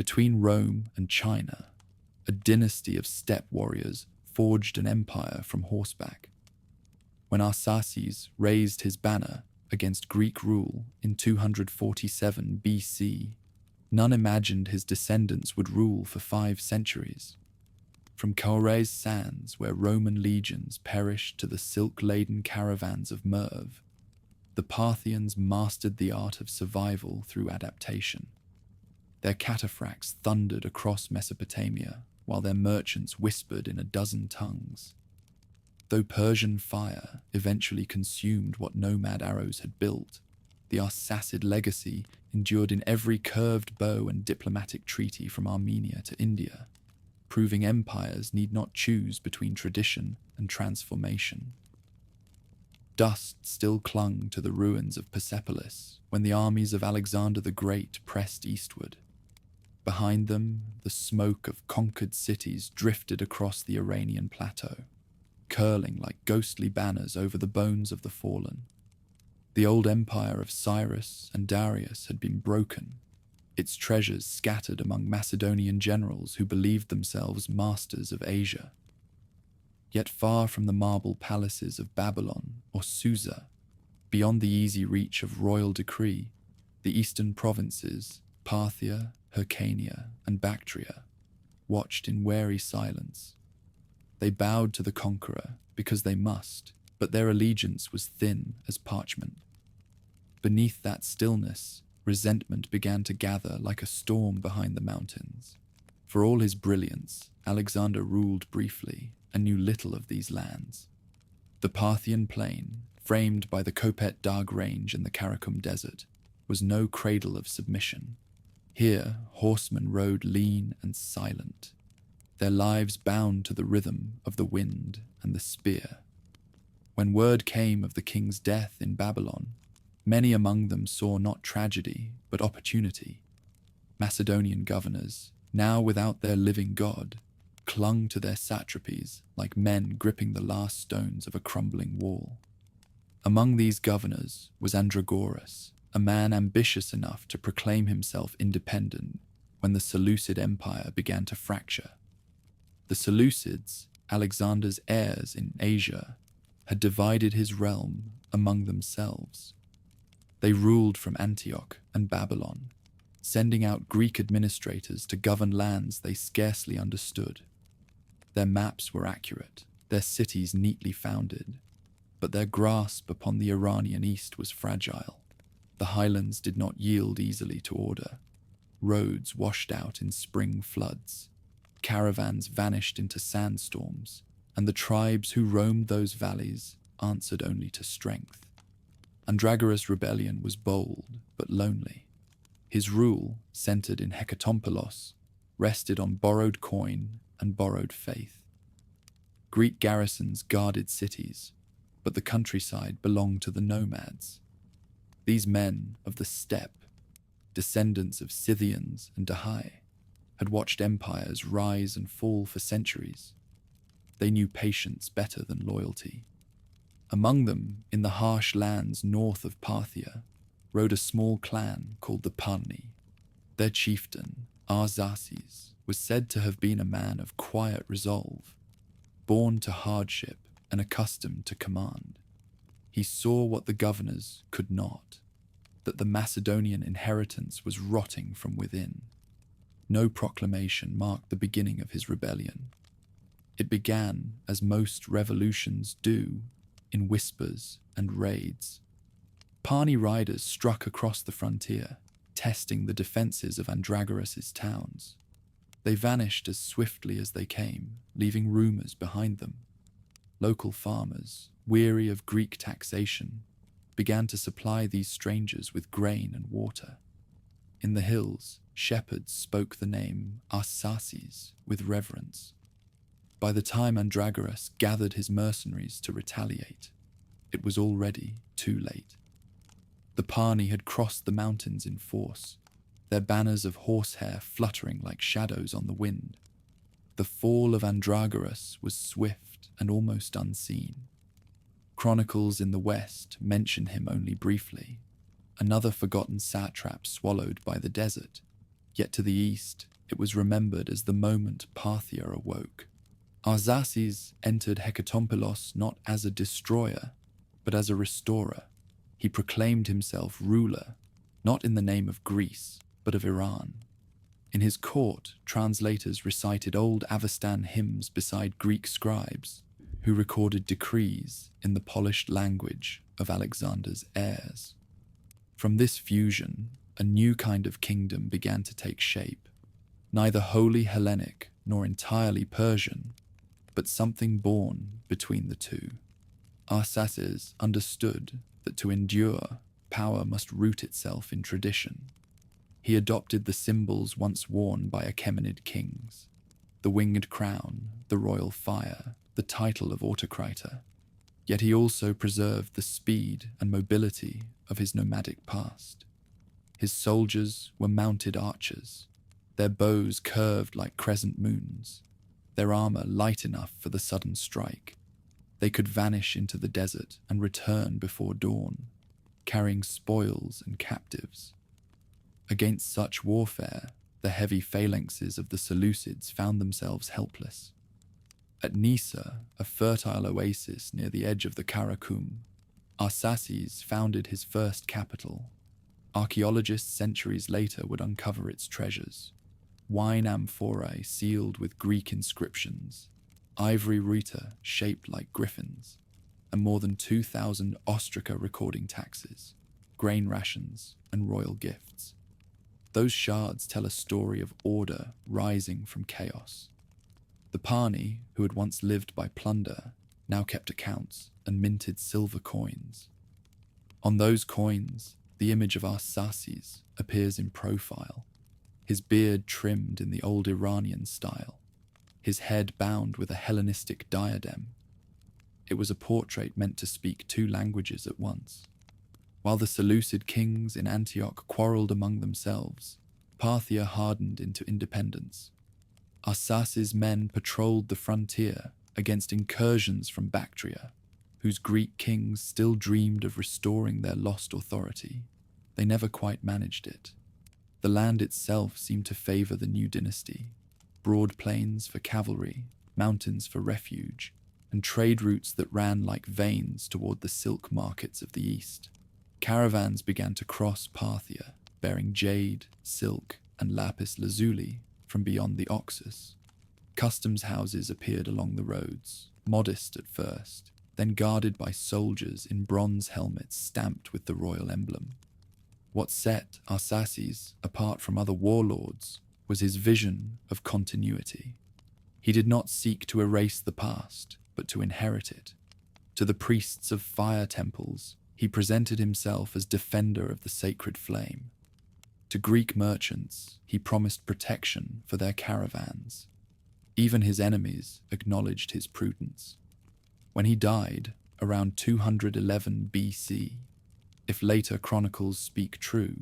Between Rome and China, a dynasty of steppe warriors forged an empire from horseback. When Arsaces raised his banner against Greek rule in 247 BC, none imagined his descendants would rule for 5 centuries. From Carrhae's sands, where Roman legions perished to the silk-laden caravans of Merv, the Parthians mastered the art of survival through adaptation. Their cataphracts thundered across Mesopotamia, while their merchants whispered in a dozen tongues. Though Persian fire eventually consumed what nomad arrows had built, the Arsacid legacy endured in every curved bow and diplomatic treaty from Armenia to India, proving empires need not choose between tradition and transformation. Dust still clung to the ruins of Persepolis when the armies of Alexander the Great pressed eastward. Behind them, the smoke of conquered cities drifted across the Iranian plateau, curling like ghostly banners over the bones of the fallen. The old empire of Cyrus and Darius had been broken, its treasures scattered among Macedonian generals who believed themselves masters of Asia. Yet far from the marble palaces of Babylon or Susa, beyond the easy reach of royal decree, the eastern provinces, Parthia, Hyrcania, and Bactria, watched in wary silence. They bowed to the conqueror because they must, but their allegiance was thin as parchment. Beneath that stillness, resentment began to gather like a storm behind the mountains. For all his brilliance, Alexander ruled briefly and knew little of these lands. The Parthian plain, framed by the Kopet Dag Range and the Karakum Desert, was no cradle of submission. Here, horsemen rode lean and silent, their lives bound to the rhythm of the wind and the spear. When word came of the king's death in Babylon, many among them saw not tragedy, but opportunity. Macedonian governors, now without their living god, clung to their satrapies like men gripping the last stones of a crumbling wall. Among these governors was Andragoras, a man ambitious enough to proclaim himself independent when the Seleucid Empire began to fracture. The Seleucids, Alexander's heirs in Asia, had divided his realm among themselves. They ruled from Antioch and Babylon, sending out Greek administrators to govern lands they scarcely understood. Their maps were accurate, their cities neatly founded, but their grasp upon the Iranian East was fragile. The highlands did not yield easily to order. Roads washed out in spring floods. Caravans vanished into sandstorms, and the tribes who roamed those valleys answered only to strength. Andragoras' rebellion was bold but lonely. His rule, centered in Hekatompelos, rested on borrowed coin and borrowed faith. Greek garrisons guarded cities, but the countryside belonged to the nomads. These men of the steppe, descendants of Scythians and Dahae, had watched empires rise and fall for centuries. They knew patience better than loyalty. Among them, in the harsh lands north of Parthia, rode a small clan called the Parni. Their chieftain, Arsaces, was said to have been a man of quiet resolve, born to hardship and accustomed to command. He saw what the governors could not, that the Macedonian inheritance was rotting from within. No proclamation marked the beginning of his rebellion. It began, as most revolutions do, in whispers and raids. Parni riders struck across the frontier, testing the defenses of Andragoras' towns. They vanished as swiftly as they came, leaving rumors behind them. Local farmers, weary of Greek taxation, began to supply these strangers with grain and water. In the hills, shepherds spoke the name Arsaces with reverence. By the time Andragoras gathered his mercenaries to retaliate, it was already too late. The Parni had crossed the mountains in force, their banners of horsehair fluttering like shadows on the wind. The fall of Andragoras was swift and almost unseen. Chronicles in the West mention him only briefly, another forgotten satrap swallowed by the desert. Yet to the east, it was remembered as the moment Parthia awoke. Arsaces entered Hekatompelos not as a destroyer, but as a restorer. He proclaimed himself ruler, not in the name of Greece, but of Iran. In his court, translators recited old Avestan hymns beside Greek scribes, who recorded decrees in the polished language of Alexander's heirs. From this fusion, a new kind of kingdom began to take shape, neither wholly Hellenic nor entirely Persian, but something born between the two. Arsaces understood that to endure, power must root itself in tradition. He adopted the symbols once worn by Achaemenid kings: the winged crown, the royal fire, the title of autocrator. Yet he also preserved the speed and mobility of his nomadic past. His soldiers were mounted archers, their bows curved like crescent moons, their armor light enough for the sudden strike. They could vanish into the desert and return before dawn, carrying spoils and captives. Against such warfare, the heavy phalanxes of the Seleucids found themselves helpless. At Nisa, a fertile oasis near the edge of the Karakum, Arsaces founded his first capital. Archaeologists centuries later would uncover its treasures: wine amphorae sealed with Greek inscriptions, ivory reta shaped like griffins, and more than 2,000 ostraca recording taxes, grain rations, and royal gifts. Those shards tell a story of order rising from chaos. The Parni, who had once lived by plunder, now kept accounts and minted silver coins. On those coins, the image of Arsaces appears in profile, his beard trimmed in the old Iranian style, his head bound with a Hellenistic diadem. It was a portrait meant to speak two languages at once. While the Seleucid kings in Antioch quarrelled among themselves, Parthia hardened into independence. Arsaces' men patrolled the frontier against incursions from Bactria, whose Greek kings still dreamed of restoring their lost authority. They never quite managed it. The land itself seemed to favour the new dynasty: broad plains for cavalry, mountains for refuge, and trade routes that ran like veins toward the silk markets of the east. Caravans began to cross Parthia, bearing jade, silk, and lapis lazuli from beyond the Oxus. Customs houses appeared along the roads, modest at first, then guarded by soldiers in bronze helmets stamped with the royal emblem. What set Arsaces apart from other warlords was his vision of continuity. He did not seek to erase the past, but to inherit it. To the priests of fire temples, he presented himself as defender of the sacred flame. To Greek merchants, he promised protection for their caravans. Even his enemies acknowledged his prudence. When he died, around 211 BC, if later chronicles speak true,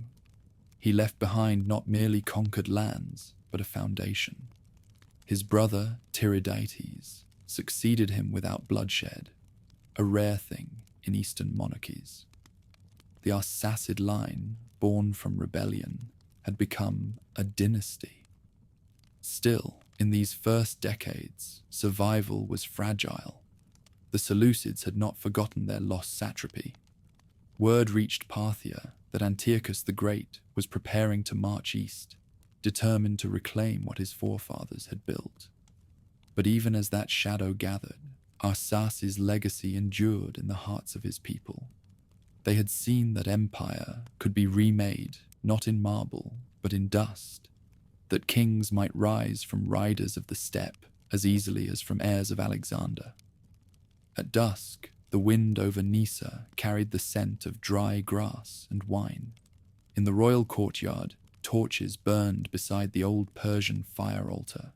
he left behind not merely conquered lands, but a foundation. His brother, Tiridates, succeeded him without bloodshed, a rare thing in Eastern monarchies. The Arsacid line, born from rebellion, had become a dynasty. Still, in these first decades, survival was fragile. The Seleucids had not forgotten their lost satrapy. Word reached Parthia that Antiochus the Great was preparing to march east, determined to reclaim what his forefathers had built. But even as that shadow gathered, Arsaces' legacy endured in the hearts of his people. They had seen that empire could be remade not in marble, but in dust, that kings might rise from riders of the steppe as easily as from heirs of Alexander. At dusk, the wind over Nisa carried the scent of dry grass and wine. In the royal courtyard, torches burned beside the old Persian fire altar,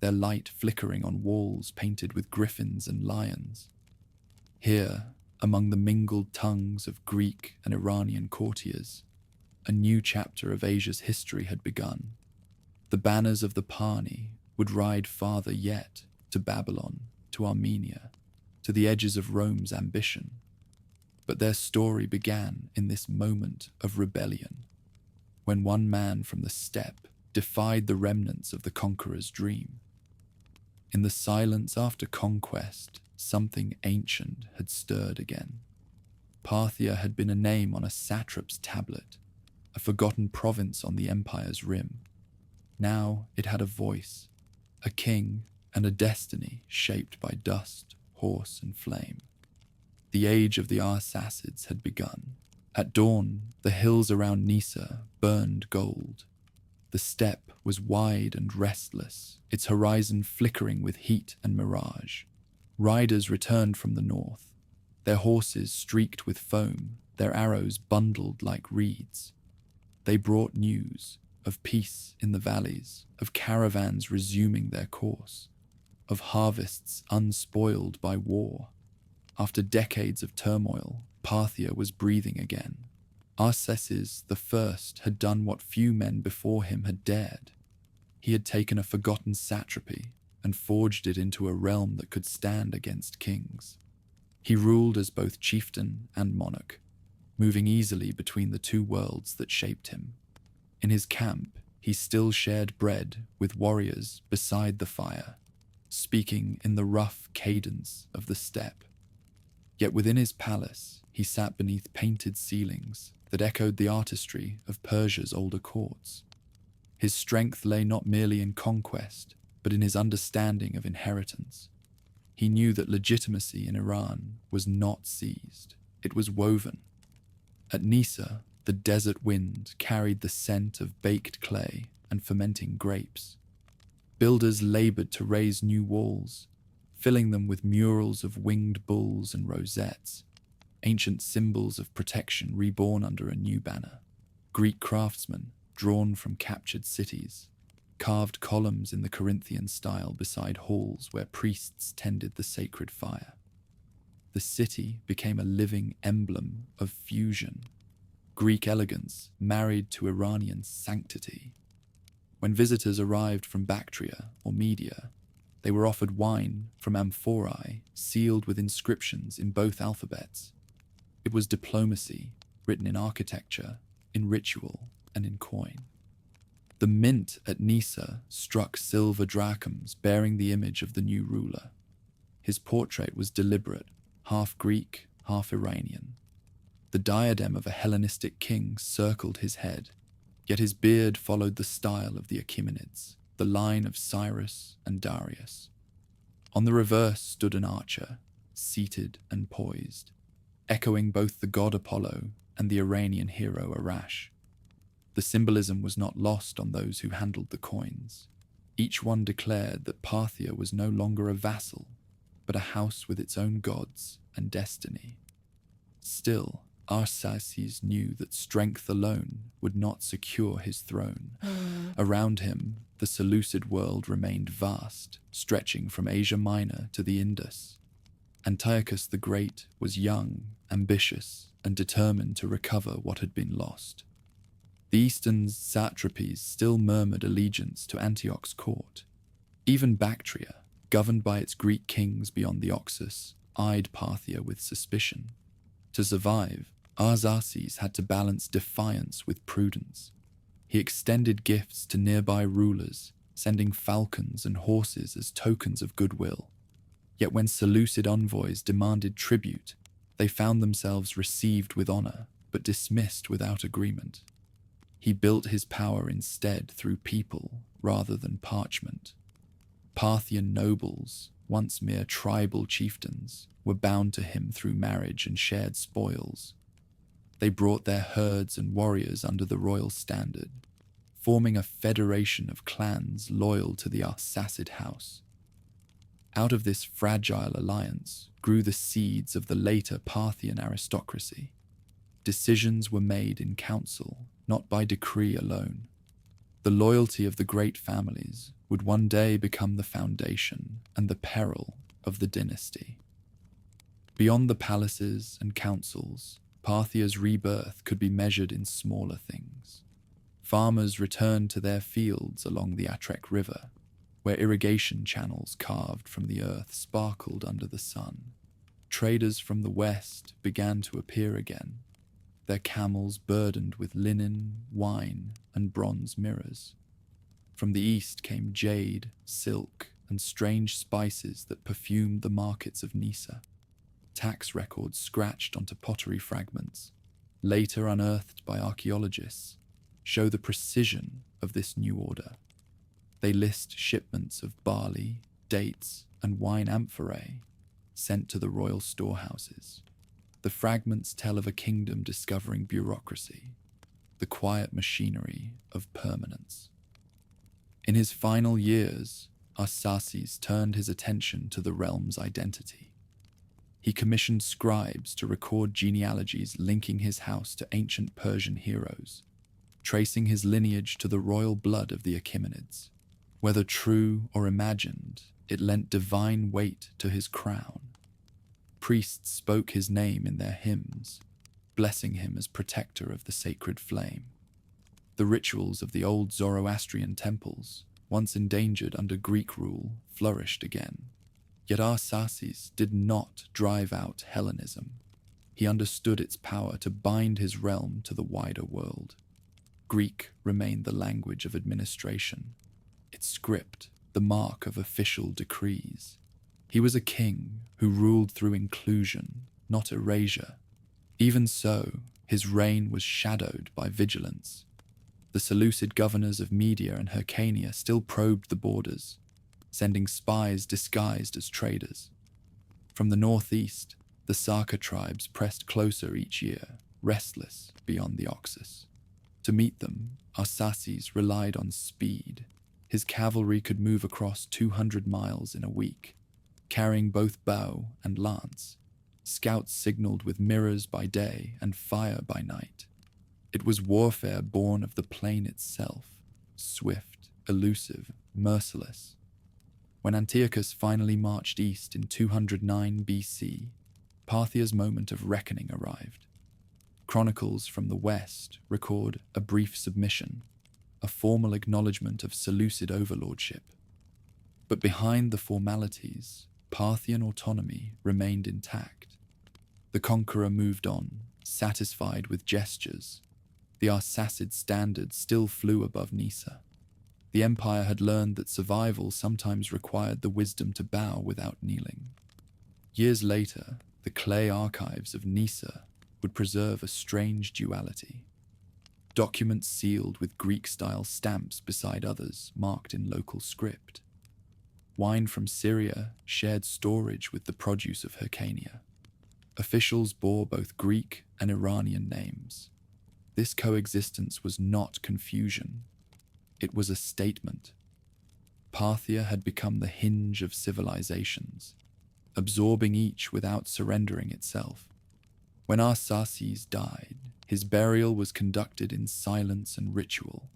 their light flickering on walls painted with griffins and lions. Here, among the mingled tongues of Greek and Iranian courtiers, a new chapter of Asia's history had begun. The banners of the Parni would ride farther yet, to Babylon, to Armenia, to the edges of Rome's ambition. But their story began in this moment of rebellion, when one man from the steppe defied the remnants of the conqueror's dream. In the silence after conquest, something ancient had stirred again. Parthia had been a name on a satrap's tablet, a forgotten province on the empire's rim. Now it had a voice, a king, and a destiny shaped by dust, horse, and flame. The age of the Arsacids had begun. At dawn, the hills around Nisa burned gold. The steppe was wide and restless, its horizon flickering with heat and mirage. Riders returned from the north, their horses streaked with foam, their arrows bundled like reeds. They brought news of peace in the valleys, of caravans resuming their course, of harvests unspoiled by war. After decades of turmoil, Parthia was breathing again. Arsaces the first had done what few men before him had dared. He had taken a forgotten satrapy and forged it into a realm that could stand against kings. He ruled as both chieftain and monarch, moving easily between the two worlds that shaped him. In his camp, he still shared bread with warriors beside the fire, speaking in the rough cadence of the steppe. Yet within his palace, he sat beneath painted ceilings that echoed the artistry of Persia's older courts. His strength lay not merely in conquest, but in his understanding of inheritance. He knew that legitimacy in Iran was not seized, it was woven. At Nisa, the desert wind carried the scent of baked clay and fermenting grapes. Builders labored to raise new walls, filling them with murals of winged bulls and rosettes, ancient symbols of protection reborn under a new banner. Greek craftsmen, drawn from captured cities, carved columns in the Corinthian style beside halls where priests tended the sacred fire. The city became a living emblem of fusion, Greek elegance married to Iranian sanctity. When visitors arrived from Bactria or Media, they were offered wine from amphorae sealed with inscriptions in both alphabets. It was diplomacy written in architecture, in ritual, and in coin. The mint at Nisa struck silver drachms bearing the image of the new ruler. His portrait was deliberate, half Greek, half Iranian. The diadem of a Hellenistic king circled his head, yet his beard followed the style of the Achaemenids, the line of Cyrus and Darius. On the reverse stood an archer, seated and poised, echoing both the god Apollo and the Iranian hero Arash. The symbolism was not lost on those who handled the coins. Each one declared that Parthia was no longer a vassal, but a house with its own gods and destiny. Still, Arsaces knew that strength alone would not secure his throne. Around him, the Seleucid world remained vast, stretching from Asia Minor to the Indus. Antiochus the Great was young, ambitious, and determined to recover what had been lost. The eastern satrapies still murmured allegiance to Antioch's court. Even Bactria, governed by its Greek kings beyond the Oxus, eyed Parthia with suspicion. To survive, Arsaces had to balance defiance with prudence. He extended gifts to nearby rulers, sending falcons and horses as tokens of goodwill. Yet when Seleucid envoys demanded tribute, they found themselves received with honor, but dismissed without agreement. He built his power instead through people rather than parchment. Parthian nobles, once mere tribal chieftains, were bound to him through marriage and shared spoils. They brought their herds and warriors under the royal standard, forming a federation of clans loyal to the Arsacid house. Out of this fragile alliance grew the seeds of the later Parthian aristocracy. Decisions were made in council, not by decree alone. The loyalty of the great families would one day become the foundation and the peril of the dynasty. Beyond the palaces and councils, Parthia's rebirth could be measured in smaller things. Farmers returned to their fields along the Atrek River, where irrigation channels carved from the earth sparkled under the sun. Traders from the west began to appear again, their camels burdened with linen, wine, and bronze mirrors. From the east came jade, silk, and strange spices that perfumed the markets of Nisa. Tax records scratched onto pottery fragments, later unearthed by archaeologists, show the precision of this new order. They list shipments of barley, dates, and wine amphorae sent to the royal storehouses. The fragments tell of a kingdom discovering bureaucracy, the quiet machinery of permanence. In his final years, Arsaces turned his attention to the realm's identity. He commissioned scribes to record genealogies linking his house to ancient Persian heroes, tracing his lineage to the royal blood of the Achaemenids. Whether true or imagined, it lent divine weight to his crown. Priests spoke his name in their hymns, blessing him as protector of the sacred flame. The rituals of the old Zoroastrian temples, once endangered under Greek rule, flourished again. Yet Arsaces did not drive out Hellenism. He understood its power to bind his realm to the wider world. Greek remained the language of administration, its script the mark of official decrees. He was a king who ruled through inclusion, not erasure. Even so, his reign was shadowed by vigilance. The Seleucid governors of Media and Hyrcania still probed the borders, sending spies disguised as traders. From the northeast, the Sarka tribes pressed closer each year, restless beyond the Oxus. To meet them, Arsaces relied on speed. His cavalry could move across 200 miles in a week, carrying both bow and lance. Scouts signaled with mirrors by day and fire by night. It was warfare born of the plain itself, swift, elusive, merciless. When Antiochus finally marched east in 209 BC, Parthia's moment of reckoning arrived. Chronicles from the west record a brief submission, a formal acknowledgement of Seleucid overlordship. But behind the formalities, Parthian autonomy remained intact. The conqueror moved on, satisfied with gestures. The Arsacid standard still flew above Nisa. The empire had learned that survival sometimes required the wisdom to bow without kneeling. Years later, the clay archives of Nisa would preserve a strange duality. Documents sealed with Greek-style stamps beside others marked in local script. Wine from Syria shared storage with the produce of Hyrcania. Officials bore both Greek and Iranian names. This coexistence was not confusion. It was a statement. Parthia had become the hinge of civilizations, absorbing each without surrendering itself. When Arsaces died, his burial was conducted in silence and ritual.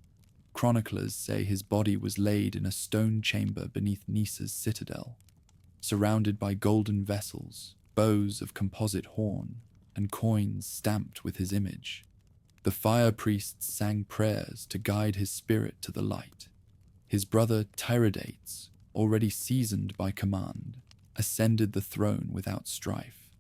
Chroniclers say his body was laid in a stone chamber beneath Nisa's citadel, surrounded by golden vessels, bows of composite horn, and coins stamped with his image. The fire priests sang prayers to guide his spirit to the light. His brother Tiridates, already seasoned by command, ascended the throne without strife,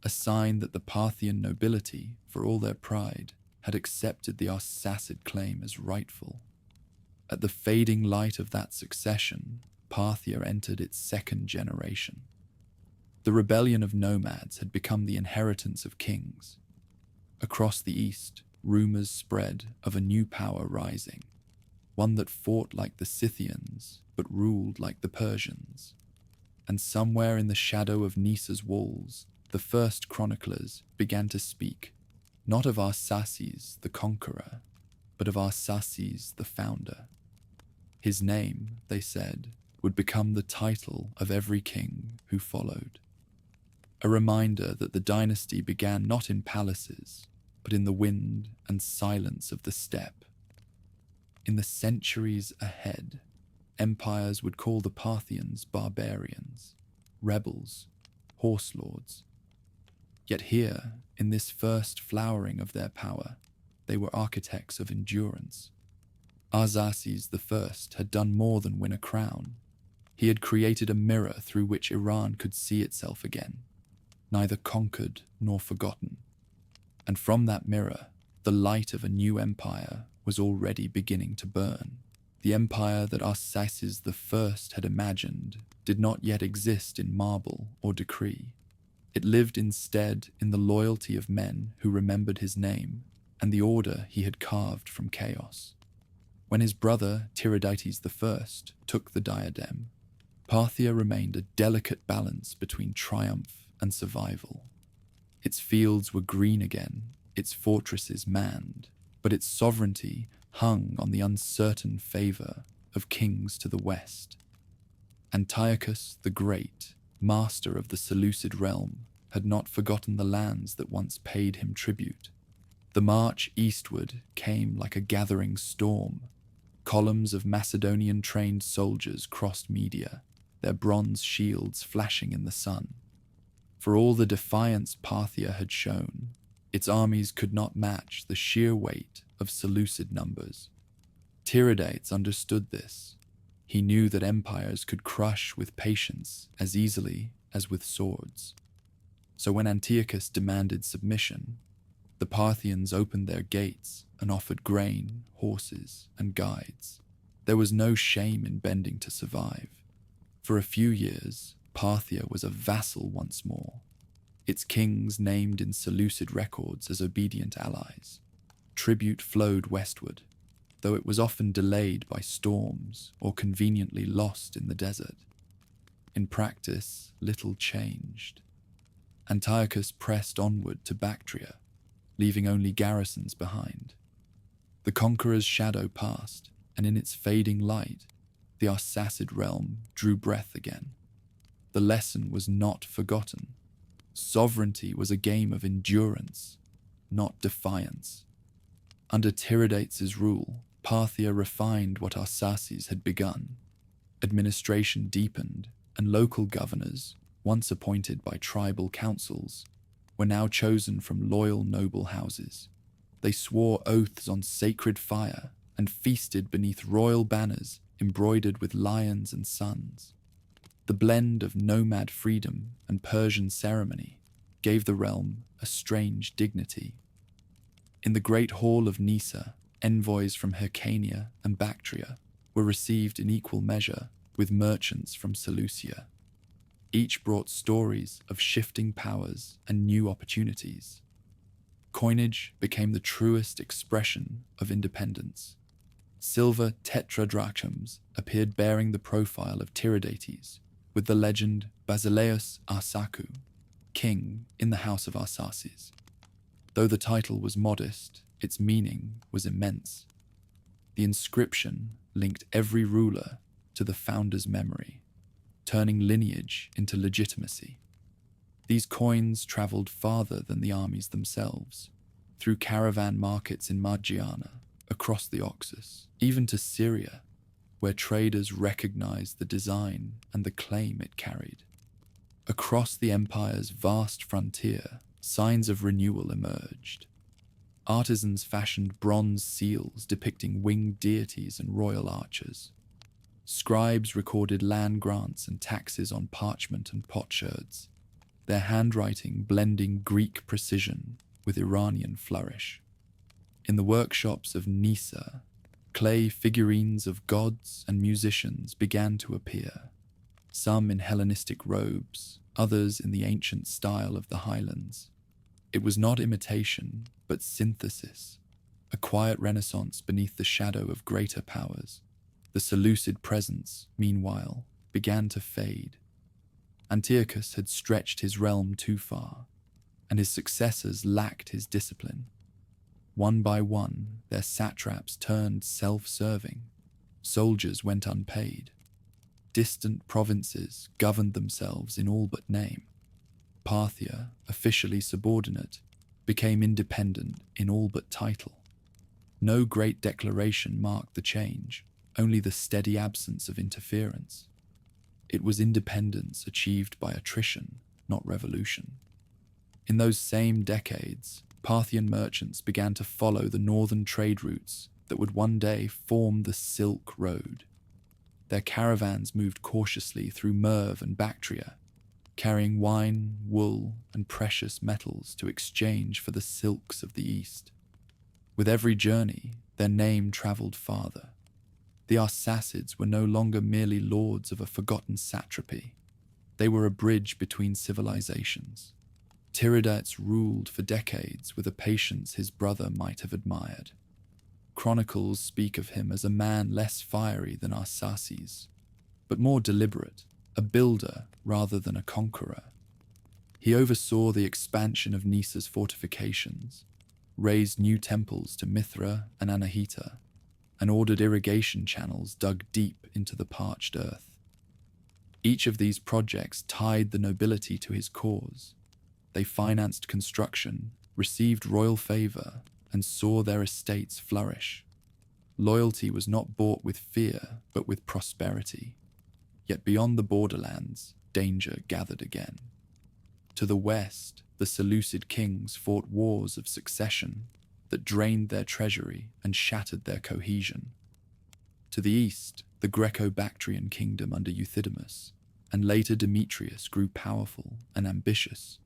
a sign that the Parthian nobility, for all their pride, had accepted the Arsacid claim as rightful. At the fading light of that succession, Parthia entered its second generation. The rebellion of nomads had become the inheritance of kings. Across the east, rumors spread of a new power rising, one that fought like the Scythians but ruled like the Persians. And somewhere in the shadow of Nisa's walls, the first chroniclers began to speak, not of Arsaces the conqueror, but of Arsaces the founder. His name, they said, would become the title of every king who followed. A reminder that the dynasty began not in palaces, but in the wind and silence of the steppe. In the centuries ahead, empires would call the Parthians barbarians, rebels, horse lords. Yet here, in this first flowering of their power, they were architects of endurance. Arsaces I had done more than win a crown. He had created a mirror through which Iran could see itself again, neither conquered nor forgotten. And from that mirror, the light of a new empire was already beginning to burn. The empire that Arsaces I had imagined did not yet exist in marble or decree. It lived instead in the loyalty of men who remembered his name and the order he had carved from chaos. When his brother Tiridates I took the diadem, Parthia remained a delicate balance between triumph and survival. Its fields were green again, its fortresses manned, but its sovereignty hung on the uncertain favor of kings to the west. Antiochus the Great, master of the Seleucid realm, had not forgotten the lands that once paid him tribute. The march eastward came like a gathering storm. Columns of Macedonian-trained soldiers crossed Media, their bronze shields flashing in the sun. For all the defiance Parthia had shown, its armies could not match the sheer weight of Seleucid numbers. Tiridates understood this. He knew that empires could crush with patience as easily as with swords. So when Antiochus demanded submission, the Parthians opened their gates and offered grain, horses, and guides. There was no shame in bending to survive. For a few years, Parthia was a vassal once more, its kings named in Seleucid records as obedient allies. Tribute flowed westward, though it was often delayed by storms or conveniently lost in the desert. In practice, little changed. Antiochus pressed onward to Bactria, leaving only garrisons behind. The conqueror's shadow passed, and in its fading light, the Arsacid realm drew breath again. The lesson was not forgotten. Sovereignty was a game of endurance, not defiance. Under Tiridates' rule, Parthia refined what Arsaces had begun. Administration deepened, and local governors, once appointed by tribal councils, were now chosen from loyal noble houses. They swore oaths on sacred fire and feasted beneath royal banners embroidered with lions and suns. The blend of nomad freedom and Persian ceremony gave the realm a strange dignity. In the great hall of Nisa, envoys from Hyrcania and Bactria were received in equal measure with merchants from Seleucia. Each brought stories of shifting powers and new opportunities. Coinage became the truest expression of independence. Silver tetradrachms appeared bearing the profile of Tiridates, with the legend Basileus Arsaku, king in the house of Arsaces. Though the title was modest, its meaning was immense. The inscription linked every ruler to the founder's memory, turning lineage into legitimacy. These coins traveled farther than the armies themselves, through caravan markets in Margiana, across the Oxus, even to Syria, where traders recognized the design and the claim it carried. Across the empire's vast frontier, signs of renewal emerged. Artisans fashioned bronze seals depicting winged deities and royal archers. Scribes recorded land grants and taxes on parchment and potsherds, their handwriting blending Greek precision with Iranian flourish. In the workshops of Nisa, clay figurines of gods and musicians began to appear, some in Hellenistic robes, others in the ancient style of the highlands. It was not imitation, but synthesis, a quiet renaissance beneath the shadow of greater powers. The Seleucid presence, meanwhile, began to fade. Antiochus had stretched his realm too far, and his successors lacked his discipline. One by one, their satraps turned self-serving. Soldiers went unpaid. Distant provinces governed themselves in all but name. Parthia, officially subordinate, became independent in all but title. No great declaration marked the change, only the steady absence of interference. It was independence achieved by attrition, not revolution. In those same decades, Parthian merchants began to follow the northern trade routes that would one day form the Silk Road. Their caravans moved cautiously through Merv and Bactria, carrying wine, wool, and precious metals to exchange for the silks of the East. With every journey, their name traveled farther. The Arsacids were no longer merely lords of a forgotten satrapy. They were a bridge between civilizations. Mithridates ruled for decades with a patience his brother might have admired. Chronicles speak of him as a man less fiery than Arsaces, but more deliberate, a builder rather than a conqueror. He oversaw the expansion of Nisa's fortifications, raised new temples to Mithra and Anahita, and ordered irrigation channels dug deep into the parched earth. Each of these projects tied the nobility to his cause. They financed construction, received royal favor, and saw their estates flourish. Loyalty was not bought with fear, but with prosperity. Yet beyond the borderlands, danger gathered again. To the west, the Seleucid kings fought wars of succession that drained their treasury and shattered their cohesion. To the east, the Greco-Bactrian kingdom under Euthydemus, and later Demetrius, grew powerful and ambitious.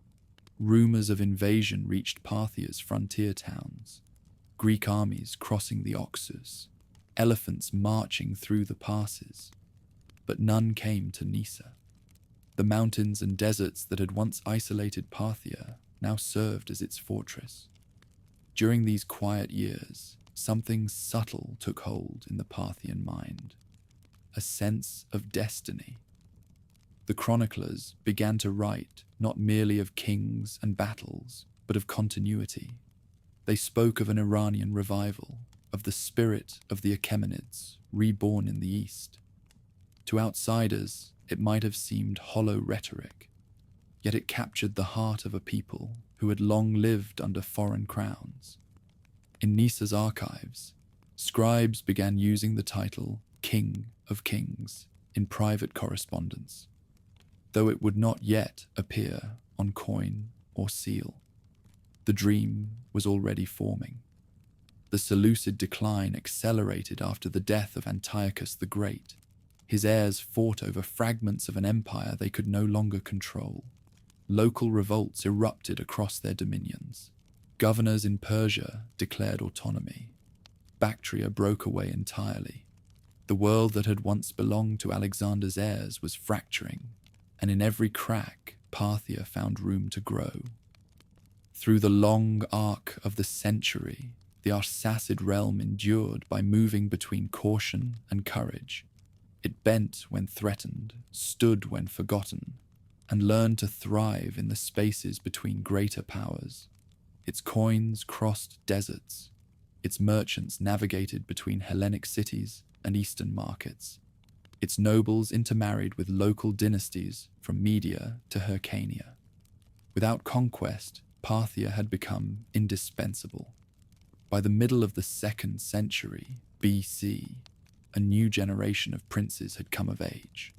Rumors of invasion reached Parthia's frontier towns, Greek armies crossing the Oxus, elephants marching through the passes, but none came to Nisa. The mountains and deserts that had once isolated Parthia now served as its fortress. During these quiet years, something subtle took hold in the Parthian mind, a sense of destiny. The chroniclers began to write not merely of kings and battles, but of continuity. They spoke of an Iranian revival, of the spirit of the Achaemenids reborn in the east. To outsiders, it might have seemed hollow rhetoric, yet it captured the heart of a people who had long lived under foreign crowns. In Nisa's archives, scribes began using the title King of Kings in private correspondence, though it would not yet appear on coin or seal. The dream was already forming. The Seleucid decline accelerated after the death of Antiochus the Great. His heirs fought over fragments of an empire they could no longer control. Local revolts erupted across their dominions. Governors in Persia declared autonomy. Bactria broke away entirely. The world that had once belonged to Alexander's heirs was fracturing, and in every crack, Parthia found room to grow. Through the long arc of the century, the Arsacid realm endured by moving between caution and courage. It bent when threatened, stood when forgotten, and learned to thrive in the spaces between greater powers. Its coins crossed deserts. Its merchants navigated between Hellenic cities and Eastern markets. Its nobles intermarried with local dynasties from Media to Hyrcania. Without conquest, Parthia had become indispensable. By the middle of the 2nd century BC, a new generation of princes had come of age,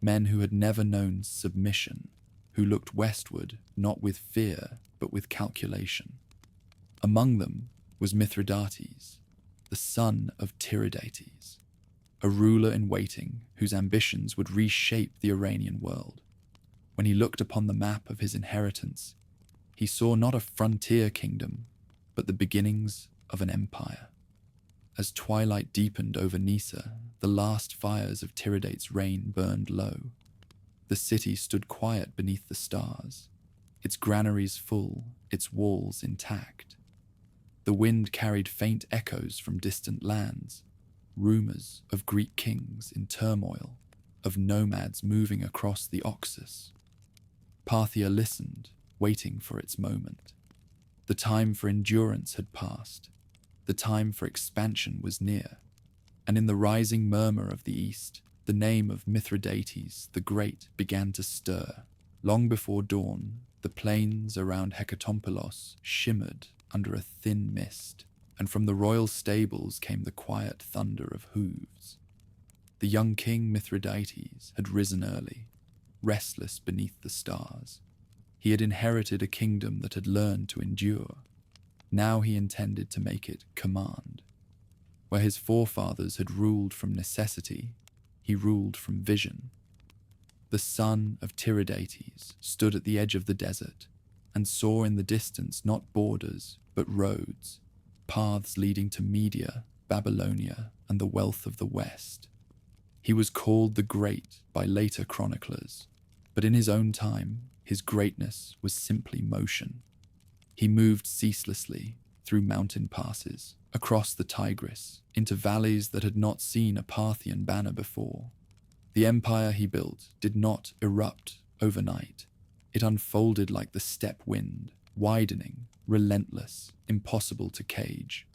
men who had never known submission, who looked westward not with fear but with calculation. Among them was Mithridates, the son of Tiridates, a ruler in waiting whose ambitions would reshape the Iranian world. When he looked upon the map of his inheritance, he saw not a frontier kingdom, but the beginnings of an empire. As twilight deepened over Nisa, the last fires of Tiridates' reign burned low. The city stood quiet beneath the stars, its granaries full, its walls intact. The wind carried faint echoes from distant lands, rumors of Greek kings in turmoil, of nomads moving across the Oxus. Parthia listened, waiting for its moment. The time for endurance had passed. The time for expansion was near. And in the rising murmur of the east, the name of Mithridates the Great began to stir. Long before dawn, the plains around Hekatompelos shimmered under a thin mist, and from the royal stables came the quiet thunder of hooves. The young king Mithridates had risen early, restless beneath the stars. He had inherited a kingdom that had learned to endure. Now he intended to make it command. Where his forefathers had ruled from necessity, he ruled from vision. The son of Tiridates stood at the edge of the desert and saw in the distance not borders, but roads, paths leading to Media Babylonia, and the wealth of the West. He was called the Great by later chroniclers, but in his own time, his greatness was simply motion. He moved ceaselessly through mountain passes, across the Tigris, into valleys that had not seen a Parthian banner before. The empire he built did not erupt overnight. It unfolded like the steppe wind, widening, relentless, impossible to cage.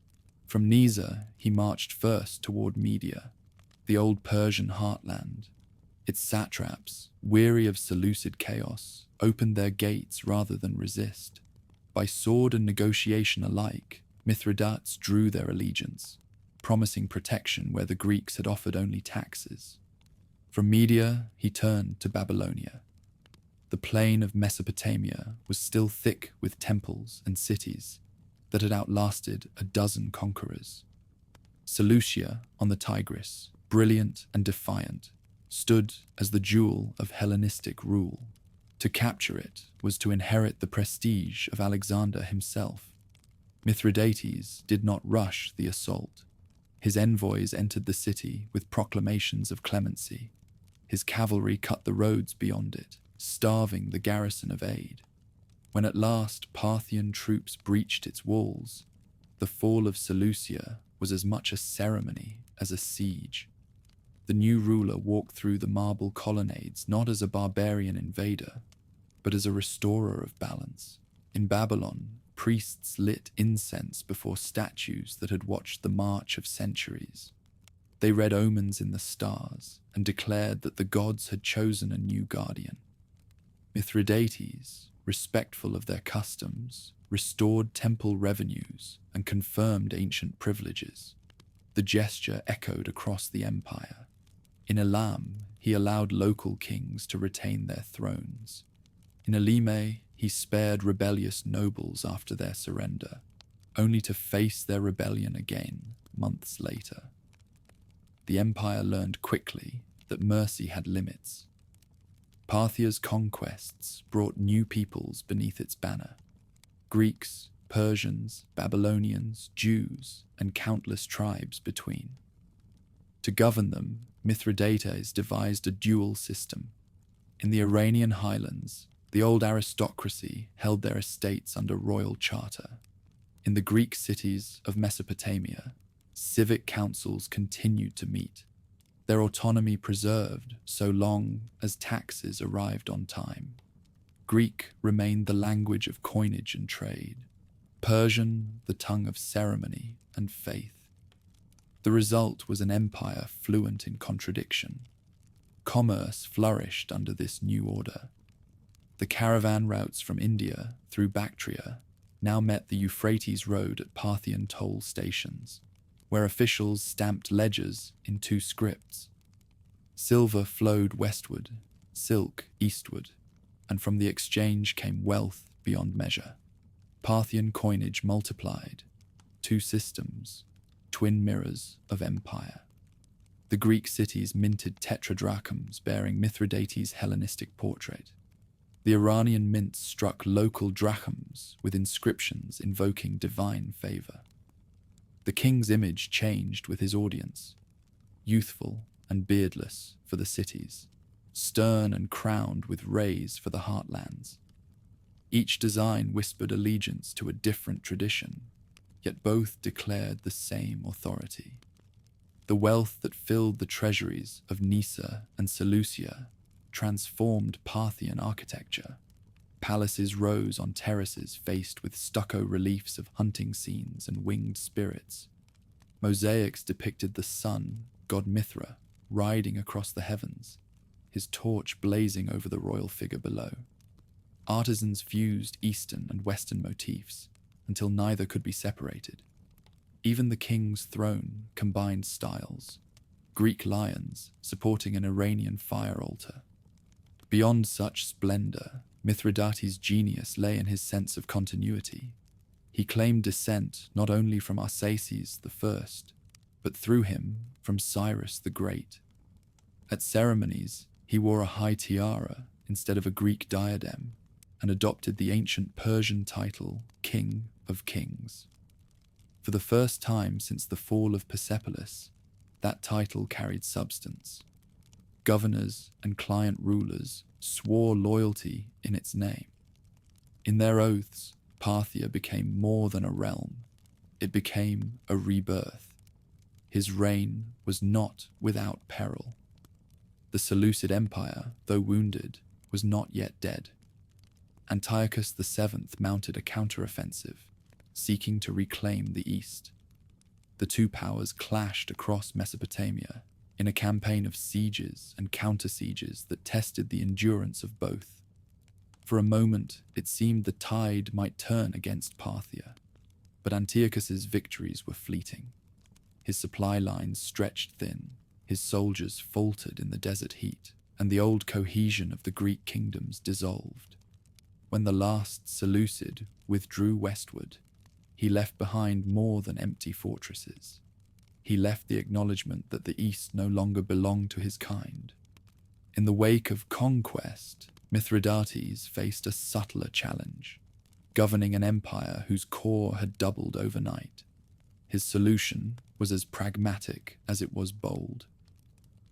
From Nisa, he marched first toward Media, the old Persian heartland. Its satraps, weary of Seleucid chaos, opened their gates rather than resist. By sword and negotiation alike, Mithridates drew their allegiance, promising protection where the Greeks had offered only taxes. From Media, he turned to Babylonia. The plain of Mesopotamia was still thick with temples and cities that had outlasted a dozen conquerors. Seleucia, on the Tigris, brilliant and defiant, stood as the jewel of Hellenistic rule. To capture it was to inherit the prestige of Alexander himself. Mithridates did not rush the assault. His envoys entered the city with proclamations of clemency. His cavalry cut the roads beyond it, starving the garrison of aid. When at last Parthian troops breached its walls, the fall of Seleucia was as much a ceremony as a siege. The new ruler walked through the marble colonnades not as a barbarian invader, but as a restorer of balance. In Babylon, priests lit incense before statues that had watched the march of centuries. They read omens in the stars and declared that the gods had chosen a new guardian. Mithridates, respectful of their customs, restored temple revenues and confirmed ancient privileges. The gesture echoed across the empire. In Elam, he allowed local kings to retain their thrones. In Elime, he spared rebellious nobles after their surrender, only to face their rebellion again months later. The empire learned quickly that mercy had limits. Parthia's conquests brought new peoples beneath its banner: Greeks, Persians, Babylonians, Jews, and countless tribes between. To govern them, Mithridates devised a dual system. In the Iranian highlands, the old aristocracy held their estates under royal charter. In the Greek cities of Mesopotamia, civic councils continued to meet, their autonomy preserved so long as taxes arrived on time. Greek remained the language of coinage and trade, Persian the tongue of ceremony and faith. The result was an empire fluent in contradiction. Commerce flourished under this new order. The caravan routes from India through Bactria now met the Euphrates road at Parthian toll stations, where officials stamped ledgers in two scripts. Silver flowed westward, silk eastward, and from the exchange came wealth beyond measure. Parthian coinage multiplied, two systems, twin mirrors of empire. The Greek cities minted tetradrachms bearing Mithridates' Hellenistic portrait. The Iranian mints struck local drachms with inscriptions invoking divine favor. The king's image changed with his audience, youthful and beardless for the cities, stern and crowned with rays for the heartlands. Each design whispered allegiance to a different tradition, yet both declared the same authority. The wealth that filled the treasuries of Nisa and Seleucia transformed Parthian architecture. Palaces rose on terraces faced with stucco reliefs of hunting scenes and winged spirits. Mosaics depicted the sun, god Mithra, riding across the heavens, his torch blazing over the royal figure below. Artisans fused Eastern and Western motifs until neither could be separated. Even the king's throne combined styles, Greek lions supporting an Iranian fire altar. Beyond such splendor, Mithridates' genius lay in his sense of continuity. He claimed descent not only from Arsaces the First, but through him from Cyrus the Great. At ceremonies, he wore a high tiara instead of a Greek diadem, and adopted the ancient Persian title King of Kings. For the first time since the fall of Persepolis, that title carried substance. Governors and client rulers swore loyalty in its name. In their oaths, Parthia became more than a realm. It became a rebirth. His reign was not without peril. The Seleucid Empire, though wounded, was not yet dead. Antiochus VII mounted a counteroffensive, seeking to reclaim the east. The two powers clashed across Mesopotamia in a campaign of sieges and counter-sieges that tested the endurance of both. For a moment, it seemed the tide might turn against Parthia, but Antiochus's victories were fleeting. His supply lines stretched thin, his soldiers faltered in the desert heat, and the old cohesion of the Greek kingdoms dissolved. When the last Seleucid withdrew westward, he left behind more than empty fortresses. He left the acknowledgement that the East no longer belonged to his kind. In the wake of conquest, Mithridates faced a subtler challenge, governing an empire whose core had doubled overnight. His solution was as pragmatic as it was bold.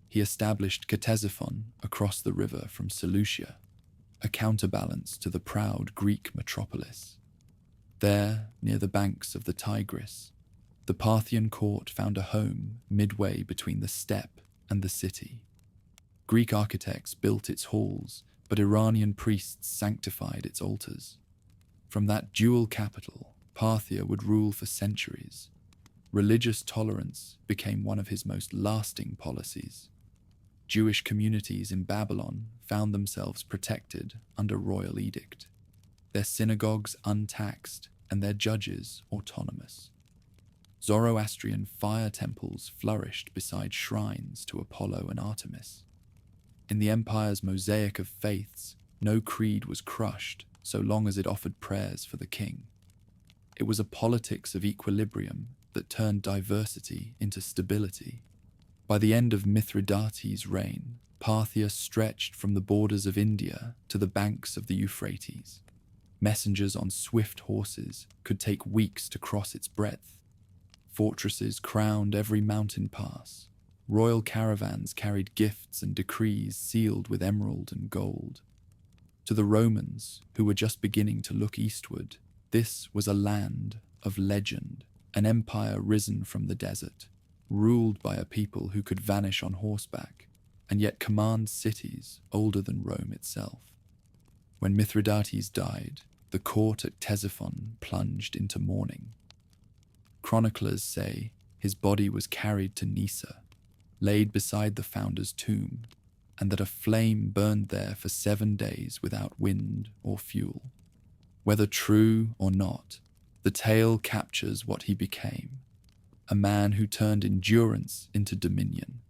He established Ctesiphon across the river from Seleucia, a counterbalance to the proud Greek metropolis. There, near the banks of the Tigris, the Parthian court found a home midway between the steppe and the city. Greek architects built its halls, but Iranian priests sanctified its altars. From that dual capital, Parthia would rule for centuries. Religious tolerance became one of his most lasting policies. Jewish communities in Babylon found themselves protected under royal edict, their synagogues untaxed and their judges autonomous. Zoroastrian fire temples flourished beside shrines to Apollo and Artemis. In the empire's mosaic of faiths, no creed was crushed so long as it offered prayers for the king. It was a politics of equilibrium that turned diversity into stability. By the end of Mithridates' reign, Parthia stretched from the borders of India to the banks of the Euphrates. Messengers on swift horses could take weeks to cross its breadth. Fortresses crowned every mountain pass. Royal caravans carried gifts and decrees sealed with emerald and gold. To the Romans, who were just beginning to look eastward, this was a land of legend, an empire risen from the desert, ruled by a people who could vanish on horseback, and yet command cities older than Rome itself. When Mithridates died, the court at Ctesiphon plunged into mourning. Chroniclers say his body was carried to Nysa, laid beside the founder's tomb, and that a flame burned there for 7 days without wind or fuel. Whether true or not, the tale captures what he became, a man who turned endurance into dominion.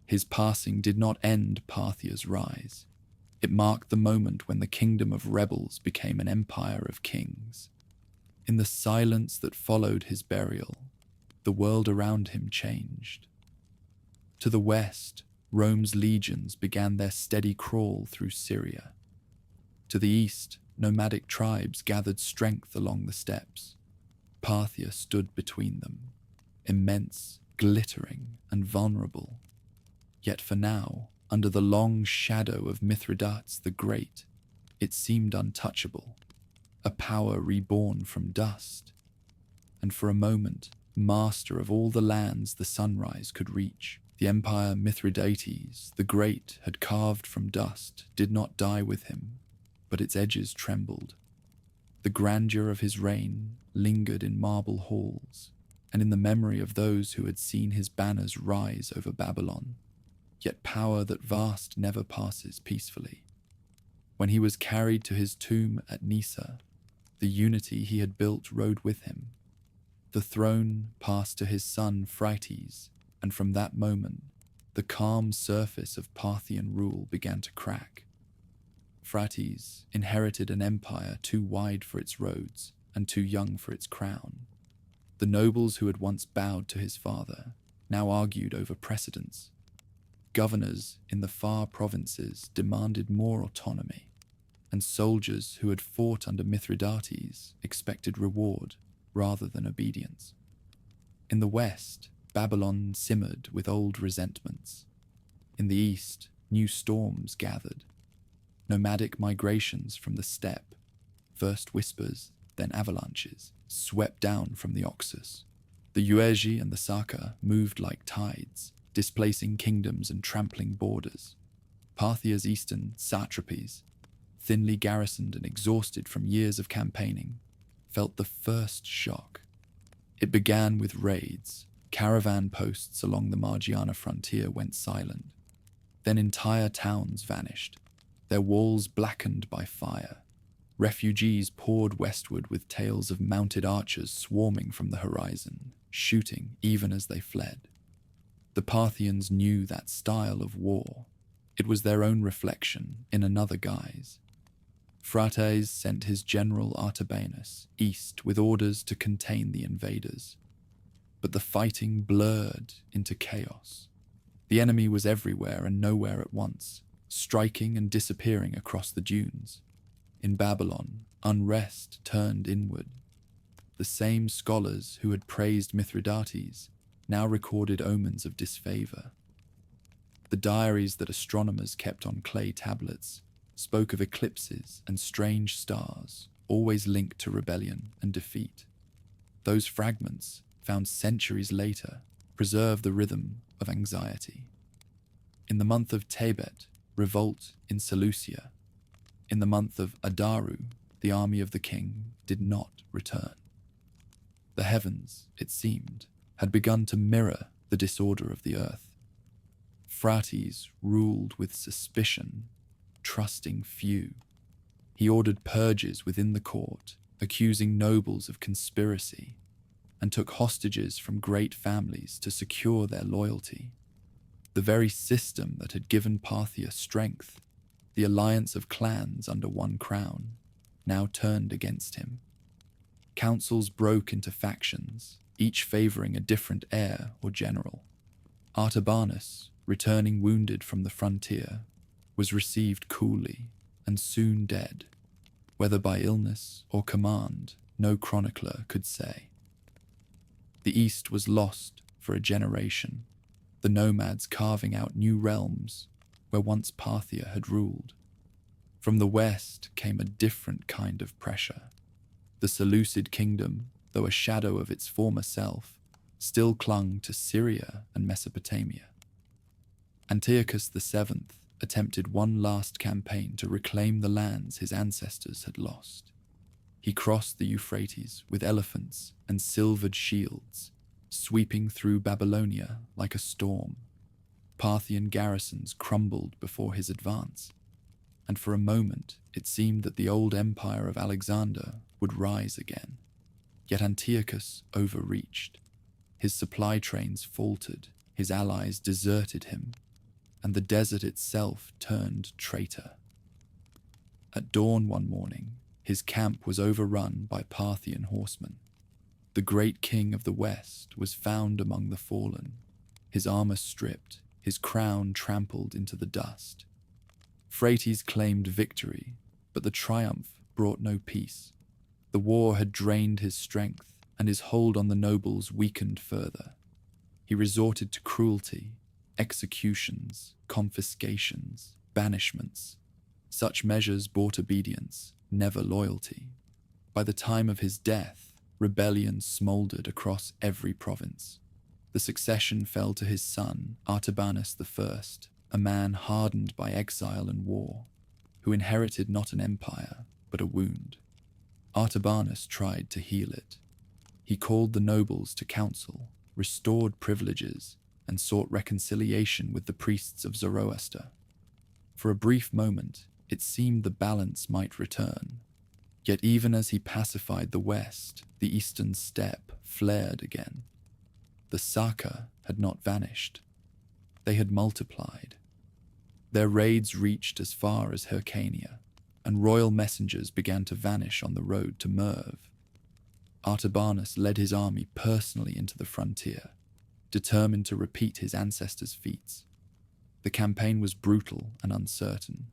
His passing did not end Parthia's rise. It marked the moment when the kingdom of rebels became an empire of kings. In the silence that followed his burial, the world around him changed. To the west, Rome's legions began their steady crawl through Syria. To the east, nomadic tribes gathered strength along the steppes. Parthia stood between them, immense, glittering, and vulnerable. Yet for now, under the long shadow of Mithridates the Great, it seemed untouchable, a power reborn from dust, and for a moment, master of all the lands the sunrise could reach. The empire Mithridates the Great had carved from dust did not die with him, but its edges trembled. The grandeur of his reign lingered in marble halls, and in the memory of those who had seen his banners rise over Babylon. Yet power that vast never passes peacefully. When he was carried to his tomb at Nysa, the unity he had built rode with him. The throne passed to his son Phraates, and from that moment, the calm surface of Parthian rule began to crack. Phraates inherited an empire too wide for its roads and too young for its crown. The nobles who had once bowed to his father now argued over precedence. Governors in the far provinces demanded more autonomy, and soldiers who had fought under Mithridates expected reward rather than obedience. In the west, Babylon simmered with old resentments. In the east, new storms gathered. Nomadic migrations from the steppe, first whispers, then avalanches, swept down from the Oxus. The Yuezhi and the Saka moved like tides, displacing kingdoms and trampling borders. Parthia's eastern satrapies, thinly garrisoned and exhausted from years of campaigning, felt the first shock. It began with raids. Caravan posts along the Margiana frontier went silent. Then entire towns vanished, their walls blackened by fire. Refugees poured westward with tales of mounted archers swarming from the horizon, shooting even as they fled. The Parthians knew that style of war. It was their own reflection in another guise. Phraates sent his general Artabanus east with orders to contain the invaders. But the fighting blurred into chaos. The enemy was everywhere and nowhere at once, striking and disappearing across the dunes. In Babylon, unrest turned inward. The same scholars who had praised Mithridates now recorded omens of disfavor. The diaries that astronomers kept on clay tablets spoke of eclipses and strange stars, always linked to rebellion and defeat. Those fragments, found centuries later, preserve the rhythm of anxiety. In the month of Tebet, revolt in Seleucia. In the month of Adaru, the army of the king did not return. The heavens, it seemed, had begun to mirror the disorder of the earth. Phraates ruled with suspicion, trusting few. He ordered purges within the court, accusing nobles of conspiracy, and took hostages from great families to secure their loyalty. The very system that had given Parthia strength, the alliance of clans under one crown, now turned against him. Councils broke into factions, each favoring a different heir or general. Artabanus, returning wounded from the frontier, was received coolly and soon dead, whether by illness or command, no chronicler could say. The East was lost for a generation, the nomads carving out new realms where once Parthia had ruled. From the West came a different kind of pressure. The Seleucid kingdom, though a shadow of its former self, still clung to Syria and Mesopotamia. Antiochus VII attempted one last campaign to reclaim the lands his ancestors had lost. He crossed the Euphrates with elephants and silvered shields, sweeping through Babylonia like a storm. Parthian garrisons crumbled before his advance, and for a moment it seemed that the old empire of Alexander would rise again. Yet Antiochus overreached. His supply trains faltered, his allies deserted him, and the desert itself turned traitor. At dawn one morning, his camp was overrun by Parthian horsemen. The great king of the West was found among the fallen, his armor stripped, his crown trampled into the dust. Phraates claimed victory, but the triumph brought no peace. The war had drained his strength, and his hold on the nobles weakened further. He resorted to cruelty, executions, confiscations, banishments. Such measures bought obedience, never loyalty. By the time of his death, rebellion smoldered across every province. The succession fell to his son, Artabanus I, a man hardened by exile and war, who inherited not an empire, but a wound. Artabanus tried to heal it. He called the nobles to council, restored privileges, and sought reconciliation with the priests of Zoroaster. For a brief moment, it seemed the balance might return. Yet even as he pacified the West, the eastern steppe flared again. The Saka had not vanished. They had multiplied. Their raids reached as far as Hyrcania, and royal messengers began to vanish on the road to Merv. Artabanus led his army personally into the frontier, determined to repeat his ancestors' feats. The campaign was brutal and uncertain,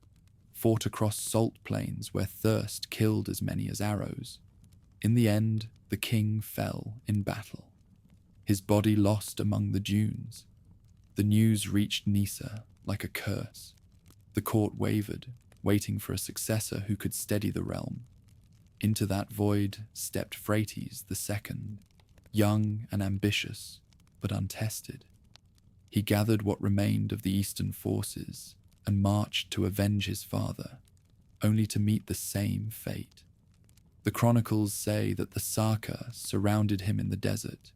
fought across salt plains where thirst killed as many as arrows. In the end, the king fell in battle. his body lost among the dunes. The news reached Nisa like a curse. The court wavered, waiting for a successor who could steady the realm. Into that void stepped Phraates II, young and ambitious, but untested. He gathered what remained of the eastern forces and marched to avenge his father, only to meet the same fate. The chronicles say that the Sarka surrounded him in the desert,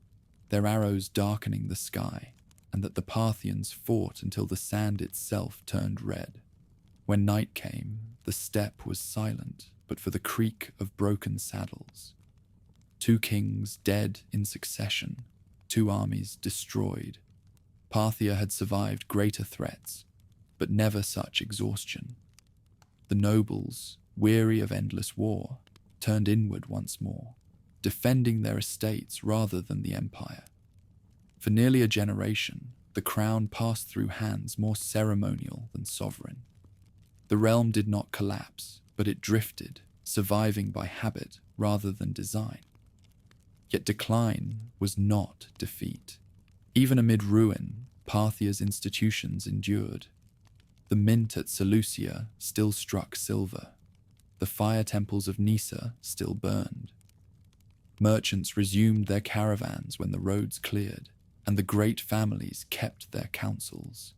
their arrows darkening the sky, and that the Parthians fought until the sand itself turned red. When night came, the steppe was silent but for the creak of broken saddles. 2 kings dead in succession, 2 armies destroyed. Parthia had survived greater threats, but never such exhaustion. The nobles, weary of endless war, turned inward once more, defending their estates rather than the empire. For nearly a generation, the crown passed through hands more ceremonial than sovereign. The realm did not collapse, but it drifted, surviving by habit rather than design. Yet decline was not defeat. Even amid ruin, Parthia's institutions endured. The mint at Seleucia still struck silver. The fire temples of Nisa still burned. Merchants resumed their caravans when the roads cleared, and the great families kept their councils.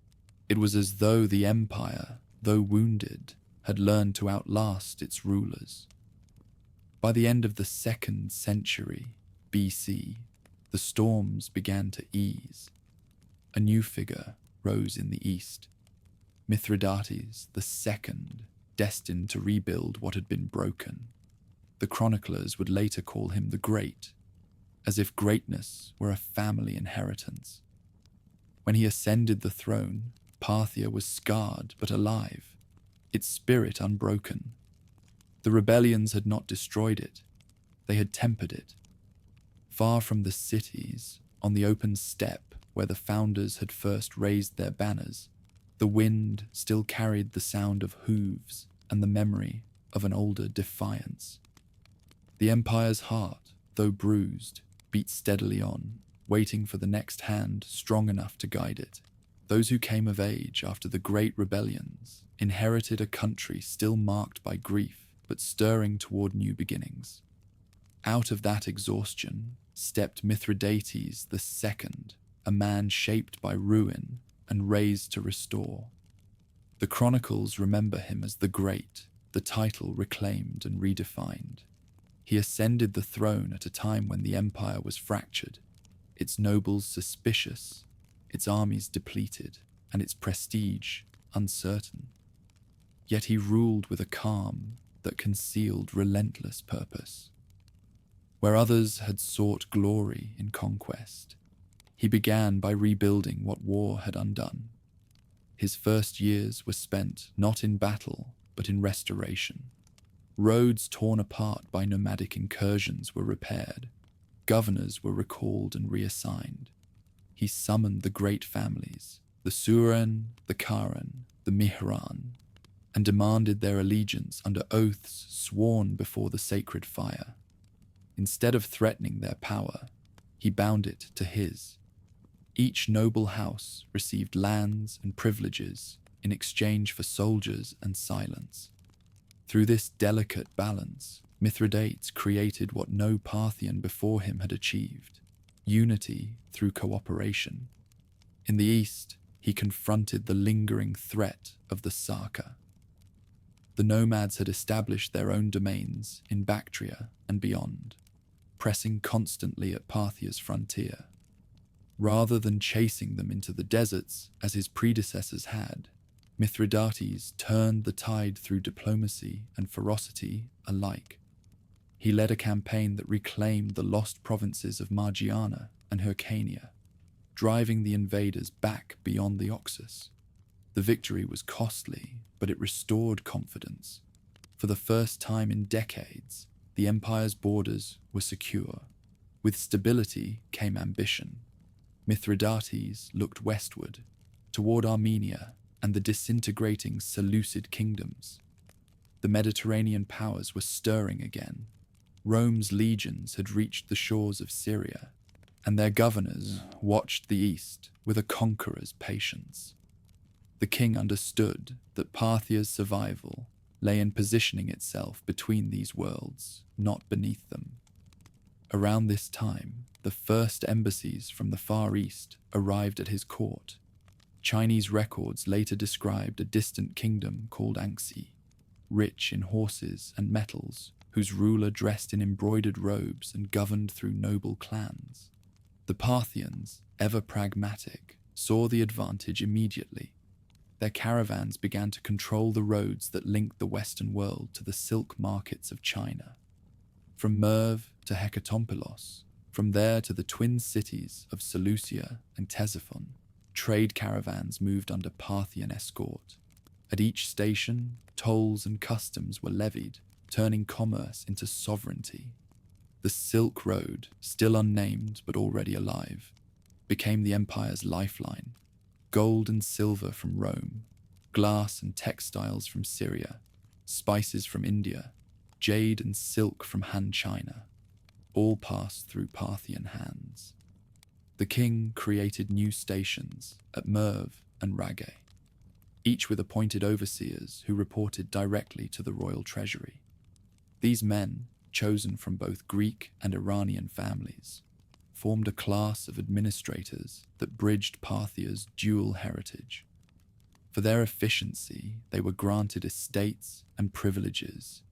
It was as though the empire, though wounded, had learned to outlast its rulers. By the end of the 2nd century BC, the storms began to ease. A new figure rose in the east, Mithridates II, destined to rebuild what had been broken. The chroniclers would later call him the Great, as if greatness were a family inheritance. When he ascended the throne, Parthia was scarred but alive, its spirit unbroken. The rebellions had not destroyed it, they had tempered it. Far from the cities, on the open steppe where the founders had first raised their banners, the wind still carried the sound of hooves and the memory of an older defiance. The empire's heart, though bruised, beat steadily on, waiting for the next hand strong enough to guide it. Those who came of age after the great rebellions inherited a country still marked by grief, but stirring toward new beginnings. Out of that exhaustion stepped Mithridates II, a man shaped by ruin and raised to restore. The chronicles remember him as the Great, the title reclaimed and redefined. He ascended the throne at a time when the empire was fractured, its nobles suspicious, its armies depleted, and its prestige uncertain. Yet he ruled with a calm that concealed relentless purpose. Where others had sought glory in conquest, he began by rebuilding what war had undone. His first years were spent not in battle, but in restoration. Roads torn apart by nomadic incursions were repaired. Governors were recalled and reassigned. He summoned the great families, the Suren, the Karen, the Mihran, and demanded their allegiance under oaths sworn before the sacred fire. Instead of threatening their power, he bound it to his. Each noble house received lands and privileges in exchange for soldiers and silence. Through this delicate balance, Mithridates created what no Parthian before him had achieved: unity through cooperation. In the east, he confronted the lingering threat of the Sarka. The nomads had established their own domains in Bactria and beyond, pressing constantly at Parthia's frontier. Rather than chasing them into the deserts as his predecessors had, Mithridates turned the tide through diplomacy and ferocity alike. He led a campaign that reclaimed the lost provinces of Margiana and Hyrcania, driving the invaders back beyond the Oxus. The victory was costly, but it restored confidence. For the first time in decades, the empire's borders were secure. With stability came ambition. Mithridates looked westward, toward Armenia and the disintegrating Seleucid kingdoms. The Mediterranean powers were stirring again. Rome's legions had reached the shores of Syria. and their governors watched the east with a conqueror's patience. The king understood that Parthia's survival lay in positioning itself between these worlds, not beneath them. Around this time, the first embassies from the Far East arrived at his court. Chinese records later described a distant kingdom called Anxi, rich in horses and metals, whose ruler dressed in embroidered robes and governed through noble clans. The Parthians, ever pragmatic, saw the advantage immediately. Their caravans began to control the roads that linked the Western world to the silk markets of China. From Merv to Hekatompelos, from there to the twin cities of Seleucia and Ctesiphon, trade caravans moved under Parthian escort. At each station, tolls and customs were levied, turning commerce into sovereignty. The Silk Road, still unnamed but already alive, became the empire's lifeline. Gold and silver from Rome, glass and textiles from Syria, spices from India, jade and silk from Han China, all passed through Parthian hands. The king created new stations at Merv and Raghae, each with appointed overseers who reported directly to the royal treasury. These men, chosen from both Greek and Iranian families, formed a class of administrators that bridged Parthia's dual heritage. For their efficiency, they were granted estates and privileges,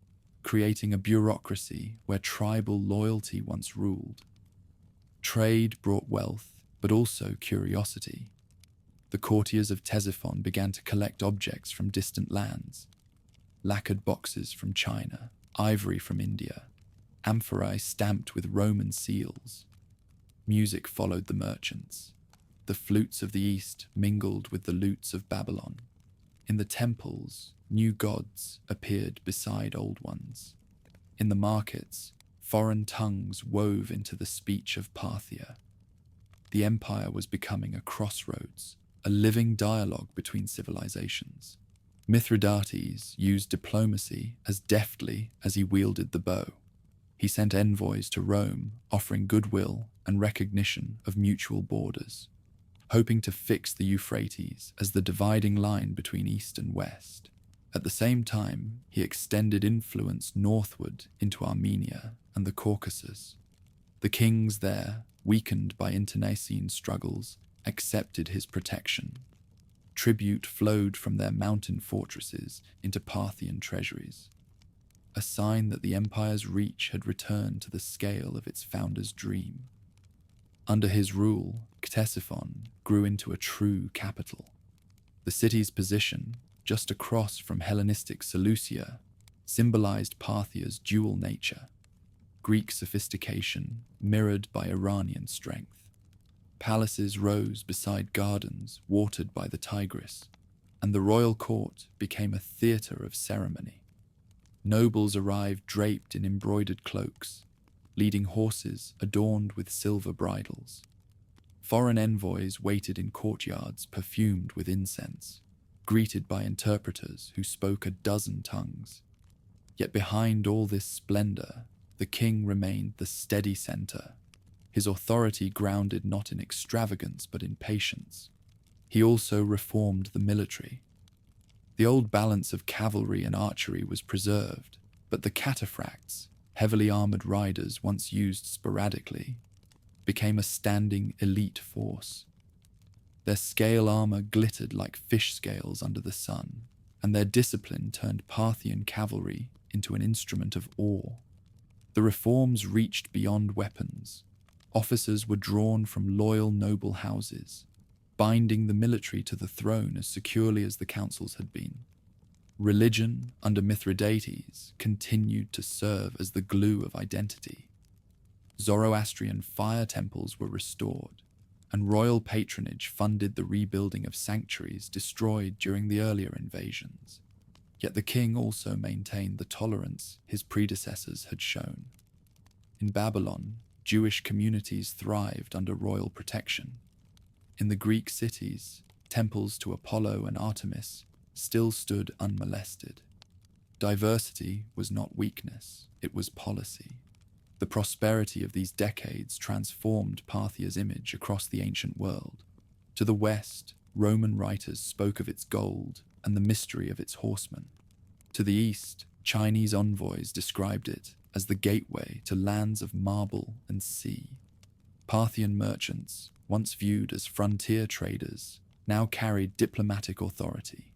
creating a bureaucracy where tribal loyalty once ruled. Trade brought wealth, but also curiosity. The courtiers of Ctesiphon began to collect objects from distant lands: lacquered boxes from China, ivory from India, amphorae stamped with Roman seals. Music followed the merchants. The flutes of the East mingled with the lutes of Babylon. In the temples, new gods appeared beside old ones. In the markets, foreign tongues wove into the speech of Parthia. The empire was becoming a crossroads, a living dialogue between civilizations. Mithridates used diplomacy as deftly as he wielded the bow. He sent envoys to Rome, offering goodwill and recognition of mutual borders, hoping to fix the Euphrates as the dividing line between East and West. At the same time, he extended influence northward into Armenia and the Caucasus. The kings there, weakened by internecine struggles, accepted his protection. Tribute flowed from their mountain fortresses into Parthian treasuries, a sign that the empire's reach had returned to the scale of its founder's dream. Under his rule, Ctesiphon grew into a true capital. The city's position, just across from Hellenistic Seleucia, symbolized Parthia's dual nature: Greek sophistication mirrored by Iranian strength. Palaces rose beside gardens watered by the Tigris, and the royal court became a theater of ceremony. Nobles arrived draped in embroidered cloaks, leading horses adorned with silver bridles. Foreign envoys waited in courtyards perfumed with incense, greeted by interpreters who spoke a dozen tongues. Yet behind all this splendor, the king remained the steady center, his authority grounded not in extravagance but in patience. He also reformed the military. The old balance of cavalry and archery was preserved, but the cataphracts, heavily armored riders once used sporadically, became a standing elite force. Their scale armor glittered like fish scales under the sun, and their discipline turned Parthian cavalry into an instrument of awe. The reforms reached beyond weapons. Officers were drawn from loyal noble houses, binding the military to the throne as securely as the councils had been. Religion, under Mithridates, continued to serve as the glue of identity. Zoroastrian fire temples were restored, and royal patronage funded the rebuilding of sanctuaries destroyed during the earlier invasions. Yet the king also maintained the tolerance his predecessors had shown. In Babylon, Jewish communities thrived under royal protection. In the Greek cities, temples to Apollo and Artemis still stood unmolested. Diversity was not weakness, it was policy. The prosperity of these decades transformed Parthia's image across the ancient world. To the west, Roman writers spoke of its gold and the mystery of its horsemen. To the east, Chinese envoys described it as the gateway to lands of marble and sea. Parthian merchants, once viewed as frontier traders, now carried diplomatic authority.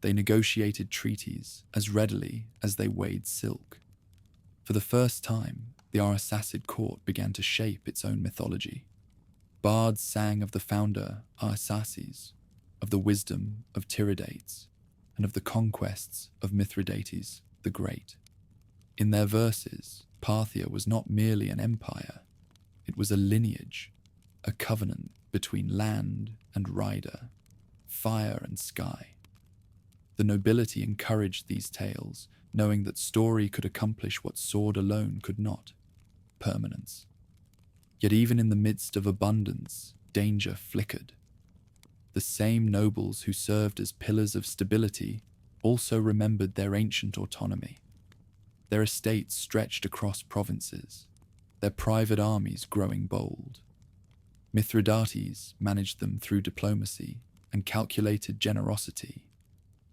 They negotiated treaties as readily as they weighed silk. For the first time, the Arsacid court began to shape its own mythology. Bards sang of the founder Arsaces, of the wisdom of Tiridates, and of the conquests of Mithridates the Great. In their verses, Parthia was not merely an empire, it was a lineage, a covenant between land and rider, fire and sky. The nobility encouraged these tales, knowing that story could accomplish what sword alone could not: permanence. Yet even in the midst of abundance, danger flickered. The same nobles who served as pillars of stability also remembered their ancient autonomy. Their estates stretched across provinces, their private armies growing bold. Mithridates managed them through diplomacy and calculated generosity,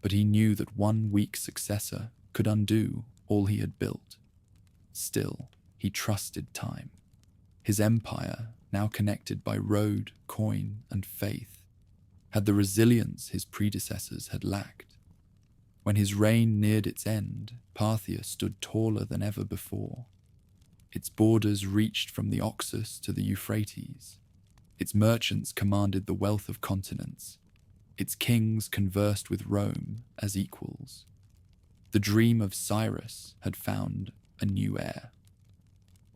but he knew that one weak successor could undo all he had built. Still, he trusted time. His empire, now connected by road, coin, and faith, had the resilience his predecessors had lacked. When his reign neared its end, Parthia stood taller than ever before. Its borders reached from the Oxus to the Euphrates. Its merchants commanded the wealth of continents. Its kings conversed with Rome as equals. The dream of Cyrus had found a new heir.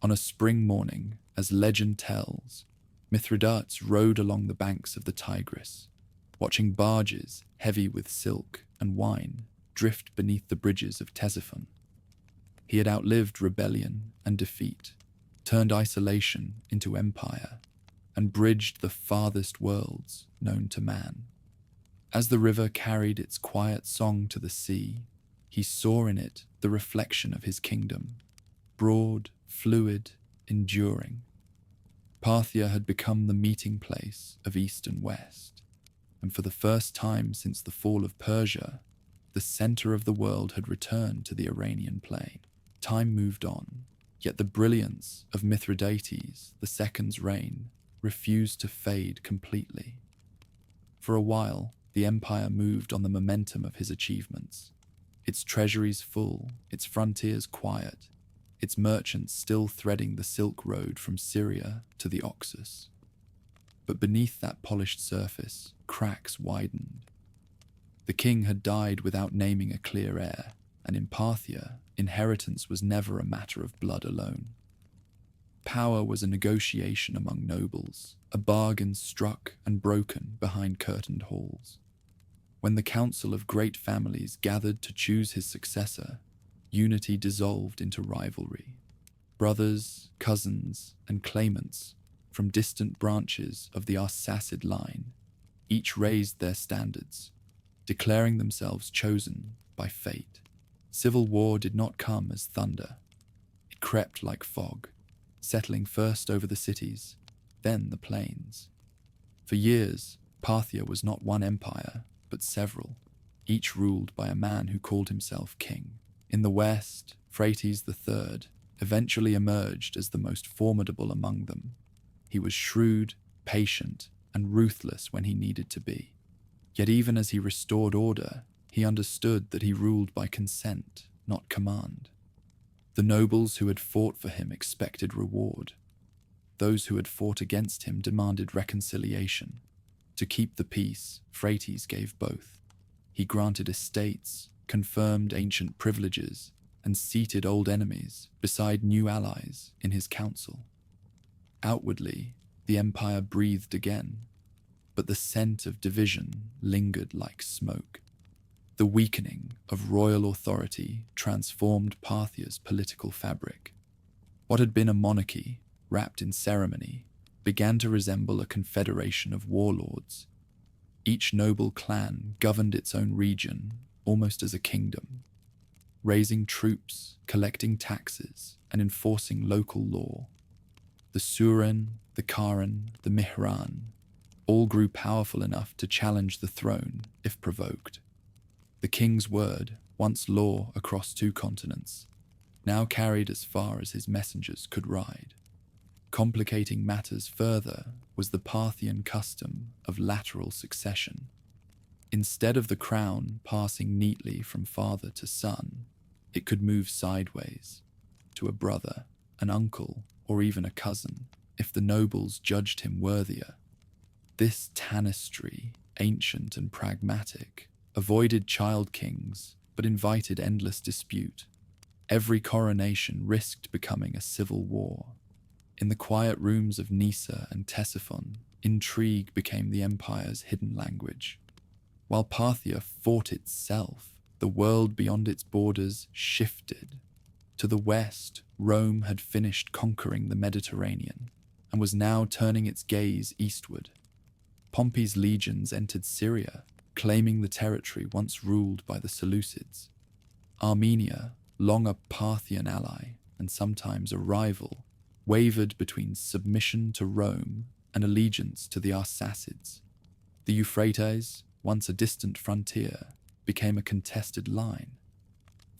On a spring morning, as legend tells, Mithridates rode along the banks of the Tigris, watching barges heavy with silk and wine drift beneath the bridges of Ctesiphon. He had outlived rebellion and defeat, turned isolation into empire, and bridged the farthest worlds known to man. As the river carried its quiet song to the sea, he saw in it the reflection of his kingdom, broad, fluid, enduring. Parthia had become the meeting place of East and West, and for the first time since the fall of Persia, the center of the world had returned to the Iranian plain. Time moved on, yet the brilliance of Mithridates II's reign refused to fade completely. For a while, the empire moved on the momentum of his achievements, its treasuries full, its frontiers quiet, its merchants still threading the Silk Road from Syria to the Oxus. But beneath that polished surface, cracks widened. The king had died without naming a clear heir, and in Parthia, inheritance was never a matter of blood alone. Power was a negotiation among nobles, a bargain struck and broken behind curtained halls. When the council of great families gathered to choose his successor, unity dissolved into rivalry. Brothers, cousins, and claimants from distant branches of the Arsacid line each raised their standards, declaring themselves chosen by fate. Civil war did not come as thunder. It crept like fog, settling first over the cities, then the plains. For years, Parthia was not one empire, but several, each ruled by a man who called himself king. In the west, Phraates III eventually emerged as the most formidable among them. He was shrewd, patient, and ruthless when he needed to be. Yet even as he restored order, he understood that he ruled by consent, not command. The nobles who had fought for him expected reward. Those who had fought against him demanded reconciliation. To keep the peace, Phraates gave both. He granted estates, confirmed ancient privileges, and seated old enemies beside new allies in his council. Outwardly, the empire breathed again, but the scent of division lingered like smoke. The weakening of royal authority transformed Parthia's political fabric. What had been a monarchy, wrapped in ceremony, began to resemble a confederation of warlords. Each noble clan governed its own region, almost as a kingdom. raising troops, collecting taxes, and enforcing local law. The Suren, the Carrhae, the Mihran all grew powerful enough to challenge the throne if provoked. The king's word, once law across 2 continents, now carried as far as his messengers could ride. Complicating matters further was the Parthian custom of lateral succession. Instead of the crown passing neatly from father to son, it could move sideways to a brother, an uncle, or even a cousin, if the nobles judged him worthier. This tanistry, ancient and pragmatic, avoided child kings but invited endless dispute. Every coronation risked becoming a civil war. In the quiet rooms of Nisa and Ctesiphon, intrigue became the empire's hidden language. While Parthia fought itself, the world beyond its borders shifted. To the west, Rome had finished conquering the Mediterranean and was now turning its gaze eastward. Pompey's legions entered Syria, claiming the territory once ruled by the Seleucids. Armenia, long a Parthian ally and sometimes a rival, wavered between submission to Rome and allegiance to the Arsacids. The Euphrates, once a distant frontier, became a contested line.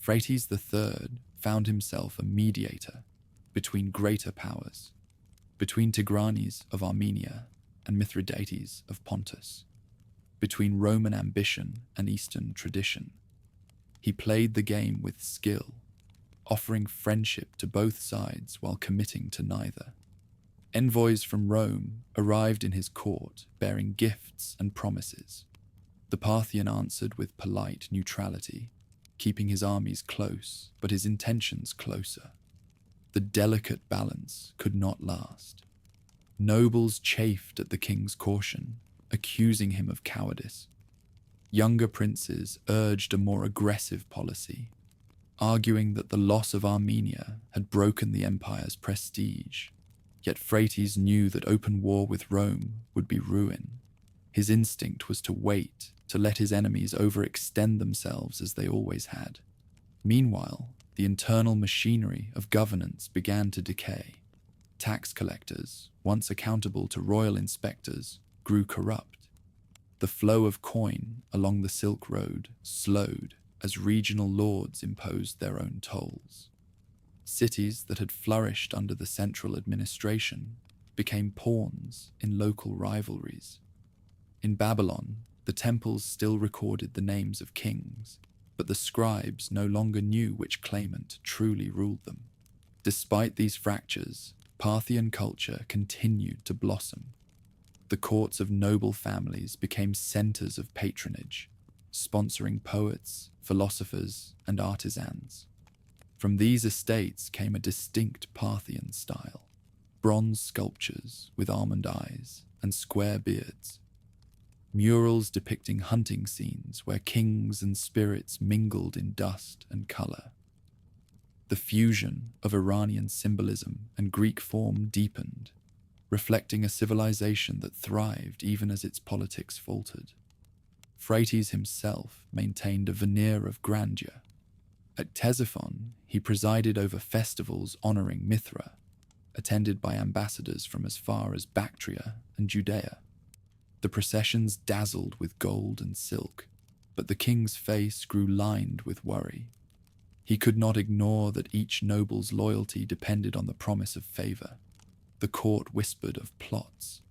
Phraates III found himself a mediator between greater powers, between Tigranes of Armenia and Mithridates of Pontus, between Roman ambition and Eastern tradition. He played the game with skill, offering friendship to both sides while committing to neither. Envoys from Rome arrived in his court bearing gifts and promises. The Parthian answered with polite neutrality, keeping his armies close but his intentions closer. The delicate balance could not last. Nobles chafed at the king's caution, accusing him of cowardice. Younger princes urged a more aggressive policy, arguing that the loss of Armenia had broken the empire's prestige. Yet Phraates knew that open war with Rome would be ruin. His instinct was to wait, to let his enemies overextend themselves as they always had. Meanwhile, the internal machinery of governance began to decay. Tax collectors, once accountable to royal inspectors, grew corrupt. The flow of coin along the Silk Road slowed as regional lords imposed their own tolls. Cities that had flourished under the central administration became pawns in local rivalries. In Babylon, the temples still recorded the names of kings, but the scribes no longer knew which claimant truly ruled them. Despite these fractures, Parthian culture continued to blossom. The courts of noble families became centers of patronage, sponsoring poets, philosophers, and artisans. From these estates came a distinct Parthian style: bronze sculptures with almond eyes and square beards, murals depicting hunting scenes where kings and spirits mingled in dust and color. The fusion of Iranian symbolism and Greek form deepened, reflecting a civilization that thrived even as its politics faltered. Phraates himself maintained a veneer of grandeur. At Ctesiphon, he presided over festivals honoring Mithra, attended by ambassadors from as far as Bactria and Judea. The processions dazzled with gold and silk, but the king's face grew lined with worry. He could not ignore that each noble's loyalty depended on the promise of favor. The court whispered of plots,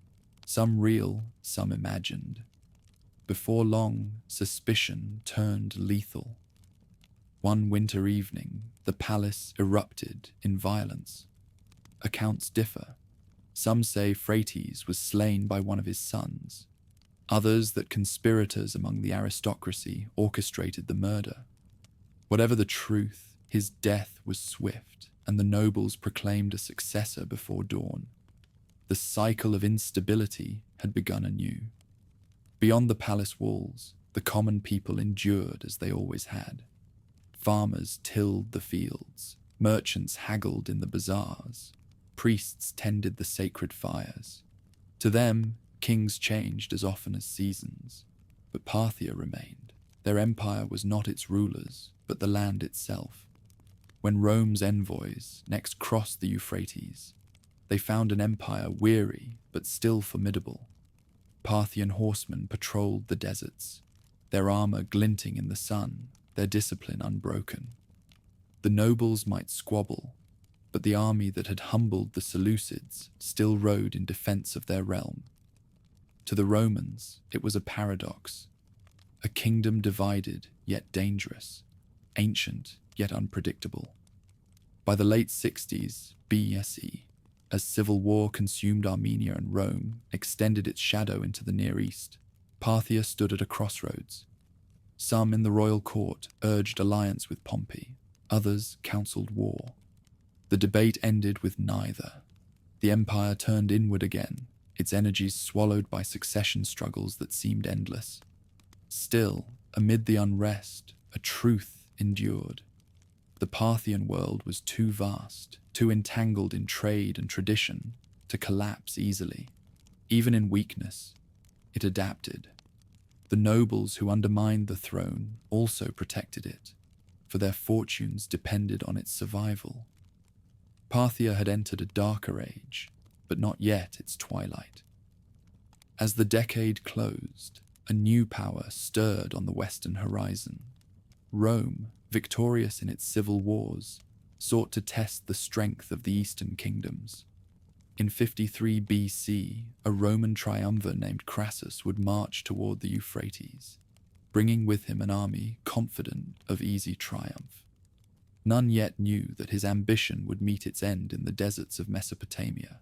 some real, some imagined. Before long, suspicion turned lethal. One winter evening, the palace erupted in violence. Accounts differ. Some say Phraates was slain by one of his sons. Others that conspirators among the aristocracy orchestrated the murder. Whatever the truth, his death was swift, and the nobles proclaimed a successor before dawn. The cycle of instability had begun anew. Beyond the palace walls, the common people endured as they always had. Farmers tilled the fields, merchants haggled in the bazaars, priests tended the sacred fires. To them, kings changed as often as seasons, but Parthia remained. Their empire was not its rulers, but the land itself. When Rome's envoys next crossed the Euphrates, they found an empire weary but still formidable. Parthian horsemen patrolled the deserts, their armor glinting in the sun, their discipline unbroken. The nobles might squabble, but the army that had humbled the Seleucids still rode in defense of their realm. To the Romans, it was a paradox, a kingdom divided yet dangerous, ancient yet unpredictable. By the late 60s BCE, as civil war consumed Armenia and Rome extended its shadow into the Near East, Parthia stood at a crossroads. Some in the royal court urged alliance with Pompey, others counseled war. The debate ended with neither. The empire turned inward again, its energies swallowed by succession struggles that seemed endless. Still, amid the unrest, a truth endured. The Parthian world was too vast, too entangled in trade and tradition, to collapse easily. Even in weakness, it adapted. The nobles who undermined the throne also protected it, for their fortunes depended on its survival. Parthia had entered a darker age, but not yet its twilight. As the decade closed, a new power stirred on the western horizon. Rome, victorious in its civil wars, sought to test the strength of the eastern kingdoms. In 53 BC, a Roman triumvir named Crassus would march toward the Euphrates, bringing with him an army confident of easy triumph. None yet knew that his ambition would meet its end in the deserts of Mesopotamia,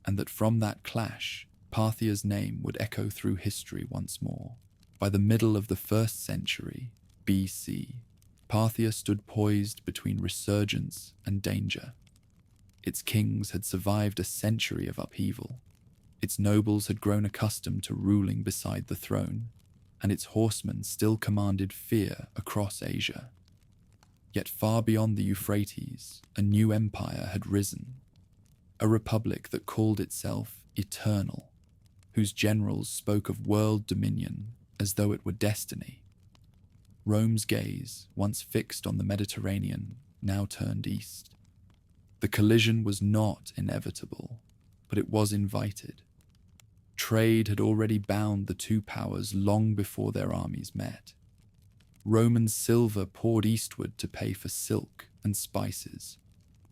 and that from that clash, Parthia's name would echo through history once more. By the middle of the 1st century BC, Parthia stood poised between resurgence and danger. Its kings had survived a century of upheaval. Its nobles had grown accustomed to ruling beside the throne, and its horsemen still commanded fear across Asia. Yet far beyond the Euphrates, a new empire had risen, a republic that called itself eternal, whose generals spoke of world dominion as though it were destiny. Rome's gaze, once fixed on the Mediterranean, now turned east. The collision was not inevitable, but it was invited. Trade had already bound the two powers long before their armies met. Roman silver poured eastward to pay for silk and spices,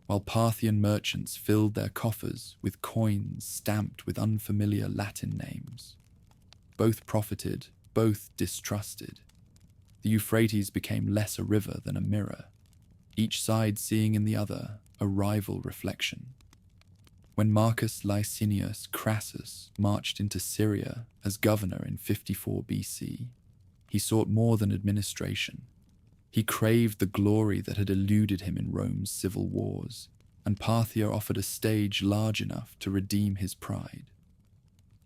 while Parthian merchants filled their coffers with coins stamped with unfamiliar Latin names. Both profited, both distrusted. The Euphrates became less a river than a mirror, each side seeing in the other a rival reflection. When Marcus Licinius Crassus marched into Syria as governor in 54 BC, he sought more than administration. He craved the glory that had eluded him in Rome's civil wars, and Parthia offered a stage large enough to redeem his pride.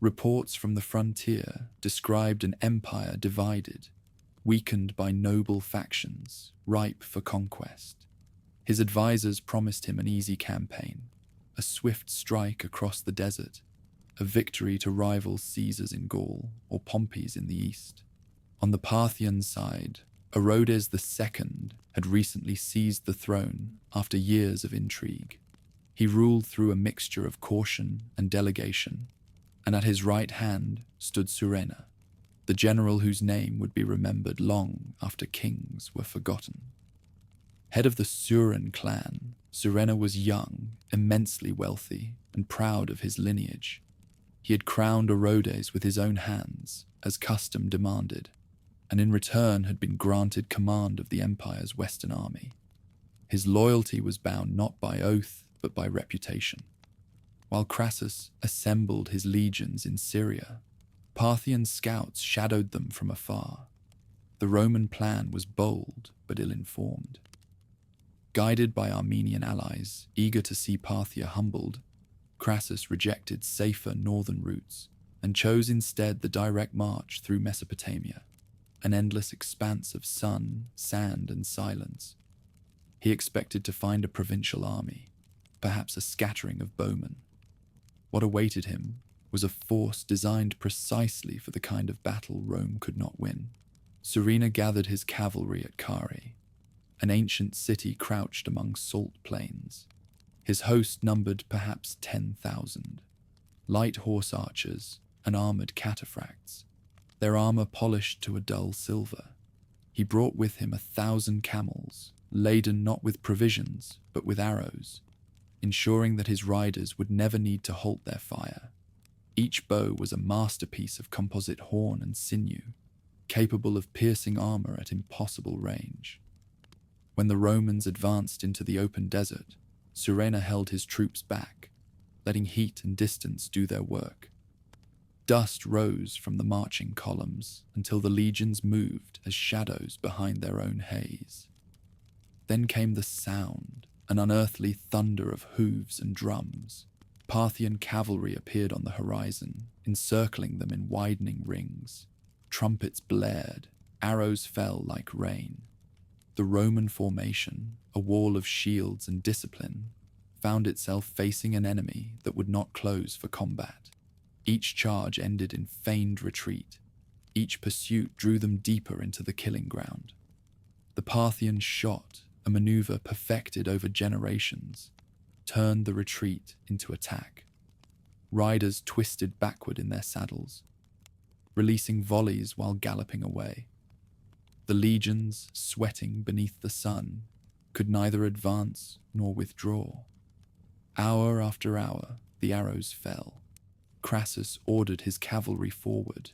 Reports from the frontier described an empire divided, weakened by noble factions, ripe for conquest. His advisors promised him an easy campaign, a swift strike across the desert, a victory to rival Caesars in Gaul or Pompey's in the east. On the Parthian side, Orodes II had recently seized the throne after years of intrigue. He ruled through a mixture of caution and delegation, and at his right hand stood Surena, the general whose name would be remembered long after kings were forgotten. Head of the Suren clan, Surena was young, immensely wealthy, and proud of his lineage. He had crowned Orodes with his own hands, as custom demanded, and in return had been granted command of the empire's western army. His loyalty was bound not by oath, but by reputation. While Crassus assembled his legions in Syria, Parthian scouts shadowed them from afar. The Roman plan was bold but ill-informed. Guided by Armenian allies eager to see Parthia humbled, Crassus rejected safer northern routes and chose instead the direct march through Mesopotamia, an endless expanse of sun, sand, and silence. He expected to find a provincial army, perhaps a scattering of bowmen. What awaited him was a force designed precisely for the kind of battle Rome could not win. Surena gathered his cavalry at Carrhae, an ancient city crouched among salt plains. His host numbered perhaps 10,000, light horse archers and armored cataphracts, their armor polished to a dull silver. He brought with him 1,000 camels, laden not with provisions but with arrows, ensuring that his riders would never need to halt their fire. Each bow was a masterpiece of composite horn and sinew, capable of piercing armor at impossible range. When the Romans advanced into the open desert, Surena held his troops back, letting heat and distance do their work. Dust rose from the marching columns until the legions moved as shadows behind their own haze. Then came the sound, an unearthly thunder of hooves and drums. Parthian cavalry appeared on the horizon, encircling them in widening rings. Trumpets blared, arrows fell like rain. The Roman formation, a wall of shields and discipline, found itself facing an enemy that would not close for combat. Each charge ended in feigned retreat. Each pursuit drew them deeper into the killing ground. The Parthians shot, a maneuver perfected over generations, turned the retreat into attack. Riders twisted backward in their saddles, releasing volleys while galloping away. The legions, sweating beneath the sun, could neither advance nor withdraw. Hour after hour, the arrows fell. Crassus ordered his cavalry forward.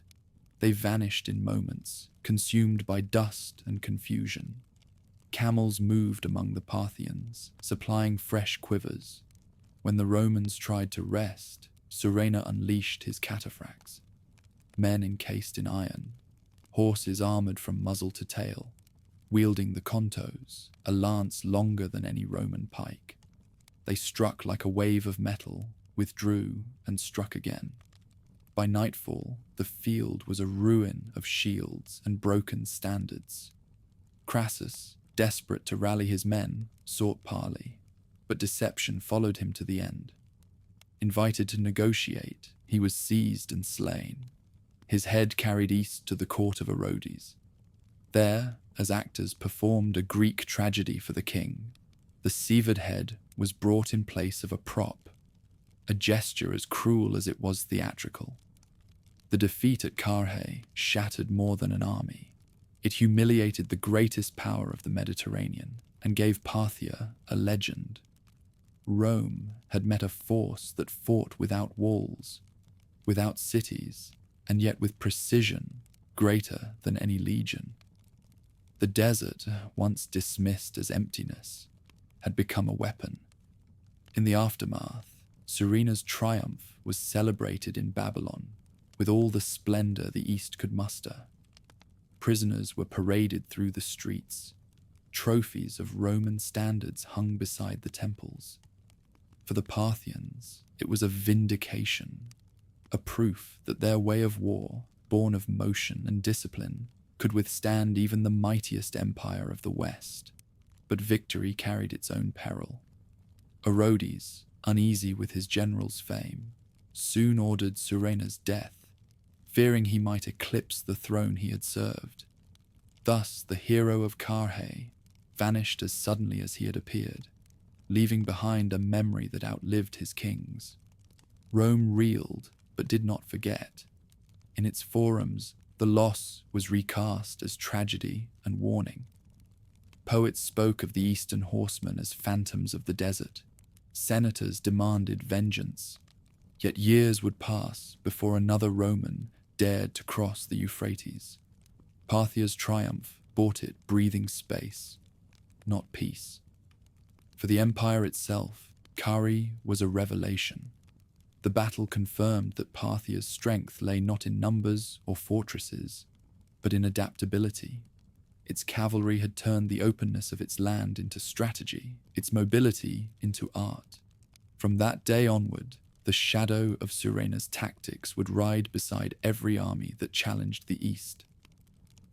They vanished in moments, consumed by dust and confusion. Camels moved among the Parthians, supplying fresh quivers. When the Romans tried to rest, Surena unleashed his cataphracts. Men encased in iron, horses armored from muzzle to tail, wielding the contos, a lance longer than any Roman pike. They struck like a wave of metal, withdrew, and struck again. By nightfall, the field was a ruin of shields and broken standards. Crassus, desperate to rally his men, sought parley, but deception followed him to the end. Invited to negotiate, he was seized and slain, his head carried east to the court of Orodes. There, as actors performed a Greek tragedy for the king, the severed head was brought in place of a prop, a gesture as cruel as it was theatrical. The defeat at Carrhae shattered more than an army. It humiliated the greatest power of the Mediterranean and gave Parthia a legend. Rome had met a force that fought without walls, without cities, and yet with precision greater than any legion. The desert, once dismissed as emptiness, had become a weapon. In the aftermath, Surena's triumph was celebrated in Babylon with all the splendor the East could muster. Prisoners were paraded through the streets. Trophies of Roman standards hung beside the temples. For the Parthians, it was a vindication, a proof that their way of war, born of motion and discipline, could withstand even the mightiest empire of the West. But victory carried its own peril. Orodes, uneasy with his general's fame, soon ordered Surena's death, fearing he might eclipse the throne he had served. Thus the hero of Carrhae vanished as suddenly as he had appeared, leaving behind a memory that outlived his kings. Rome reeled, but did not forget. In its forums, the loss was recast as tragedy and warning. Poets spoke of the Eastern horsemen as phantoms of the desert. Senators demanded vengeance. Yet years would pass before another Roman dared to cross the Euphrates. Parthia's triumph bought it breathing space, not peace. For the empire itself, Carrhae was a revelation. The battle confirmed that Parthia's strength lay not in numbers or fortresses, but in adaptability. Its cavalry had turned the openness of its land into strategy, its mobility into art. From that day onward, the shadow of Surena's tactics would ride beside every army that challenged the east.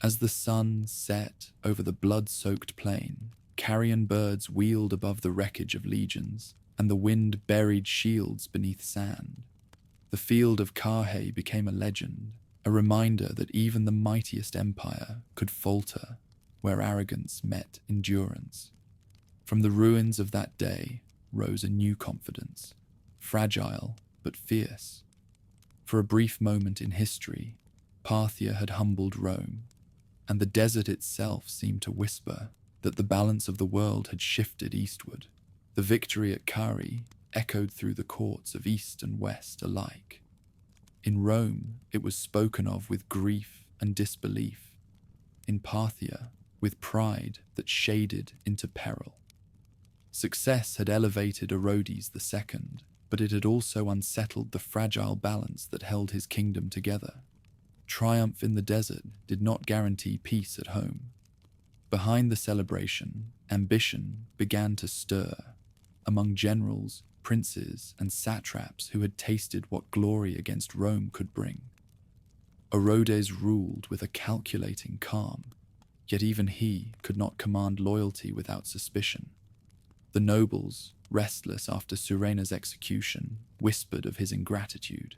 As the sun set over the blood-soaked plain, carrion birds wheeled above the wreckage of legions, and the wind buried shields beneath sand. The field of Carrhae became a legend, a reminder that even the mightiest empire could falter where arrogance met endurance. From the ruins of that day rose a new confidence, fragile but fierce. For a brief moment in history, Parthia had humbled Rome, and the desert itself seemed to whisper that the balance of the world had shifted eastward. The victory at Carrhae echoed through the courts of East and West alike. In Rome, it was spoken of with grief and disbelief. In Parthia, with pride that shaded into peril. Success had elevated Orodes II, but it had also unsettled the fragile balance that held his kingdom together. Triumph in the desert did not guarantee peace at home. Behind the celebration, ambition began to stir among generals, princes, and satraps who had tasted what glory against Rome could bring. Orodes ruled with a calculating calm, yet even he could not command loyalty without suspicion. The nobles, restless after Surena's execution, whispered of his ingratitude.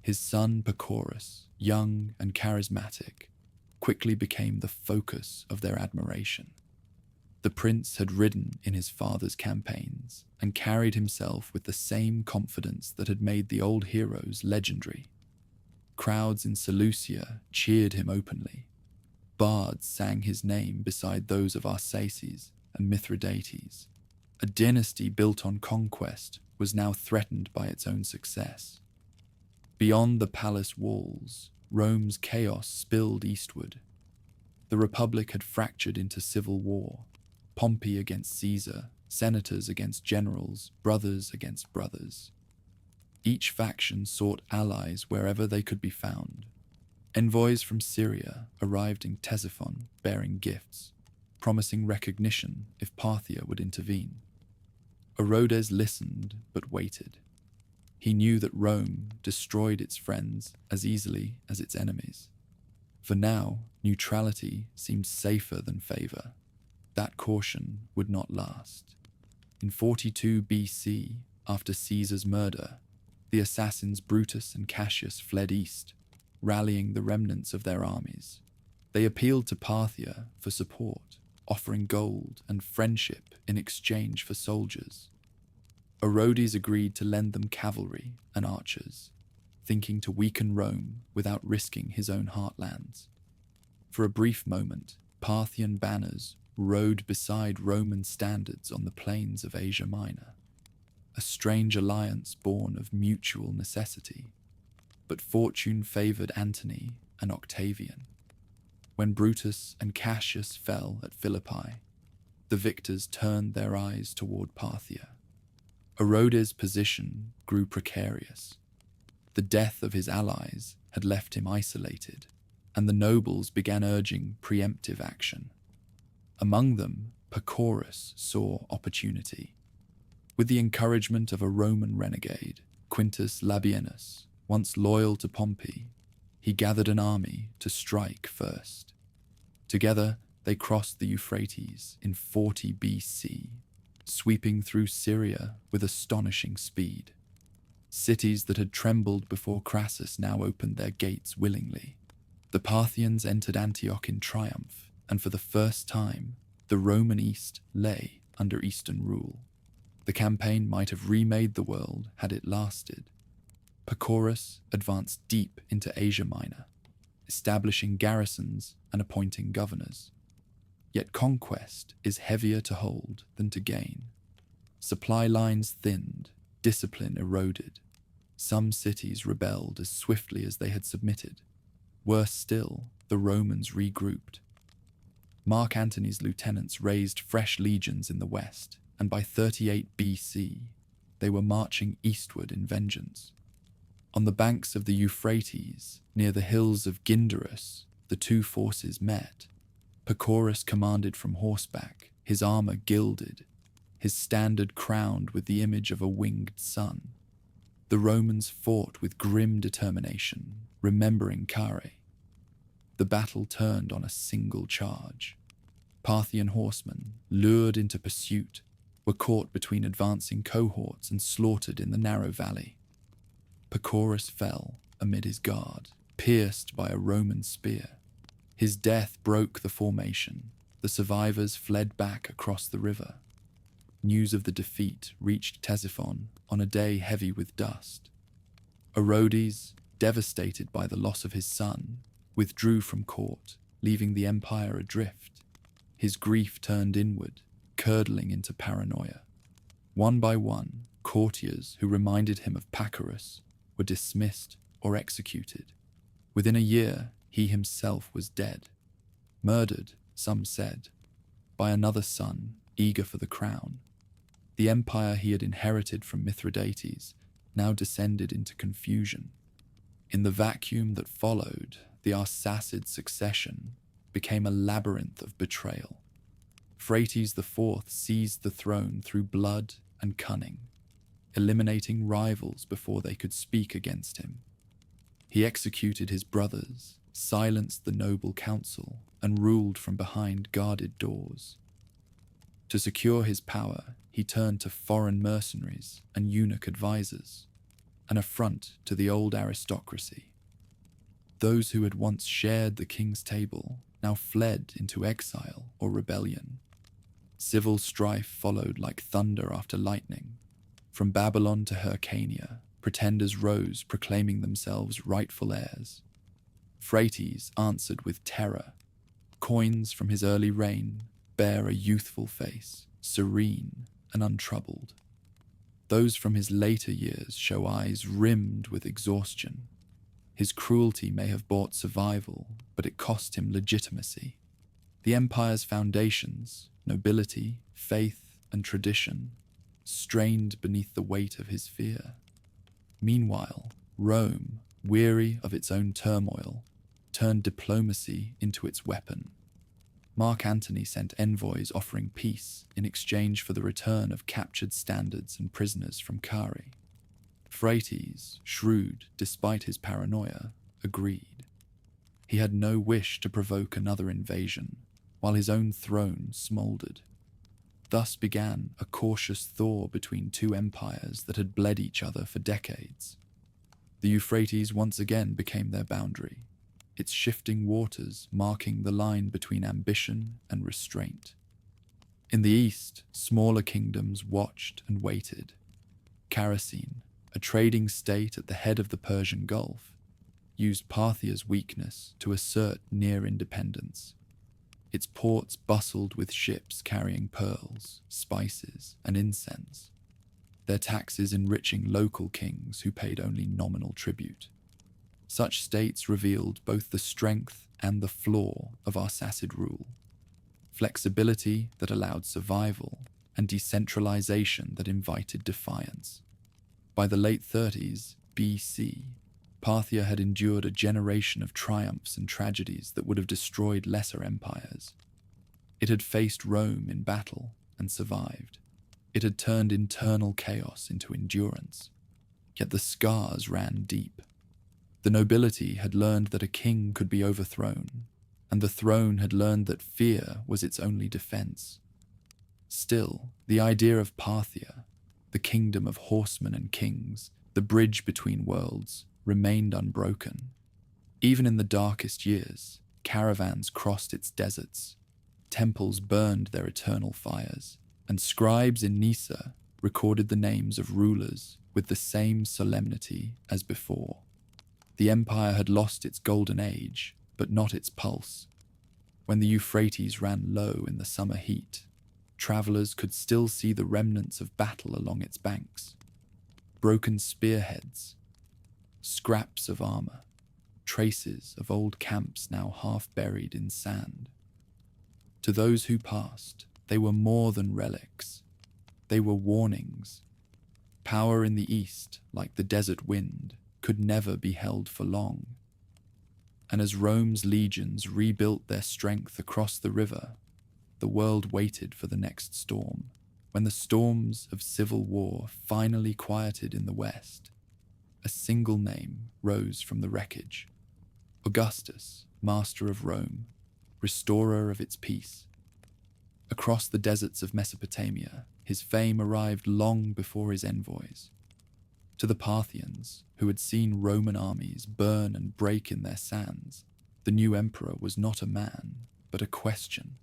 His son Pacorus, young and charismatic, quickly became the focus of their admiration. The prince had ridden in his father's campaigns and carried himself with the same confidence that had made the old heroes legendary. Crowds in Seleucia cheered him openly. Bards sang his name beside those of Arsaces and Mithridates. A dynasty built on conquest was now threatened by its own success. Beyond the palace walls, Rome's chaos spilled eastward. The Republic had fractured into civil war, Pompey against Caesar, senators against generals, brothers against brothers. Each faction sought allies wherever they could be found. Envoys from Syria arrived in Ctesiphon bearing gifts, promising recognition if Parthia would intervene. Orodes listened but waited. He knew that Rome destroyed its friends as easily as its enemies. For now, neutrality seemed safer than favor. That caution would not last. In 42 BC, after Caesar's murder, the assassins Brutus and Cassius fled east, rallying the remnants of their armies. They appealed to Parthia for support, offering gold and friendship in exchange for soldiers. Orodes agreed to lend them cavalry and archers, thinking to weaken Rome without risking his own heartlands. For a brief moment, Parthian banners rode beside Roman standards on the plains of Asia Minor, a strange alliance born of mutual necessity. But fortune favored Antony and Octavian. When Brutus and Cassius fell at Philippi, the victors turned their eyes toward Parthia. Orodes' position grew precarious. The death of his allies had left him isolated, and the nobles began urging preemptive action. Among them, Pacorus saw opportunity. With the encouragement of a Roman renegade, Quintus Labienus, once loyal to Pompey, he gathered an army to strike first. Together, they crossed the Euphrates in 40 BC, sweeping through Syria with astonishing speed. Cities that had trembled before Crassus now opened their gates willingly. The Parthians entered Antioch in triumph, and for the first time, the Roman East lay under Eastern rule. The campaign might have remade the world had it lasted. Pacorus advanced deep into Asia Minor, establishing garrisons and appointing governors. Yet conquest is heavier to hold than to gain. Supply lines thinned, discipline eroded. Some cities rebelled as swiftly as they had submitted. Worse still, the Romans regrouped. Mark Antony's lieutenants raised fresh legions in the west, and by 38 BC, they were marching eastward in vengeance. On the banks of the Euphrates, near the hills of Gindarus, the two forces met. Pacorus commanded from horseback, his armor gilded, his standard crowned with the image of a winged sun. The Romans fought with grim determination, remembering Carrhae. The battle turned on a single charge. Parthian horsemen, lured into pursuit, were caught between advancing cohorts and slaughtered in the narrow valley. Pacorus fell amid his guard, pierced by a Roman spear. His death broke the formation. The survivors fled back across the river. News of the defeat reached Ctesiphon on a day heavy with dust. Orodes, devastated by the loss of his son, withdrew from court, leaving the empire adrift. His grief turned inward, curdling into paranoia. One by one, courtiers who reminded him of Pacorus were dismissed or executed. Within a year, he himself was dead. Murdered, some said, by another son eager for the crown. The empire he had inherited from Mithridates now descended into confusion. In the vacuum that followed, the Arsacid succession became a labyrinth of betrayal. Phraates IV seized the throne through blood and cunning, eliminating rivals before they could speak against him. He executed his brothers, silenced the noble council, and ruled from behind guarded doors. To secure his power, he turned to foreign mercenaries and eunuch advisors, an affront to the old aristocracy. Those who had once shared the king's table now fled into exile or rebellion. Civil strife followed like thunder after lightning. From Babylon to Hyrcania, pretenders rose proclaiming themselves rightful heirs. Phraates answered with terror. Coins from his early reign bear a youthful face, serene and untroubled. Those from his later years show eyes rimmed with exhaustion. His cruelty may have bought survival, but it cost him legitimacy. The empire's foundations, nobility, faith, and tradition, strained beneath the weight of his fear. Meanwhile, Rome, weary of its own turmoil, turned diplomacy into its weapon. Mark Antony sent envoys offering peace in exchange for the return of captured standards and prisoners from Carrhae. Phraates, shrewd despite his paranoia, agreed. He had no wish to provoke another invasion, while his own throne smouldered. Thus began a cautious thaw between two empires that had bled each other for decades. The Euphrates once again became their boundary, its shifting waters marking the line between ambition and restraint. In the east, smaller kingdoms watched and waited. Carrhae, a trading state at the head of the Persian Gulf, used Parthia's weakness to assert near independence. Its ports bustled with ships carrying pearls, spices, and incense, their taxes enriching local kings who paid only nominal tribute. Such states revealed both the strength and the flaw of Arsacid rule: flexibility that allowed survival, and decentralization that invited defiance. By the late 30s BC, Parthia had endured a generation of triumphs and tragedies that would have destroyed lesser empires. It had faced Rome in battle and survived. It had turned internal chaos into endurance. Yet the scars ran deep. The nobility had learned that a king could be overthrown, and the throne had learned that fear was its only defense. Still, the idea of Parthia, the kingdom of horsemen and kings, the bridge between worlds, remained unbroken. Even in the darkest years, caravans crossed its deserts, temples burned their eternal fires, and scribes in Nisa recorded the names of rulers with the same solemnity as before. The empire had lost its golden age, but not its pulse. When the Euphrates ran low in the summer heat, travelers could still see the remnants of battle along its banks. Broken spearheads, scraps of armor, traces of old camps now half buried in sand. To those who passed, they were more than relics. They were warnings. Power in the east, like the desert wind, could never be held for long. And as Rome's legions rebuilt their strength across the river, the world waited for the next storm. When the storms of civil war finally quieted in the west, a single name rose from the wreckage: Augustus, master of Rome, restorer of its peace. Across the deserts of Mesopotamia, his fame arrived long before his envoys. To the Parthians, who had seen Roman armies burn and break in their sands, the new emperor was not a man, but a question.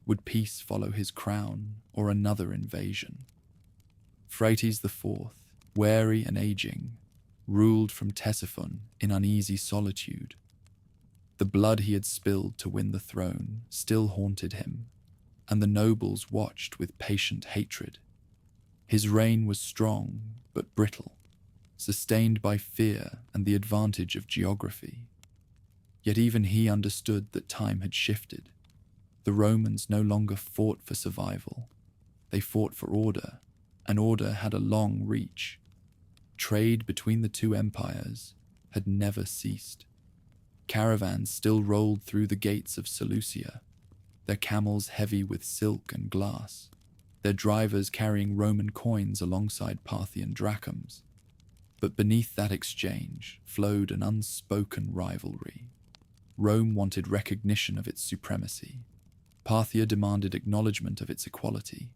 Would peace follow his crown or another invasion? Phraates IV, wary and aging, ruled from Ctesiphon in uneasy solitude. The blood he had spilled to win the throne still haunted him, and the nobles watched with patient hatred. His reign was strong but brittle, sustained by fear and the advantage of geography. Yet even he understood that time had shifted. The Romans no longer fought for survival. They fought for order, and order had a long reach. Trade between the two empires had never ceased. Caravans still rolled through the gates of Seleucia, their camels heavy with silk and glass, their drivers carrying Roman coins alongside Parthian drachms. But beneath that exchange flowed an unspoken rivalry. Rome wanted recognition of its supremacy. Parthia demanded acknowledgement of its equality.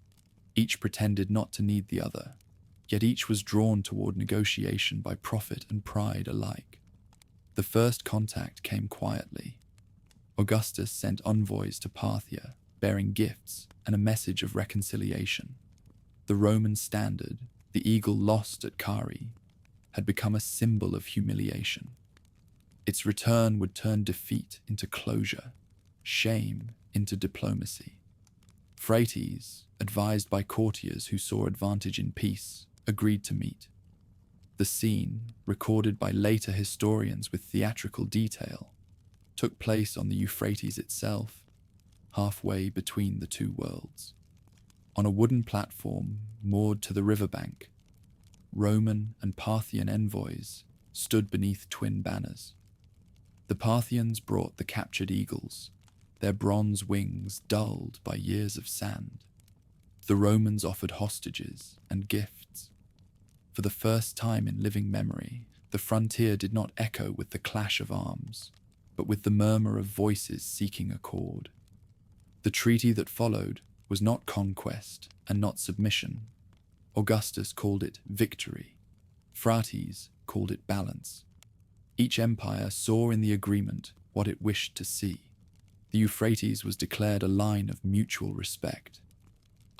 Each pretended not to need the other, yet each was drawn toward negotiation by profit and pride alike. The first contact came quietly. Augustus sent envoys to Parthia, bearing gifts and a message of reconciliation. The Roman standard, the eagle lost at Carrhae, had become a symbol of humiliation. Its return would turn defeat into closure, shame into diplomacy. Phraates, advised by courtiers who saw advantage in peace, agreed to meet. The scene, recorded by later historians with theatrical detail, took place on the Euphrates itself, halfway between the two worlds. On a wooden platform moored to the riverbank, Roman and Parthian envoys stood beneath twin banners. The Parthians brought the captured eagles, their bronze wings dulled by years of sand. The Romans offered hostages and gifts. For the first time in living memory, the frontier did not echo with the clash of arms, but with the murmur of voices seeking accord. The treaty that followed was not conquest and not submission. Augustus called it victory. Phraates called it balance. Each empire saw in the agreement what it wished to see. The Euphrates was declared a line of mutual respect.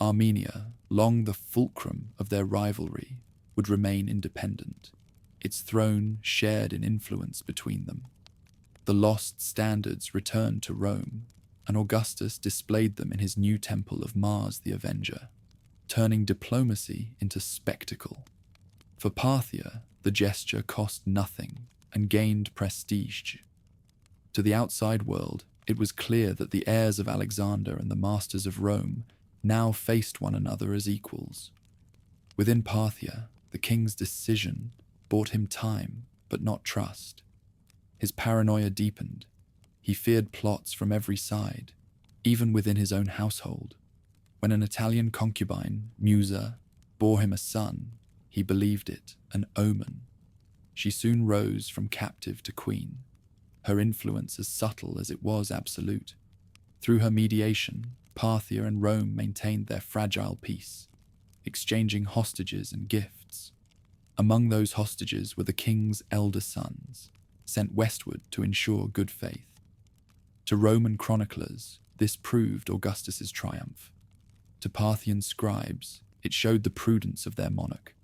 Armenia, long the fulcrum of their rivalry, would remain independent, its throne shared in influence between them. The lost standards returned to Rome, and Augustus displayed them in his new temple of Mars the Avenger, turning diplomacy into spectacle. For Parthia, the gesture cost nothing and gained prestige. To the outside world, it was clear that the heirs of Alexander and the masters of Rome now faced one another as equals. Within Parthia, the king's decision bought him time, but not trust. His paranoia deepened. He feared plots from every side, even within his own household. When an Italian concubine, Musa, bore him a son, he believed it an omen. She soon rose from captive to queen, her influence as subtle as it was absolute. Through her mediation, Parthia and Rome maintained their fragile peace, exchanging hostages and gifts. Among those hostages were the king's elder sons, sent westward to ensure good faith. To Roman chroniclers, this proved Augustus's triumph. To Parthian scribes, it showed the prudence of their monarch.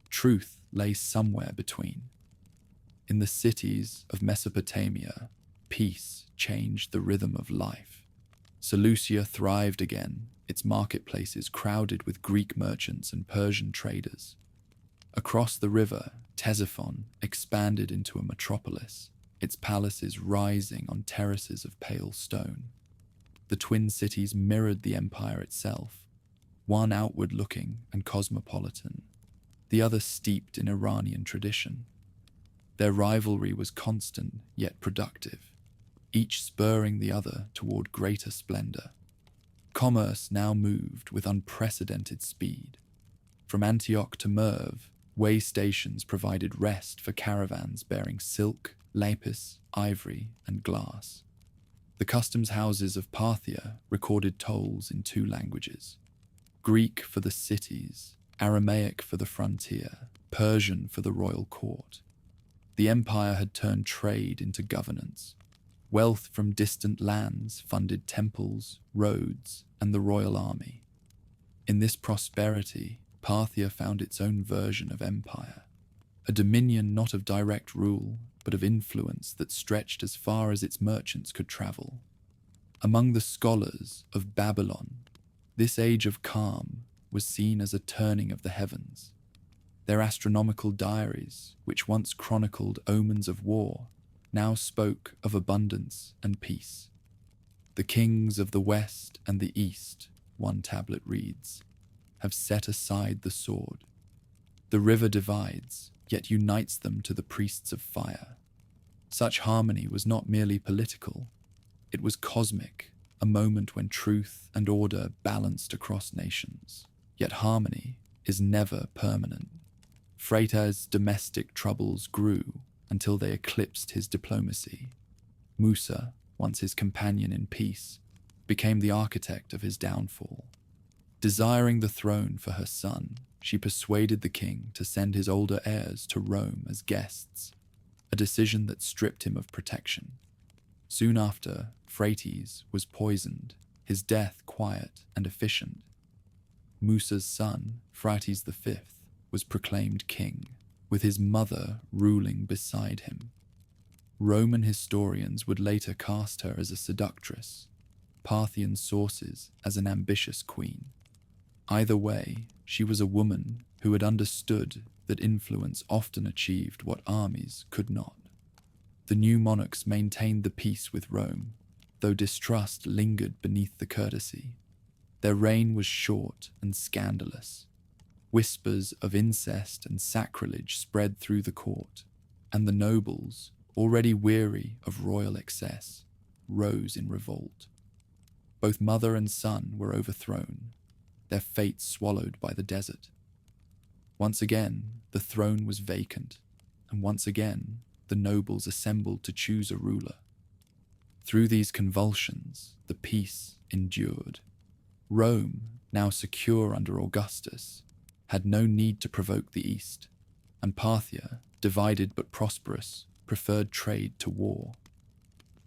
Truth lay somewhere between. In the cities of Mesopotamia, peace changed the rhythm of life. Seleucia thrived again, its marketplaces crowded with Greek merchants and Persian traders. Across the river, Ctesiphon expanded into a metropolis, its palaces rising on terraces of pale stone. The twin cities mirrored the empire itself, one outward-looking and cosmopolitan, the other steeped in Iranian tradition. Their rivalry was constant yet productive, each spurring the other toward greater splendor. Commerce now moved with unprecedented speed. From Antioch to Merv, way stations provided rest for caravans bearing silk, lapis, ivory, and glass. The customs houses of Parthia recorded tolls in 2 languages, Greek for the cities, Aramaic for the frontier, Persian for the royal court. The empire had turned trade into governance. Wealth from distant lands funded temples, roads, and the royal army. In this prosperity, Parthia found its own version of empire, a dominion not of direct rule, but of influence that stretched as far as its merchants could travel. Among the scholars of Babylon, this age of calm was seen as a turning of the heavens. Their astronomical diaries, which once chronicled omens of war, now spoke of abundance and peace. The kings of the west and the east, one tablet reads, have set aside the sword. The river divides, yet unites them to the priests of fire. Such harmony was not merely political, it was cosmic, a moment when truth and order balanced across nations. Yet harmony is never permanent. Freytag's domestic troubles grew until they eclipsed his diplomacy. Musa, once his companion in peace, became the architect of his downfall. Desiring the throne for her son, she persuaded the king to send his older heirs to Rome as guests, a decision that stripped him of protection. Soon after, Phraates was poisoned, his death quiet and efficient. Musa's son, Phraates V, was proclaimed king, with his mother ruling beside him. Roman historians would later cast her as a seductress, Parthian sources as an ambitious queen. Either way, she was a woman who had understood that influence often achieved what armies could not. The new monarchs maintained the peace with Rome, though distrust lingered beneath the courtesy. Their reign was short and scandalous. Whispers of incest and sacrilege spread through the court, and the nobles, already weary of royal excess, rose in revolt. Both mother and son were overthrown, their fates swallowed by the desert. Once again, the throne was vacant, and once again, the nobles assembled to choose a ruler. Through these convulsions, the peace endured. Rome, now secure under Augustus, had no need to provoke the East, and Parthia, divided but prosperous, preferred trade to war.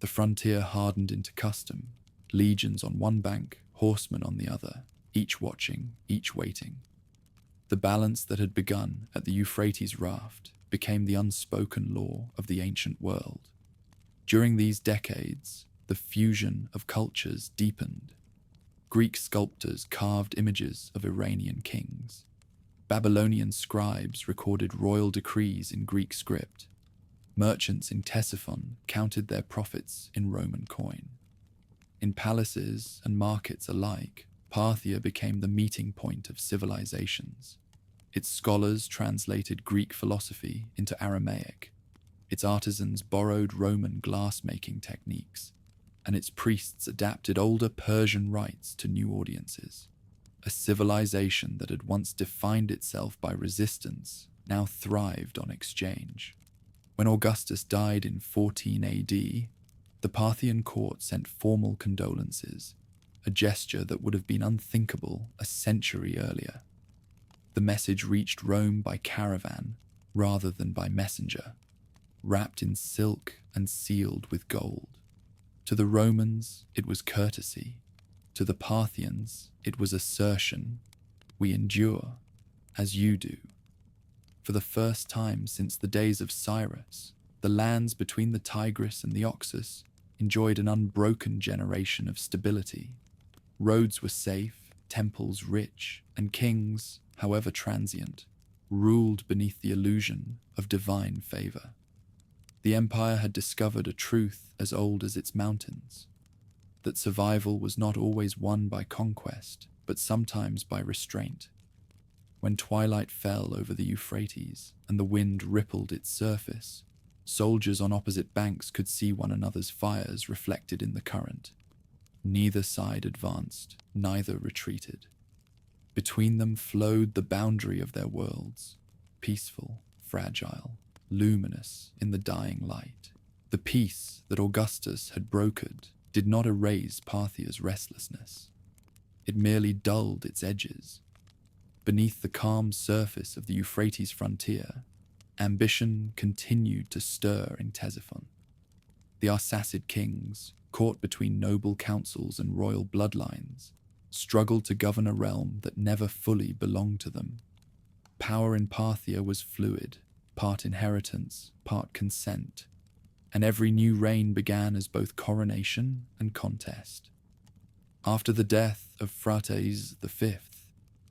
The frontier hardened into custom, legions on one bank, horsemen on the other, each watching, each waiting. The balance that had begun at the Euphrates raft became the unspoken law of the ancient world. During these decades, the fusion of cultures deepened. Greek sculptors carved images of Iranian kings. Babylonian scribes recorded royal decrees in Greek script. Merchants in Ctesiphon counted their profits in Roman coin. In palaces and markets alike, Parthia became the meeting point of civilizations. Its scholars translated Greek philosophy into Aramaic. Its artisans borrowed Roman glass-making techniques, and its priests adapted older Persian rites to new audiences. A civilization that had once defined itself by resistance now thrived on exchange. When Augustus died in 14 AD, the Parthian court sent formal condolences, a gesture that would have been unthinkable a century earlier. The message reached Rome by caravan rather than by messenger, wrapped in silk and sealed with gold. To the Romans, it was courtesy. To the Parthians, it was assertion. We endure, as you do. For the first time since the days of Cyrus, the lands between the Tigris and the Oxus enjoyed an unbroken generation of stability. Roads were safe, temples rich, and kings, however transient, ruled beneath the illusion of divine favor. The empire had discovered a truth as old as its mountains, that survival was not always won by conquest, but sometimes by restraint. When twilight fell over the Euphrates and the wind rippled its surface, soldiers on opposite banks could see one another's fires reflected in the current. Neither side advanced, neither retreated. Between them flowed the boundary of their worlds, peaceful, fragile, luminous in the dying light. The peace that Augustus had brokered did not erase Parthia's restlessness. It merely dulled its edges. beneath the calm surface of the Euphrates frontier, ambition continued to stir in Ctesiphon. The Arsacid kings, caught between noble councils and royal bloodlines, struggled to govern a realm that never fully belonged to them. Power in Parthia was fluid, part inheritance, part consent, and every new reign began as both coronation and contest. After the death of Phraates V,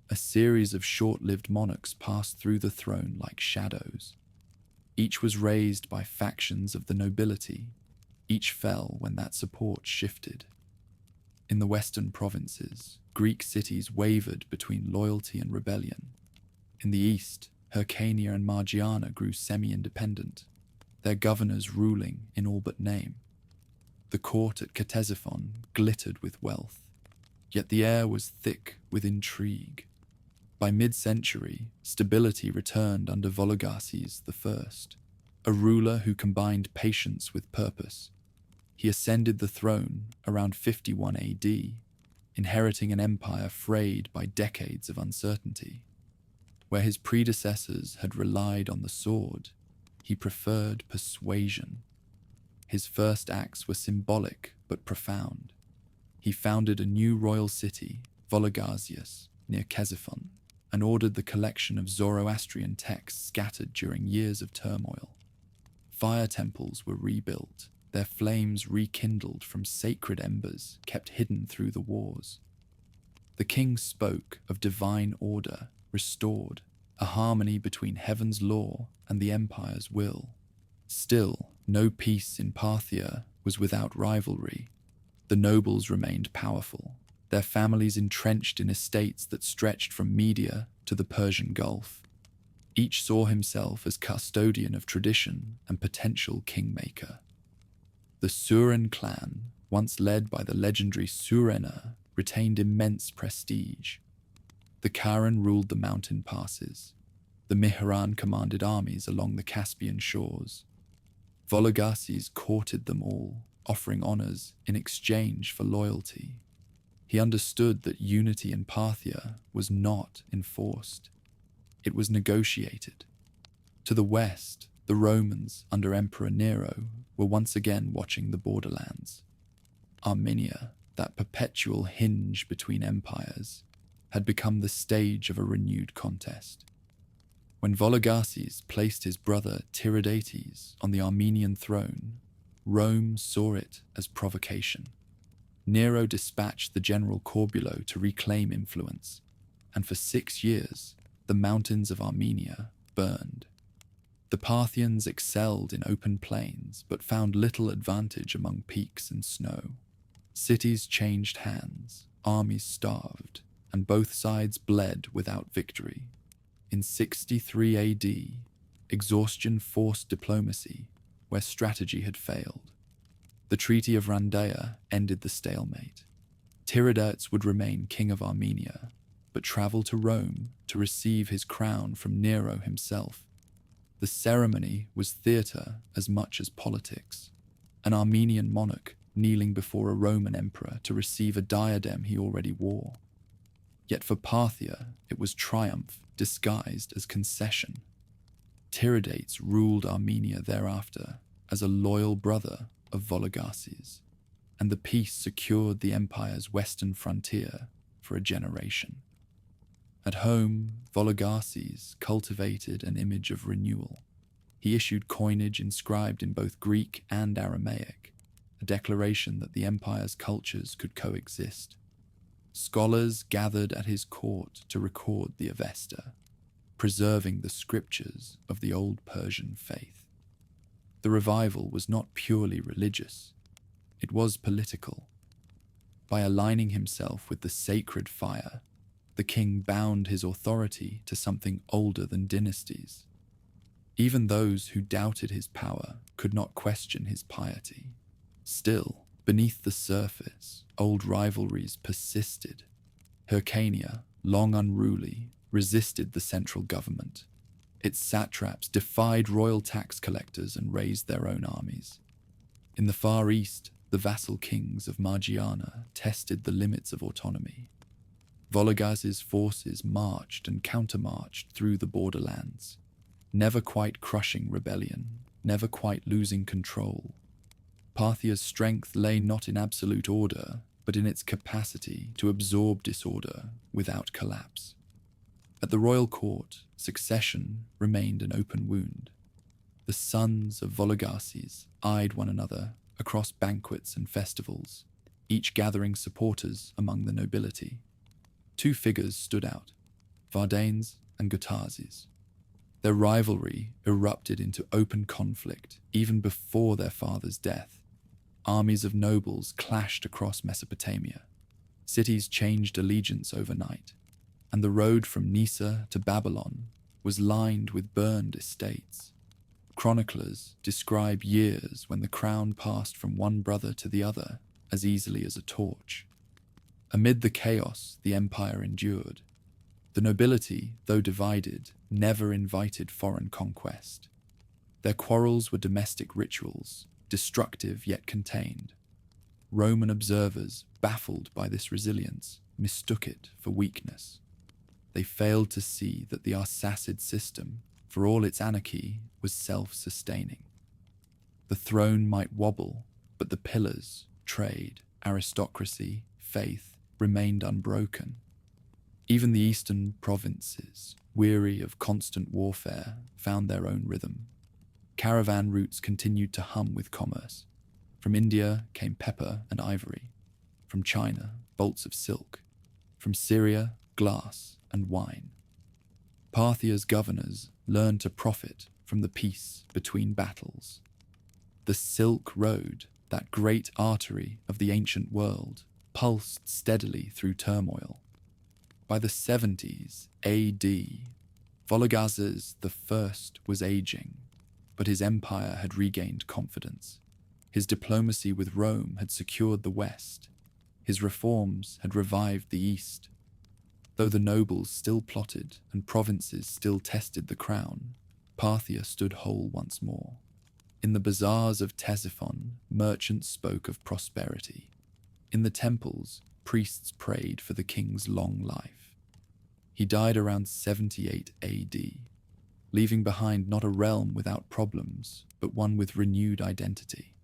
a series of short-lived monarchs passed through the throne like shadows. Each was raised by factions of the nobility. Each fell when that support shifted. In the western provinces, Greek cities wavered between loyalty and rebellion. In the east, Hyrcania and Margiana grew semi-independent, their governors ruling in all but name. The court at Ctesiphon glittered with wealth, yet the air was thick with intrigue. By mid-century, stability returned under Vologases I, a ruler who combined patience with purpose. He ascended the throne around 51 AD, inheriting an empire frayed by decades of uncertainty. Where his predecessors had relied on the sword, he preferred persuasion. His first acts were symbolic but profound. He founded a new royal city, Vologasius, near Ctesiphon, and ordered the collection of Zoroastrian texts scattered during years of turmoil. Fire temples were rebuilt, their flames rekindled from sacred embers kept hidden through the wars. The king spoke of divine order restored, a harmony between heaven's law and the empire's will. Still, no peace in Parthia was without rivalry. The nobles remained powerful, their families entrenched in estates that stretched from Media to the Persian Gulf. Each saw himself as custodian of tradition and potential kingmaker. The Suren clan, once led by the legendary Surener, retained immense prestige. The Karen ruled the mountain passes. The Mihran commanded armies along the Caspian shores. Vologases courted them all, offering honors in exchange for loyalty. He understood that unity in Parthia was not enforced. It was negotiated. To the west, the Romans, under Emperor Nero, were once again watching the borderlands. Armenia, that perpetual hinge between empires, had become the stage of a renewed contest. When Vologases placed his brother Tiridates on the Armenian throne, Rome saw it as provocation. Nero dispatched the general Corbulo to reclaim influence, and for 6 years, the mountains of Armenia burned. The Parthians excelled in open plains, but found little advantage among peaks and snow. Cities changed hands, armies starved, and both sides bled without victory. In 63 AD, exhaustion forced diplomacy where strategy had failed. The Treaty of Rhandaea ended the stalemate. Tiridates would remain king of Armenia, but travel to Rome to receive his crown from Nero himself. The ceremony was theatre as much as politics, an Armenian monarch kneeling before a Roman emperor to receive a diadem he already wore. Yet for Parthia, it was triumph disguised as concession. Tiridates ruled Armenia thereafter as a loyal brother of Vologases, and the peace secured the empire's western frontier for a generation. At home, Vologases cultivated an image of renewal. He issued coinage inscribed in both Greek and Aramaic, a declaration that the empire's cultures could coexist. Scholars gathered at his court to record the Avesta, preserving the scriptures of the old Persian faith. The revival was not purely religious, it was political. By aligning himself with the sacred fire, the king bound his authority to something older than dynasties. Even those who doubted his power could not question his piety. Still, beneath the surface, old rivalries persisted. Hyrcania, long unruly, resisted the central government. Its satraps defied royal tax collectors and raised their own armies. In the Far East, the vassal kings of Margiana tested the limits of autonomy. Vologases' forces marched and countermarched through the borderlands, never quite crushing rebellion, never quite losing control. Parthia's strength lay not in absolute order, but in its capacity to absorb disorder without collapse. At the royal court, succession remained an open wound. The sons of Vologases eyed one another across banquets and festivals, each gathering supporters among the nobility. Two figures stood out, Vardanes and Gutases. Their rivalry erupted into open conflict even before their father's death. Armies of nobles clashed across Mesopotamia. Cities changed allegiance overnight, and the road from Nisa to Babylon was lined with burned estates. Chroniclers describe years when the crown passed from one brother to the other as easily as a torch. Amid the chaos the empire endured, the nobility, though divided, never invited foreign conquest. Their quarrels were domestic rituals, destructive yet contained. Roman observers, baffled by this resilience, mistook it for weakness. They failed to see that the Arsacid system, for all its anarchy, was self-sustaining. The throne might wobble, but the pillars, trade, aristocracy, faith, remained unbroken. Even the eastern provinces, weary of constant warfare, found their own rhythm. Caravan routes continued to hum with commerce. From India came pepper and ivory. From China, bolts of silk. From Syria, glass and wine. Parthia's governors learned to profit from the peace between battles. The Silk Road, that great artery of the ancient world, pulsed steadily through turmoil. By the 70s AD, Vologases I was aging, but his empire had regained confidence. His diplomacy with Rome had secured the West. His reforms had revived the East. Though the nobles still plotted and provinces still tested the crown, Parthia stood whole once more. In the bazaars of Ctesiphon, merchants spoke of prosperity. In the temples, priests prayed for the king's long life. He died around 78 AD, leaving behind not a realm without problems, but one with renewed identity.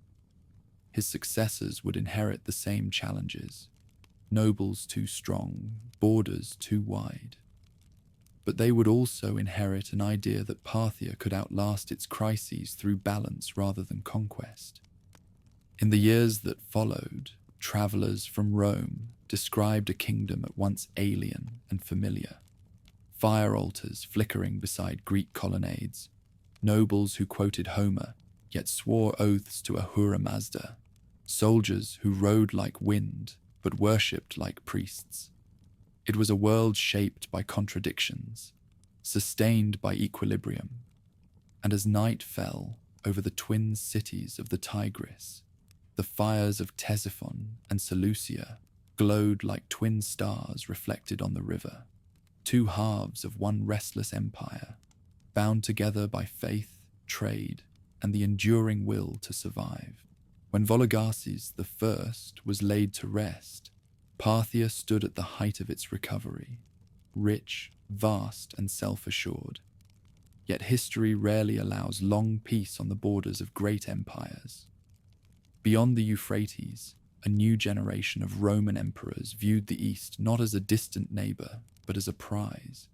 His successors would inherit the same challenges: nobles too strong, borders too wide. But they would also inherit an idea that Parthia could outlast its crises through balance rather than conquest. In the years that followed, travelers from Rome described a kingdom at once alien and familiar. Fire altars flickering beside Greek colonnades, nobles who quoted Homer yet swore oaths to Ahura Mazda, soldiers who rode like wind but worshipped like priests. It was a world shaped by contradictions, sustained by equilibrium. And as night fell over the twin cities of the Tigris, the fires of Ctesiphon and Seleucia glowed like twin stars reflected on the river, two halves of one restless empire, bound together by faith, trade, and the enduring will to survive. When Vologases I was laid to rest, Parthia stood at the height of its recovery, rich, vast, and self-assured. Yet history rarely allows long peace on the borders of great empires. Beyond the Euphrates, a new generation of Roman emperors viewed the East not as a distant neighbor, but as a prize.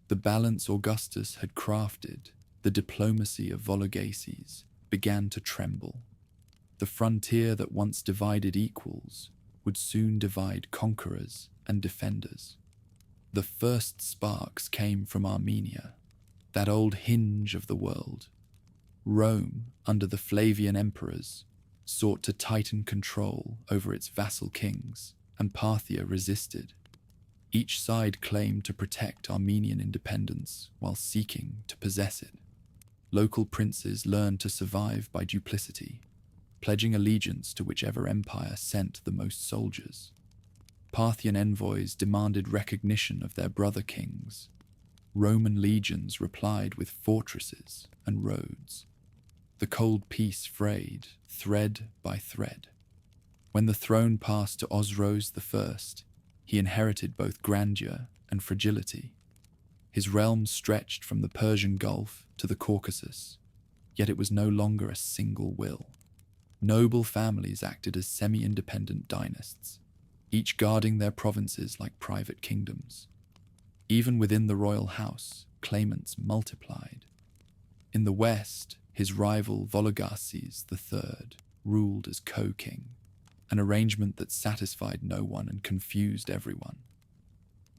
The balance Augustus had crafted, the diplomacy of Vologases, began to tremble. The frontier that once divided equals would soon divide conquerors and defenders. The first sparks came from Armenia, that old hinge of the world. Rome, under the Flavian emperors, sought to tighten control over its vassal kings, and Parthia resisted. Each side claimed to protect Armenian independence while seeking to possess it. Local princes learned to survive by duplicity, pledging allegiance to whichever empire sent the most soldiers. Parthian envoys demanded recognition of their brother kings. Roman legions replied with fortresses and roads. The cold peace frayed, thread by thread. When the throne passed to Osroes I, He inherited both grandeur and fragility. His realm stretched from the Persian Gulf to the Caucasus, yet it was no longer a single will. Noble families acted as semi-independent dynasts, each guarding their provinces like private kingdoms. Even within the royal house, claimants multiplied. In the west, his rival Vologases III ruled as co-king, an arrangement that satisfied no one and confused everyone.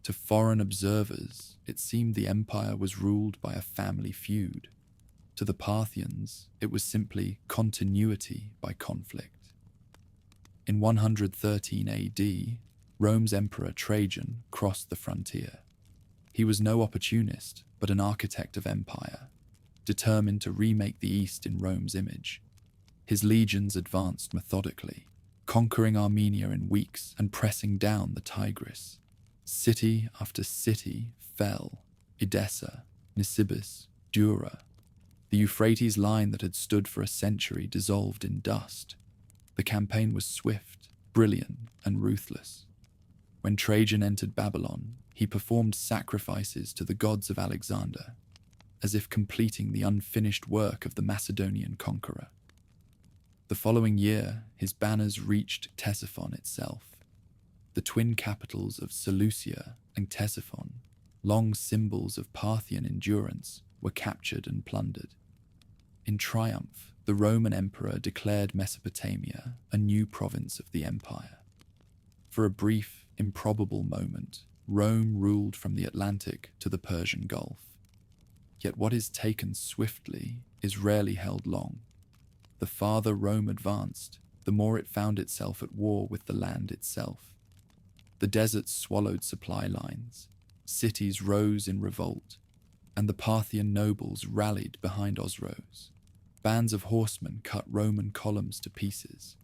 To foreign observers, it seemed the empire was ruled by a family feud. To the Parthians, it was simply continuity by conflict. In 113 AD, Rome's emperor Trajan crossed the frontier. He was no opportunist, but an architect of empire, determined to remake the East in Rome's image. His legions advanced methodically, conquering Armenia in weeks and pressing down the Tigris. City after city fell: Edessa, Nisibis, Dura. The Euphrates line that had stood for a century dissolved in dust. The campaign was swift, brilliant, and ruthless. When Trajan entered Babylon, he performed sacrifices to the gods of Alexander, as if completing the unfinished work of the Macedonian conqueror. The following year, his banners reached Ctesiphon itself. The twin capitals of Seleucia and Ctesiphon, long symbols of Parthian endurance, were captured and plundered. In triumph, the Roman emperor declared Mesopotamia a new province of the empire. For a brief, improbable moment, Rome ruled from the Atlantic to the Persian Gulf. Yet what is taken swiftly is rarely held long. The farther Rome advanced, the more it found itself at war with the land itself. The deserts swallowed supply lines, cities rose in revolt, and the Parthian nobles rallied behind Osroes. Bands of horsemen cut Roman columns to pieces,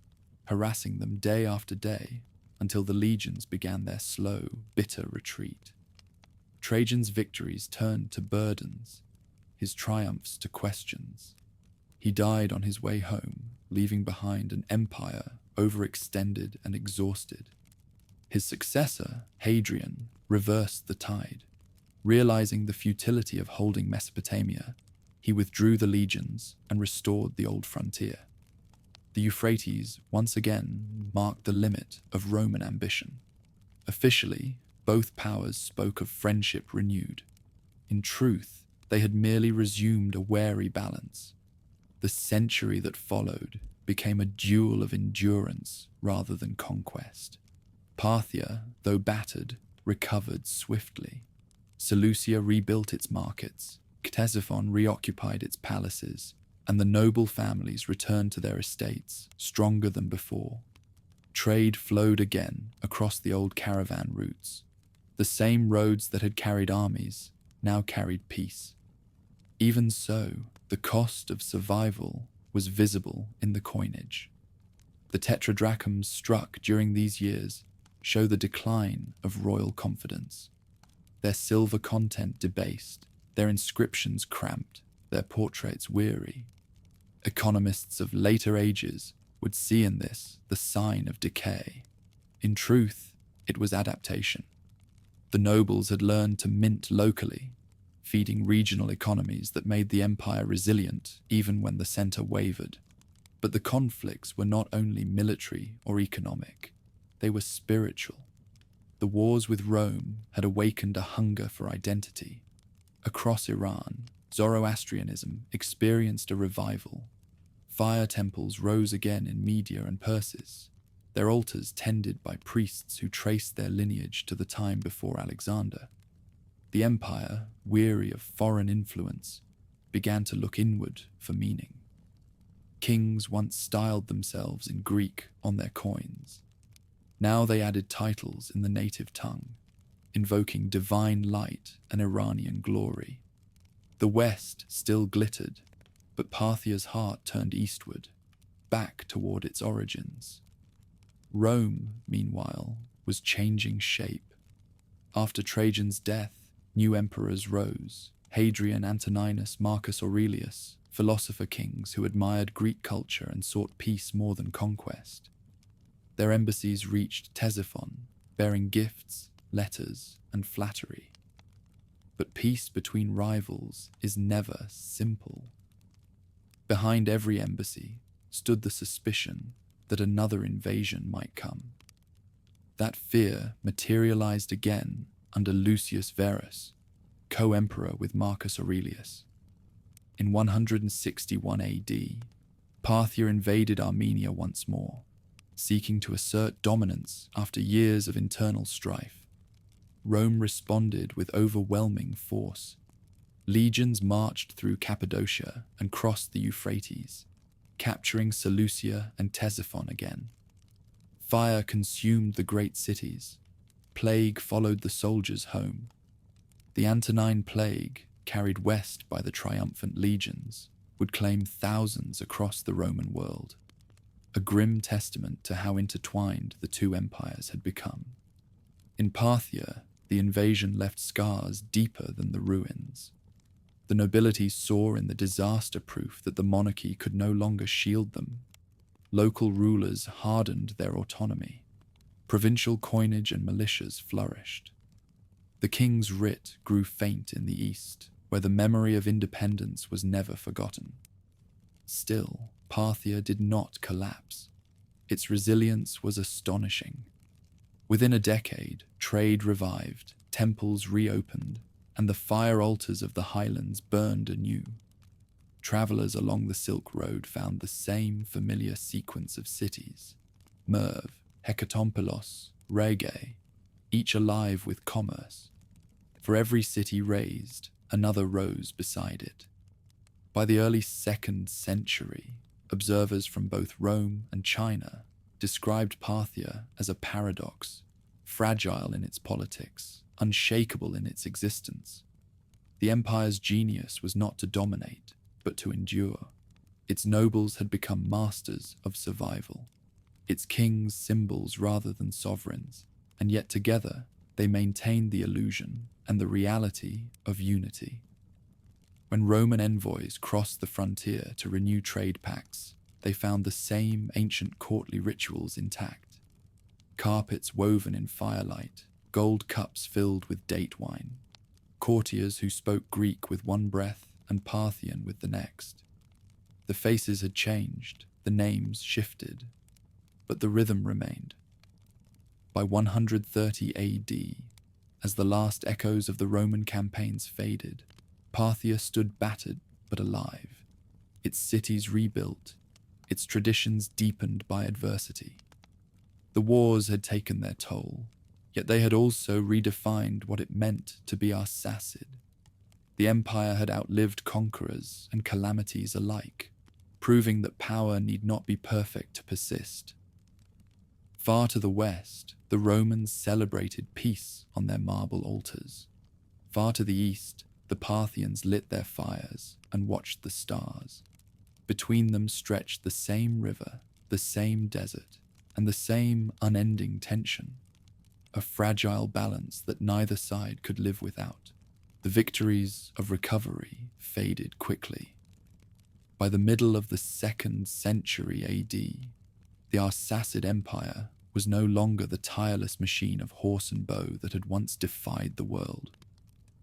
harassing them day after day until the legions began their slow, bitter retreat. Trajan's victories turned to burdens, his triumphs to questions. He died on his way home, leaving behind an empire overextended and exhausted. His successor, Hadrian, reversed the tide. Realizing the futility of holding Mesopotamia, he withdrew the legions and restored the old frontier. The Euphrates once again marked the limit of Roman ambition. Officially, both powers spoke of friendship renewed. In truth, they had merely resumed a wary balance. The century that followed became a duel of endurance rather than conquest. Parthia, though battered, recovered swiftly. Seleucia rebuilt its markets, Ctesiphon reoccupied its palaces, and the noble families returned to their estates, stronger than before. Trade flowed again across the old caravan routes. The same roads that had carried armies now carried peace. Even so, the cost of survival was visible in the coinage. The tetradrachms struck during these years show the decline of royal confidence. Their silver content debased, their inscriptions cramped, their portraits weary. Economists of later ages would see in this the sign of decay. In truth, it was adaptation. The nobles had learned to mint locally, feeding regional economies that made the empire resilient even when the center wavered. But the conflicts were not only military or economic, they were spiritual. The wars with Rome had awakened a hunger for identity. Across Iran, Zoroastrianism experienced a revival. Fire temples rose again in Media and Persis, their altars tended by priests who traced their lineage to the time before Alexander. The empire, weary of foreign influence, began to look inward for meaning. Kings once styled themselves in Greek on their coins. Now they added titles in the native tongue, invoking divine light and Iranian glory. The West still glittered, but Parthia's heart turned eastward, back toward its origins. Rome, meanwhile, was changing shape. After Trajan's death, new emperors rose: Hadrian, Antoninus, Marcus Aurelius, philosopher kings who admired Greek culture and sought peace more than conquest. Their embassies reached Ctesiphon, bearing gifts, letters, and flattery. But peace between rivals is never simple. Behind every embassy stood the suspicion that another invasion might come. That fear materialized again under Lucius Verus, co-emperor with Marcus Aurelius. In 161 AD, Parthia invaded Armenia once more, seeking to assert dominance after years of internal strife. Rome responded with overwhelming force. Legions marched through Cappadocia and crossed the Euphrates, capturing Seleucia and Ctesiphon again. Fire consumed the great cities. Plague followed the soldiers home. The Antonine Plague, carried west by the triumphant legions, would claim thousands across the Roman world, a grim testament to how intertwined the two empires had become. In Parthia, the invasion left scars deeper than the ruins. The nobility saw in the disaster proof that the monarchy could no longer shield them. Local rulers hardened their autonomy. Provincial coinage and militias flourished. The king's writ grew faint in the east, where the memory of independence was never forgotten. Still, Parthia did not collapse. Its resilience was astonishing. Within a decade, trade revived, temples reopened, and the fire altars of the highlands burned anew. Travelers along the Silk Road found the same familiar sequence of cities: Merv, Hekatompelos, Rhegae, each alive with commerce. For every city raised, another rose beside it. By the early 2nd century, observers from both Rome and China described Parthia as a paradox, fragile in its politics, unshakable in its existence. The empire's genius was not to dominate, but to endure. Its nobles had become masters of survival, its kings symbols rather than sovereigns, and yet together they maintained the illusion and the reality of unity. When Roman envoys crossed the frontier to renew trade pacts, they found the same ancient courtly rituals intact. Carpets woven in firelight, gold cups filled with date wine, courtiers who spoke Greek with one breath and Parthian with the next. The faces had changed, the names shifted, but the rhythm remained. By 130 AD, as the last echoes of the Roman campaigns faded, Parthia stood battered but alive, its cities rebuilt, its traditions deepened by adversity. The wars had taken their toll, yet they had also redefined what it meant to be Arsacid. The empire had outlived conquerors and calamities alike, proving that power need not be perfect to persist. Far to the west, the Romans celebrated peace on their marble altars. Far to the east, the Parthians lit their fires and watched the stars. Between them stretched the same river, the same desert, and the same unending tension, a fragile balance that neither side could live without. The victories of recovery faded quickly. By the middle of the 2nd century AD, the Arsacid Empire was no longer the tireless machine of horse and bow that had once defied the world.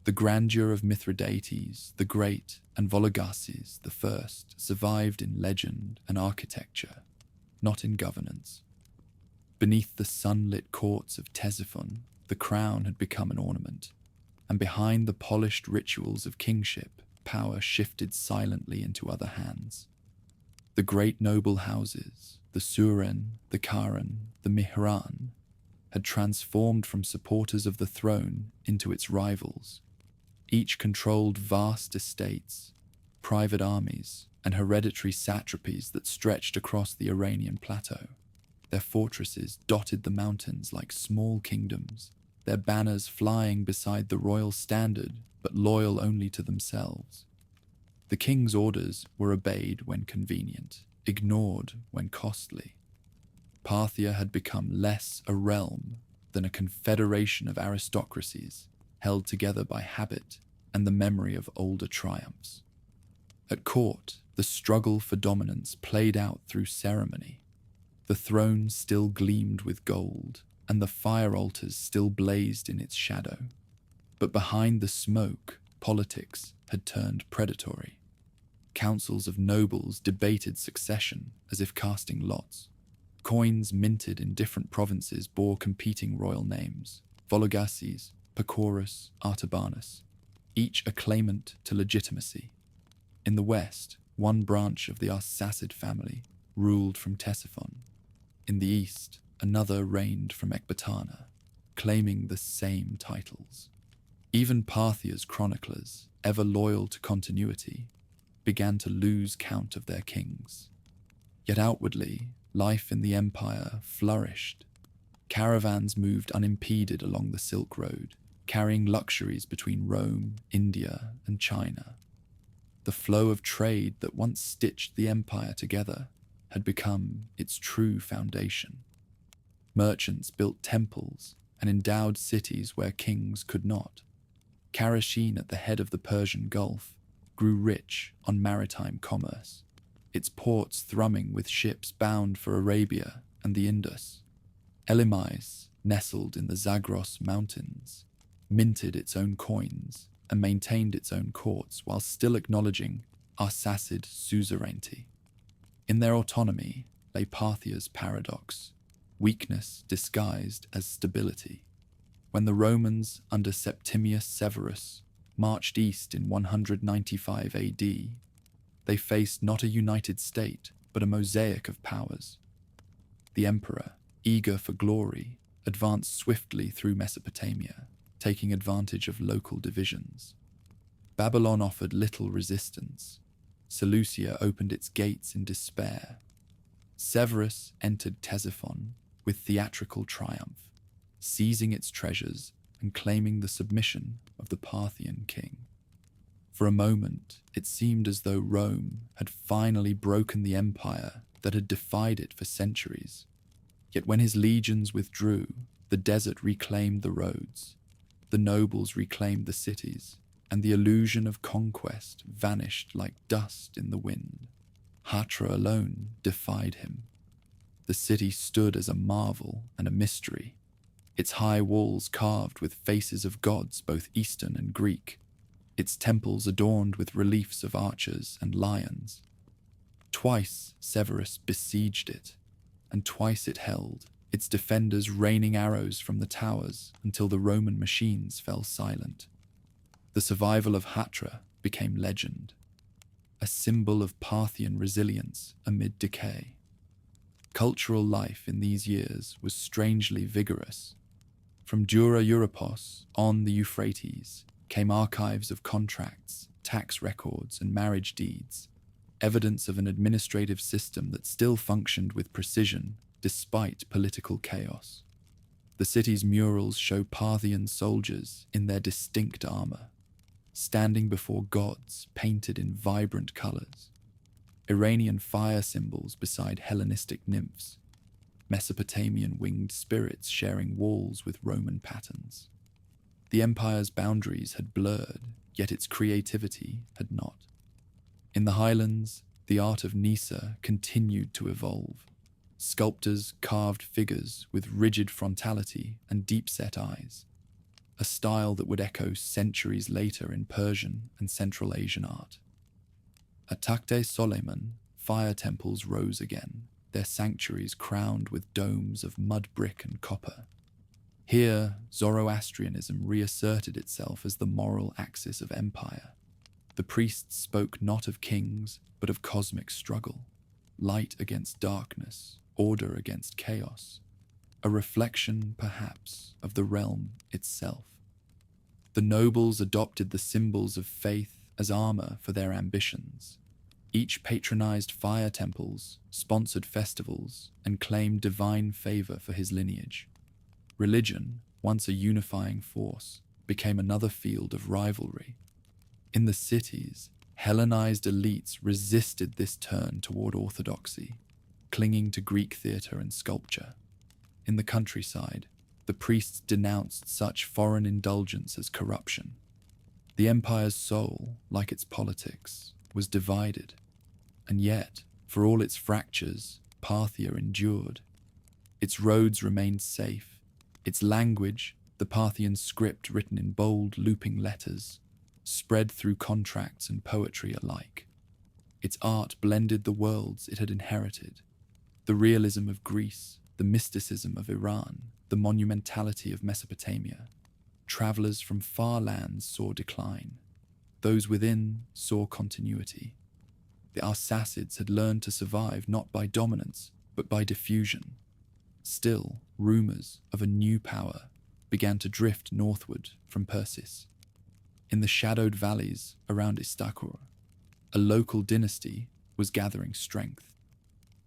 The grandeur of Mithridates the Great and Vologases the First survived in legend and architecture, not in governance. Beneath the sunlit courts of Ctesiphon, the crown had become an ornament, and behind the polished rituals of kingship, power shifted silently into other hands. The great noble houses, the Suren, the Carrhae, the Mihran, had transformed from supporters of the throne into its rivals. Each controlled vast estates, private armies, and hereditary satrapies that stretched across the Iranian plateau. Their fortresses dotted the mountains like small kingdoms, their banners flying beside the royal standard, but loyal only to themselves. The king's orders were obeyed when convenient, ignored when costly. Parthia had become less a realm than a confederation of aristocracies, held together by habit and the memory of older triumphs. At court, the struggle for dominance played out through ceremony. The throne still gleamed with gold, and the fire altars still blazed in its shadow. But behind the smoke, politics had turned predatory. Councils of nobles debated succession as if casting lots. Coins minted in different provinces bore competing royal names: Vologases, Pacorus, Artabanus, each a claimant to legitimacy. In the west, one branch of the Arsacid family ruled from Ctesiphon. In the east, another reigned from Ecbatana, claiming the same titles. Even Parthia's chroniclers, ever loyal to continuity, began to lose count of their kings. Yet outwardly, life in the empire flourished. Caravans moved unimpeded along the Silk Road, carrying luxuries between Rome, India, and China. The flow of trade that once stitched the empire together had become its true foundation. Merchants built temples and endowed cities where kings could not. Carrhae, at the head of the Persian Gulf, grew rich on maritime commerce, its ports thrumming with ships bound for Arabia and the Indus. Elymais, nestled in the Zagros Mountains, minted its own coins and maintained its own courts while still acknowledging Arsacid suzerainty. In their autonomy lay Parthia's paradox, weakness disguised as stability. When the Romans under Septimius Severus marched east in 195 AD, they faced not a united state, but a mosaic of powers. The emperor, eager for glory, advanced swiftly through Mesopotamia, taking advantage of local divisions. Babylon offered little resistance. Seleucia opened its gates in despair. Severus entered Ctesiphon with theatrical triumph, seizing its treasures and claiming the submission of the Parthian king. For a moment, it seemed as though Rome had finally broken the empire that had defied it for centuries. Yet when his legions withdrew, the desert reclaimed the roads, the nobles reclaimed the cities, and the illusion of conquest vanished like dust in the wind. Hatra alone defied him. The city stood as a marvel and a mystery, its high walls carved with faces of gods both Eastern and Greek, its temples adorned with reliefs of archers and lions. Twice Severus besieged it, and twice it held, its defenders raining arrows from the towers until the Roman machines fell silent. The survival of Hatra became legend, a symbol of Parthian resilience amid decay. Cultural life in these years was strangely vigorous. From Dura Europos on the Euphrates came archives of contracts, tax records, and marriage deeds, evidence of an administrative system that still functioned with precision despite political chaos. The city's murals show Parthian soldiers in their distinct armor, standing before gods painted in vibrant colors, Iranian fire symbols beside Hellenistic nymphs, Mesopotamian winged spirits sharing walls with Roman patterns. The empire's boundaries had blurred, yet its creativity had not. In the highlands, the art of Nisa continued to evolve. Sculptors carved figures with rigid frontality and deep-set eyes, a style that would echo centuries later in Persian and Central Asian art. At Takte Soleiman, fire temples rose again, their sanctuaries crowned with domes of mud brick and copper. Here, Zoroastrianism reasserted itself as the moral axis of empire. The priests spoke not of kings, but of cosmic struggle, light against darkness, order against chaos, a reflection, perhaps, of the realm itself. The nobles adopted the symbols of faith as armor for their ambitions. Each patronized fire temples, sponsored festivals, and claimed divine favor for his lineage. Religion, once a unifying force, became another field of rivalry. In the cities, Hellenized elites resisted this turn toward orthodoxy, clinging to Greek theater and sculpture. In the countryside, the priests denounced such foreign indulgence as corruption. The empire's soul, like its politics, was divided, and yet, for all its fractures, Parthia endured. Its roads remained safe, Its language, the Parthian script written in bold, looping letters, spread through contracts and poetry alike. Its art blended the worlds it had inherited, the realism of Greece, the mysticism of Iran, the monumentality of Mesopotamia. Travelers from far lands saw decline. Those within saw continuity. The Arsacids had learned to survive not by dominance, but by diffusion. Still, rumors of a new power began to drift northward from Persis. In the shadowed valleys around Istakhur, a local dynasty was gathering strength.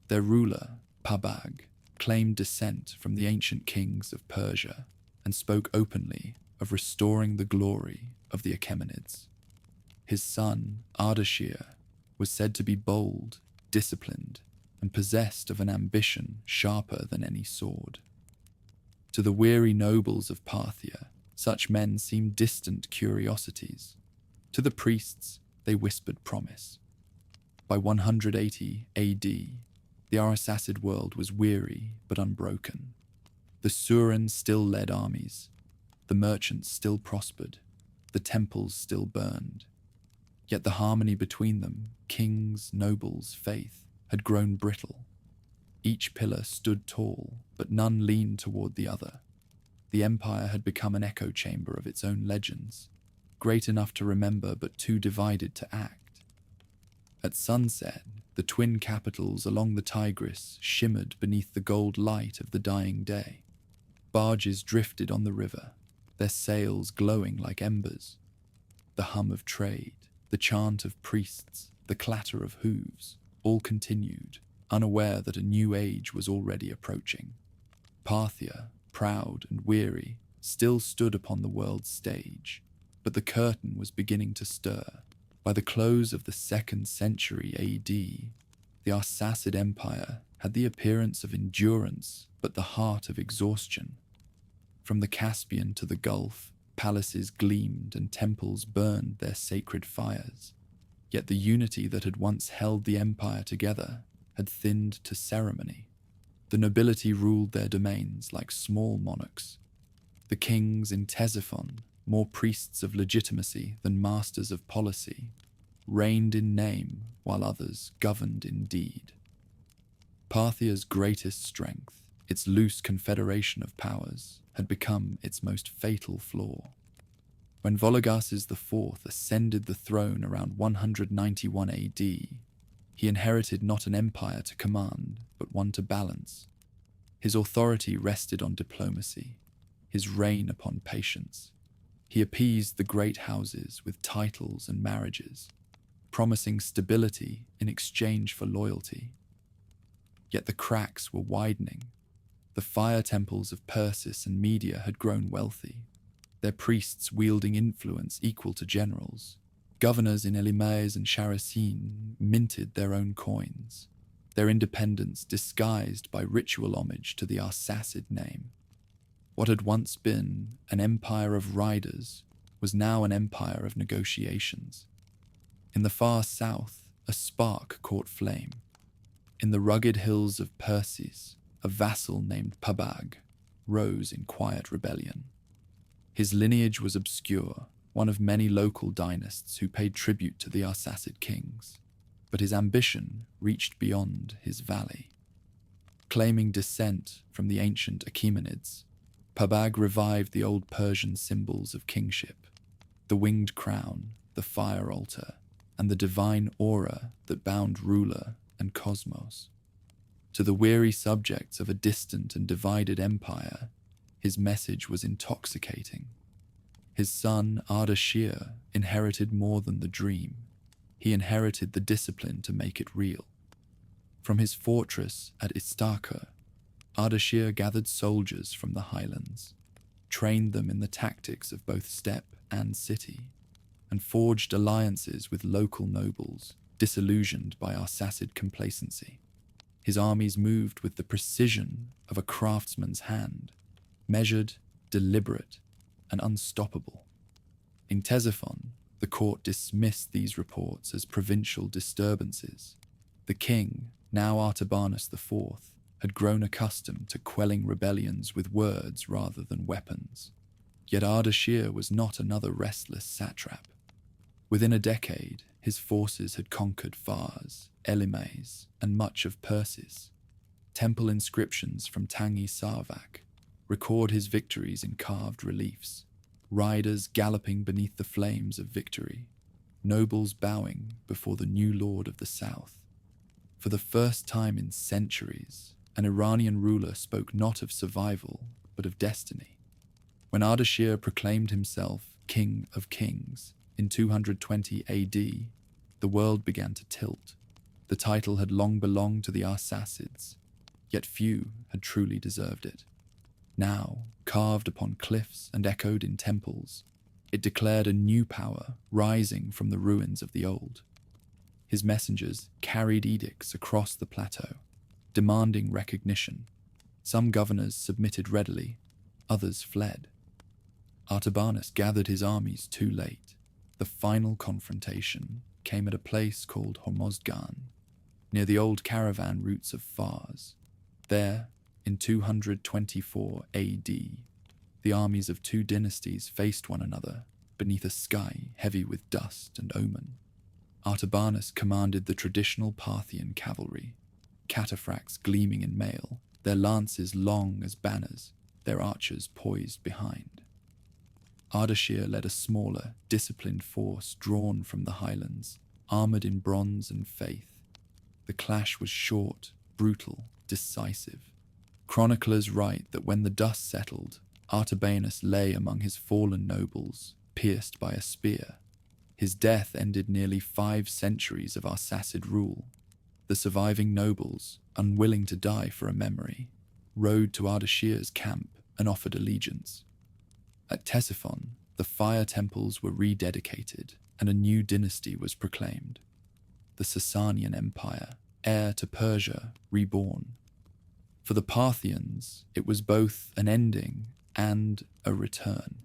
Their ruler, Pabag, claimed descent from the ancient kings of Persia and spoke openly of restoring the glory of the Achaemenids. His son, Ardashir, was said to be bold, disciplined, and possessed of an ambition sharper than any sword. To the weary nobles of Parthia, such men seemed distant curiosities. To the priests, they whispered promise. By 180 AD, the Arsacid world was weary but unbroken. The Surans still led armies, the merchants still prospered, the temples still burned. Yet the harmony between them, kings, nobles, faith, had grown brittle. Each pillar stood tall, but none leaned toward the other. The empire had become an echo chamber of its own legends, great enough to remember but too divided to act. At sunset, the twin capitals along the Tigris shimmered beneath the gold light of the dying day. Barges drifted on the river, their sails glowing like embers. The hum of trade, the chant of priests, the clatter of hooves, all continued, unaware that a new age was already approaching. Parthia, proud and weary, still stood upon the world's stage, but the curtain was beginning to stir. By the close of the 2nd century AD, the Arsacid Empire had the appearance of endurance but the heart of exhaustion. From the Caspian to the Gulf, palaces gleamed and temples burned their sacred fires. Yet the unity that had once held the empire together had thinned to ceremony. The nobility ruled their domains like small monarchs. The kings in Ctesiphon, more priests of legitimacy than masters of policy, reigned in name while others governed in deed. Parthia's greatest strength, its loose confederation of powers, had become its most fatal flaw. When Vologases IV ascended the throne around 191 AD, he inherited not an empire to command, but one to balance. His authority rested on diplomacy, his reign upon patience. He appeased the great houses with titles and marriages, promising stability in exchange for loyalty. Yet the cracks were widening. The fire temples of Persis and Media had grown wealthy, their priests wielding influence equal to generals. Governors in Elymais and Characine minted their own coins, their independence disguised by ritual homage to the Arsacid name. What had once been an empire of riders was now an empire of negotiations. In the far south, a spark caught flame. In the rugged hills of Persis, a vassal named Pabag rose in quiet rebellion. His lineage was obscure, one of many local dynasts who paid tribute to the Arsacid kings, but his ambition reached beyond his valley. Claiming descent from the ancient Achaemenids, Pabag revived the old Persian symbols of kingship, the winged crown, the fire altar, and the divine aura that bound ruler and cosmos. To the weary subjects of a distant and divided empire, his message was intoxicating. His son Ardashir inherited more than the dream. He inherited the discipline to make it real. From his fortress at Istakhur, Ardashir gathered soldiers from the highlands, trained them in the tactics of both steppe and city, and forged alliances with local nobles, disillusioned by Arsacid complacency. His armies moved with the precision of a craftsman's hand, measured, deliberate, and unstoppable. In Ctesiphon, the court dismissed these reports as provincial disturbances. The king, now Artabanus IV, had grown accustomed to quelling rebellions with words rather than weapons. Yet Ardashir was not another restless satrap. Within a decade, his forces had conquered Fars, Elimes, and much of Persis. Temple inscriptions from Tangi Sarvak record his victories in carved reliefs, riders galloping beneath the flames of victory, nobles bowing before the new lord of the south. For the first time in centuries, an Iranian ruler spoke not of survival, but of destiny. When Ardashir proclaimed himself King of Kings in 220 AD, the world began to tilt. The title had long belonged to the Arsacids, yet few had truly deserved it. Now, carved upon cliffs and echoed in temples, it declared a new power rising from the ruins of the old. His messengers carried edicts across the plateau, demanding recognition. Some governors submitted readily, others fled. Artabanus gathered his armies too late. The final confrontation came at a place called Hormozgan, near the old caravan routes of Fars. There, in 224 AD, the armies of two dynasties faced one another beneath a sky heavy with dust and omen. Artabanus commanded the traditional Parthian cavalry, cataphracts gleaming in mail, their lances long as banners, their archers poised behind. Ardashir led a smaller, disciplined force drawn from the highlands, armoured in bronze and faith. The clash was short, brutal, decisive. Chroniclers write that when the dust settled, Artabanus lay among his fallen nobles, pierced by a spear. His death ended nearly 5 centuries of Arsacid rule. The surviving nobles, unwilling to die for a memory, rode to Ardashir's camp and offered allegiance. At Ctesiphon, the fire temples were rededicated and a new dynasty was proclaimed. The Parthian Empire, heir to Persia, reborn. For the Parthians, it was both an ending and a return.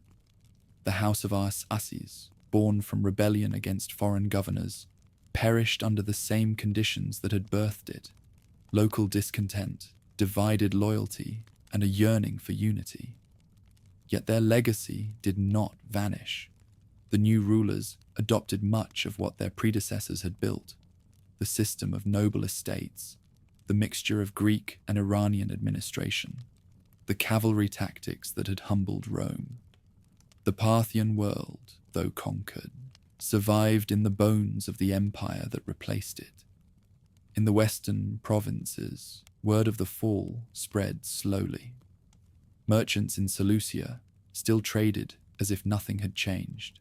The house of Arsaces, born from rebellion against foreign governors, perished under the same conditions that had birthed it: local discontent, divided loyalty, and a yearning for unity. Yet their legacy did not vanish. The new rulers adopted much of what their predecessors had built: the system of noble estates, the mixture of Greek and Iranian administration, the cavalry tactics that had humbled Rome. The Parthian world, though conquered, survived in the bones of the empire that replaced it. In the western provinces, word of the fall spread slowly. Merchants in Seleucia still traded as if nothing had changed.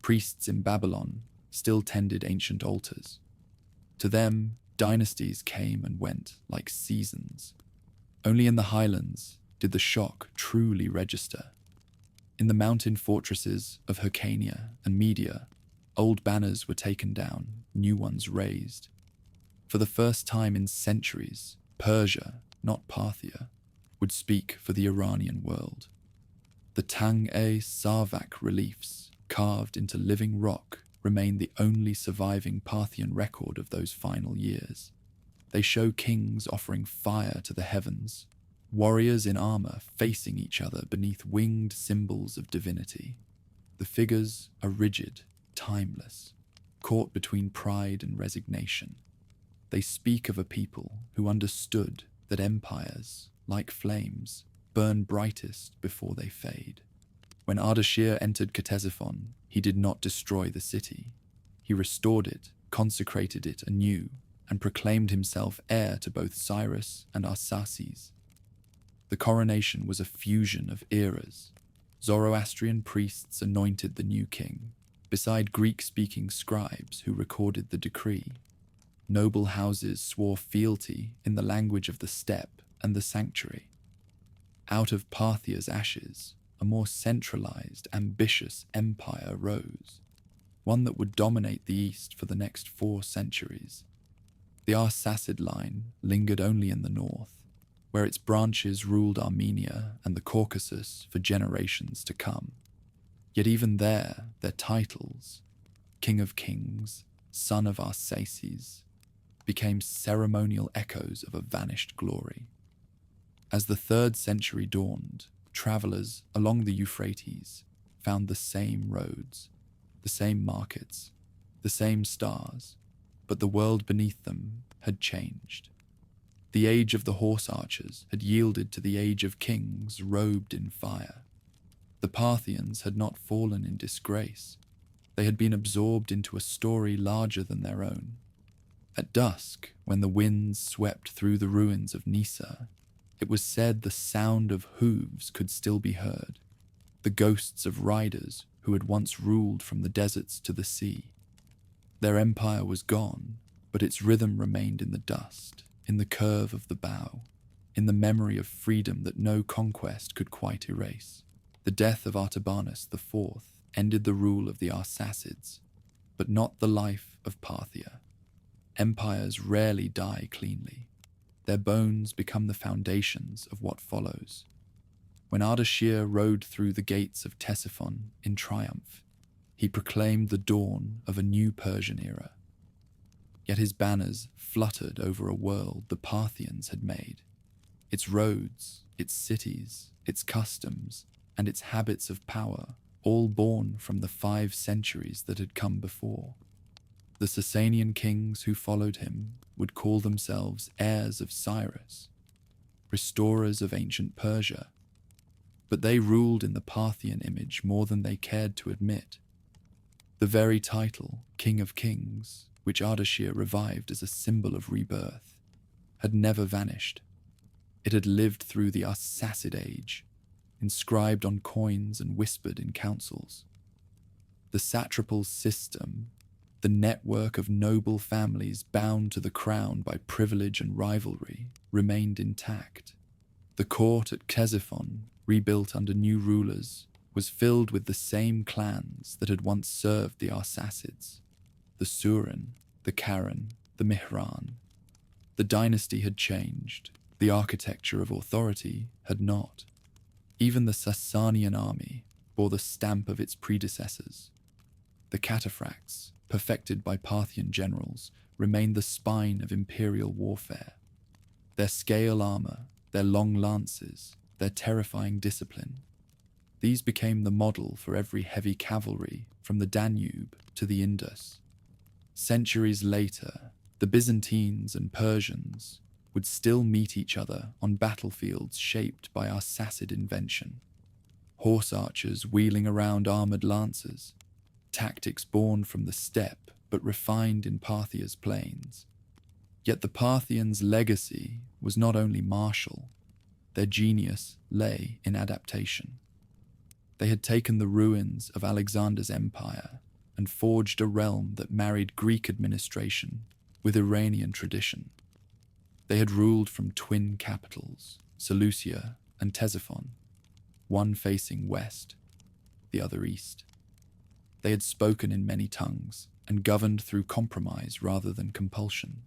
Priests in Babylon still tended ancient altars. To them, dynasties came and went like seasons. Only in the highlands did the shock truly register. In the mountain fortresses of Hyrcania and Media, old banners were taken down, new ones raised. For the first time in centuries, Persia, not Parthia, would speak for the Iranian world. The Carrhae Sarvak reliefs, carved into living rock, remain the only surviving Parthian record of those final years. They show kings offering fire to the heavens, warriors in armor facing each other beneath winged symbols of divinity. The figures are rigid, timeless, caught between pride and resignation. They speak of a people who understood that empires, like flames, burn brightest before they fade. When Ardashir entered Ctesiphon, he did not destroy the city. He restored it, consecrated it anew, and proclaimed himself heir to both Cyrus and Arsaces. The coronation was a fusion of eras. Zoroastrian priests anointed the new king, beside Greek-speaking scribes who recorded the decree. Noble houses swore fealty in the language of the steppe and the sanctuary. Out of Parthia's ashes, a more centralized, ambitious empire rose, one that would dominate the East for the next 4 centuries. The Arsacid line lingered only in the north, where its branches ruled Armenia and the Caucasus for generations to come. Yet even there, their titles, King of Kings, Son of Arsaces, became ceremonial echoes of a vanished glory. As the 3rd century dawned, travelers along the Euphrates found the same roads, the same markets, the same stars, but the world beneath them had changed. The age of the horse archers had yielded to the age of kings robed in fire. The Parthians had not fallen in disgrace. They had been absorbed into a story larger than their own. At dusk, when the winds swept through the ruins of Nisa, it was said the sound of hooves could still be heard, the ghosts of riders who had once ruled from the deserts to the sea. Their empire was gone, but its rhythm remained in the dust, in the curve of the bow, in the memory of freedom that no conquest could quite erase. The death of Artabanus IV ended the rule of the Arsacids, but not the life of Parthia. Empires rarely die cleanly. Their bones become the foundations of what follows. When Ardashir rode through the gates of Ctesiphon in triumph, he proclaimed the dawn of a new Persian era. Yet his banners fluttered over a world the Parthians had made. Its roads, its cities, its customs, and its habits of power, all born from the 5 centuries that had come before. The Sasanian kings who followed him would call themselves heirs of Cyrus, restorers of ancient Persia, but they ruled in the Parthian image more than they cared to admit. The very title, King of Kings, which Ardashir revived as a symbol of rebirth, had never vanished. It had lived through the Arsacid age, inscribed on coins and whispered in councils. The satrapal system, the network of noble families bound to the crown by privilege and rivalry, remained intact. The court at Ctesiphon, rebuilt under new rulers, was filled with the same clans that had once served the Arsacids, the Surin, the Carrhae, the Mihran. The dynasty had changed, the architecture of authority had not. Even the Sasanian army bore the stamp of its predecessors. The cataphracts, perfected by Parthian generals, remained the spine of imperial warfare. Their scale armor, their long lances, their terrifying discipline, these became the model for every heavy cavalry from the Danube to the Indus. Centuries later, the Byzantines and Persians would still meet each other on battlefields shaped by Arsacid invention. Horse archers wheeling around armored lancers, tactics born from the steppe but refined in Parthia's plains. Yet the Parthians' legacy was not only martial, their genius lay in adaptation. They had taken the ruins of Alexander's empire and forged a realm that married Greek administration with Iranian tradition. They had ruled from twin capitals, Seleucia and Ctesiphon, one facing west, the other east. They had spoken in many tongues and governed through compromise rather than compulsion.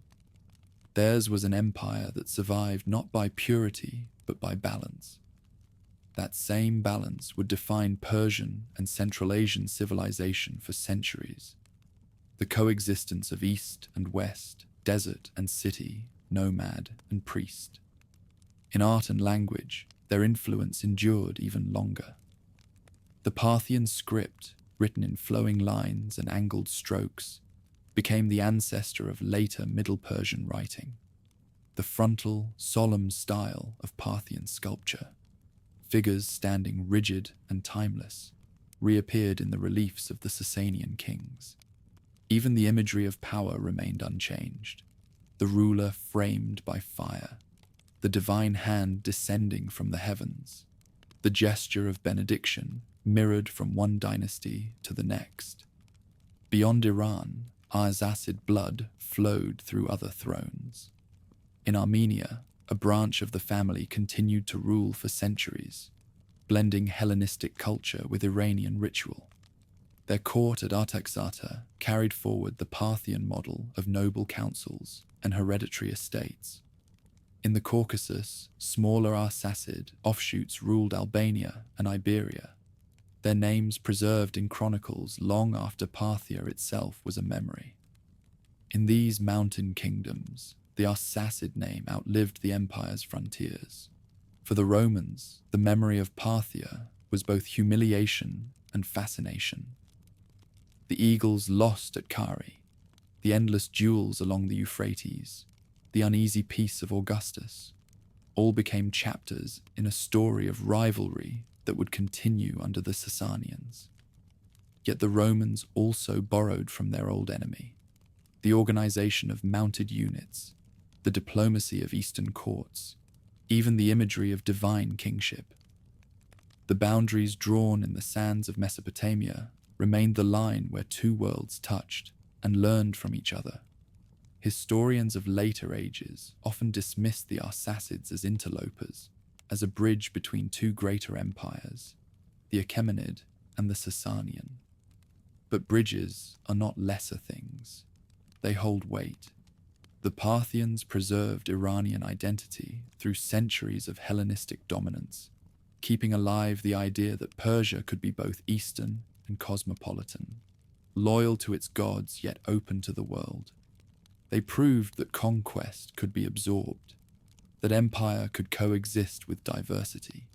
Theirs was an empire that survived not by purity but by balance. That same balance would define Persian and Central Asian civilization for centuries. The coexistence of East and West, desert and city, nomad and priest. In art and language, their influence endured even longer. The Parthian script, written in flowing lines and angled strokes, became the ancestor of later Middle Persian writing. The frontal, solemn style of Parthian sculpture, figures standing rigid and timeless, reappeared in the reliefs of the Sasanian kings. Even the imagery of power remained unchanged. The ruler framed by fire, the divine hand descending from the heavens, the gesture of benediction mirrored from one dynasty to the next. Beyond Iran, Arsacid blood flowed through other thrones. In Armenia, a branch of the family continued to rule for centuries, blending Hellenistic culture with Iranian ritual. Their court at Artaxata carried forward the Parthian model of noble councils and hereditary estates. In the Caucasus, smaller Arsacid offshoots ruled Albania and Iberia, their names preserved in chronicles long after Parthia itself was a memory. In these mountain kingdoms, the Arsacid name outlived the empire's frontiers. For the Romans, the memory of Parthia was both humiliation and fascination. The eagles lost at Carrhae, the endless duels along the Euphrates, the uneasy peace of Augustus, all became chapters in a story of rivalry that would continue under the Sasanians. Yet the Romans also borrowed from their old enemy, the organization of mounted units, the diplomacy of Eastern courts, even the imagery of divine kingship. The boundaries drawn in the sands of Mesopotamia remained the line where two worlds touched and learned from each other. Historians of later ages often dismissed the Arsacids as interlopers, as a bridge between two greater empires, the Achaemenid and the Sasanian. But bridges are not lesser things. They hold weight. The Parthians preserved Iranian identity through centuries of Hellenistic dominance, keeping alive the idea that Persia could be both Eastern and cosmopolitan, loyal to its gods yet open to the world. They proved that conquest could be absorbed, that empire could coexist with diversity.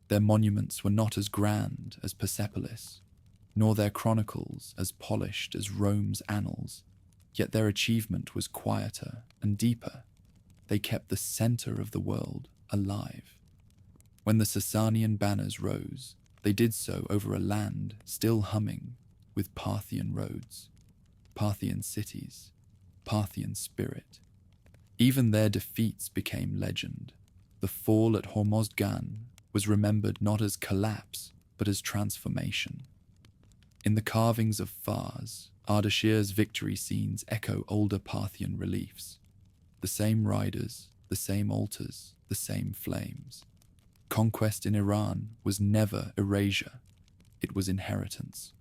Their monuments were not as grand as Persepolis, nor their chronicles as polished as Rome's annals, yet their achievement was quieter and deeper. They kept the center of the world alive. When the Sasanian banners rose, they did so over a land still humming with Parthian roads, Parthian cities, Parthian spirit. Even their defeats became legend. The fall at Hormozgan was remembered not as collapse, but as transformation. In the carvings of Fars, Ardashir's victory scenes echo older Parthian reliefs. The same riders, the same altars, the same flames. Conquest in Iran was never erasure, it was inheritance.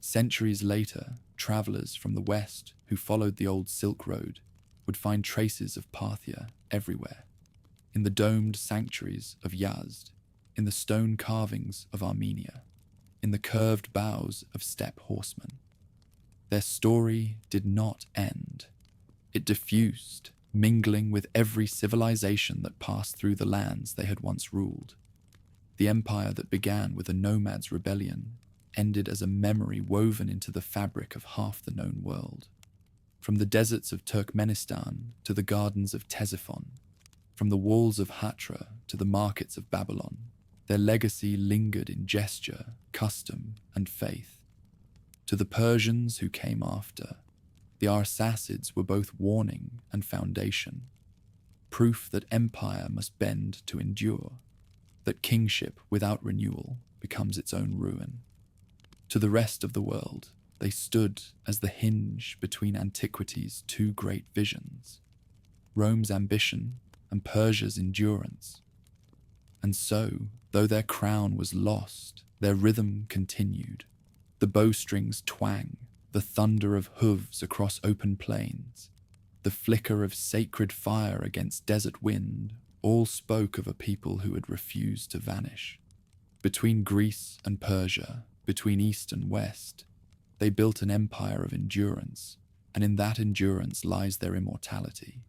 Centuries later, travelers from the west who followed the old Silk Road would find traces of Parthia everywhere, in the domed sanctuaries of Yazd, in the stone carvings of Armenia, in the curved bows of steppe horsemen. Their story did not end. It diffused, mingling with every civilization that passed through the lands they had once ruled. The empire that began with a nomad's rebellion ended as a memory woven into the fabric of half the known world. From the deserts of Turkmenistan to the gardens of Ctesiphon, from the walls of Hatra to the markets of Babylon, their legacy lingered in gesture, custom, and faith. To the Persians who came after, the Arsacids were both warning and foundation, proof that empire must bend to endure, that kingship without renewal becomes its own ruin. To the rest of the world, they stood as the hinge between antiquity's two great visions, Rome's ambition and Persia's endurance. And so, though their crown was lost, their rhythm continued. The bowstrings twang, the thunder of hooves across open plains, the flicker of sacred fire against desert wind, all spoke of a people who had refused to vanish. Between Greece and Persia, between East and West, they built an empire of endurance, and in that endurance lies their immortality.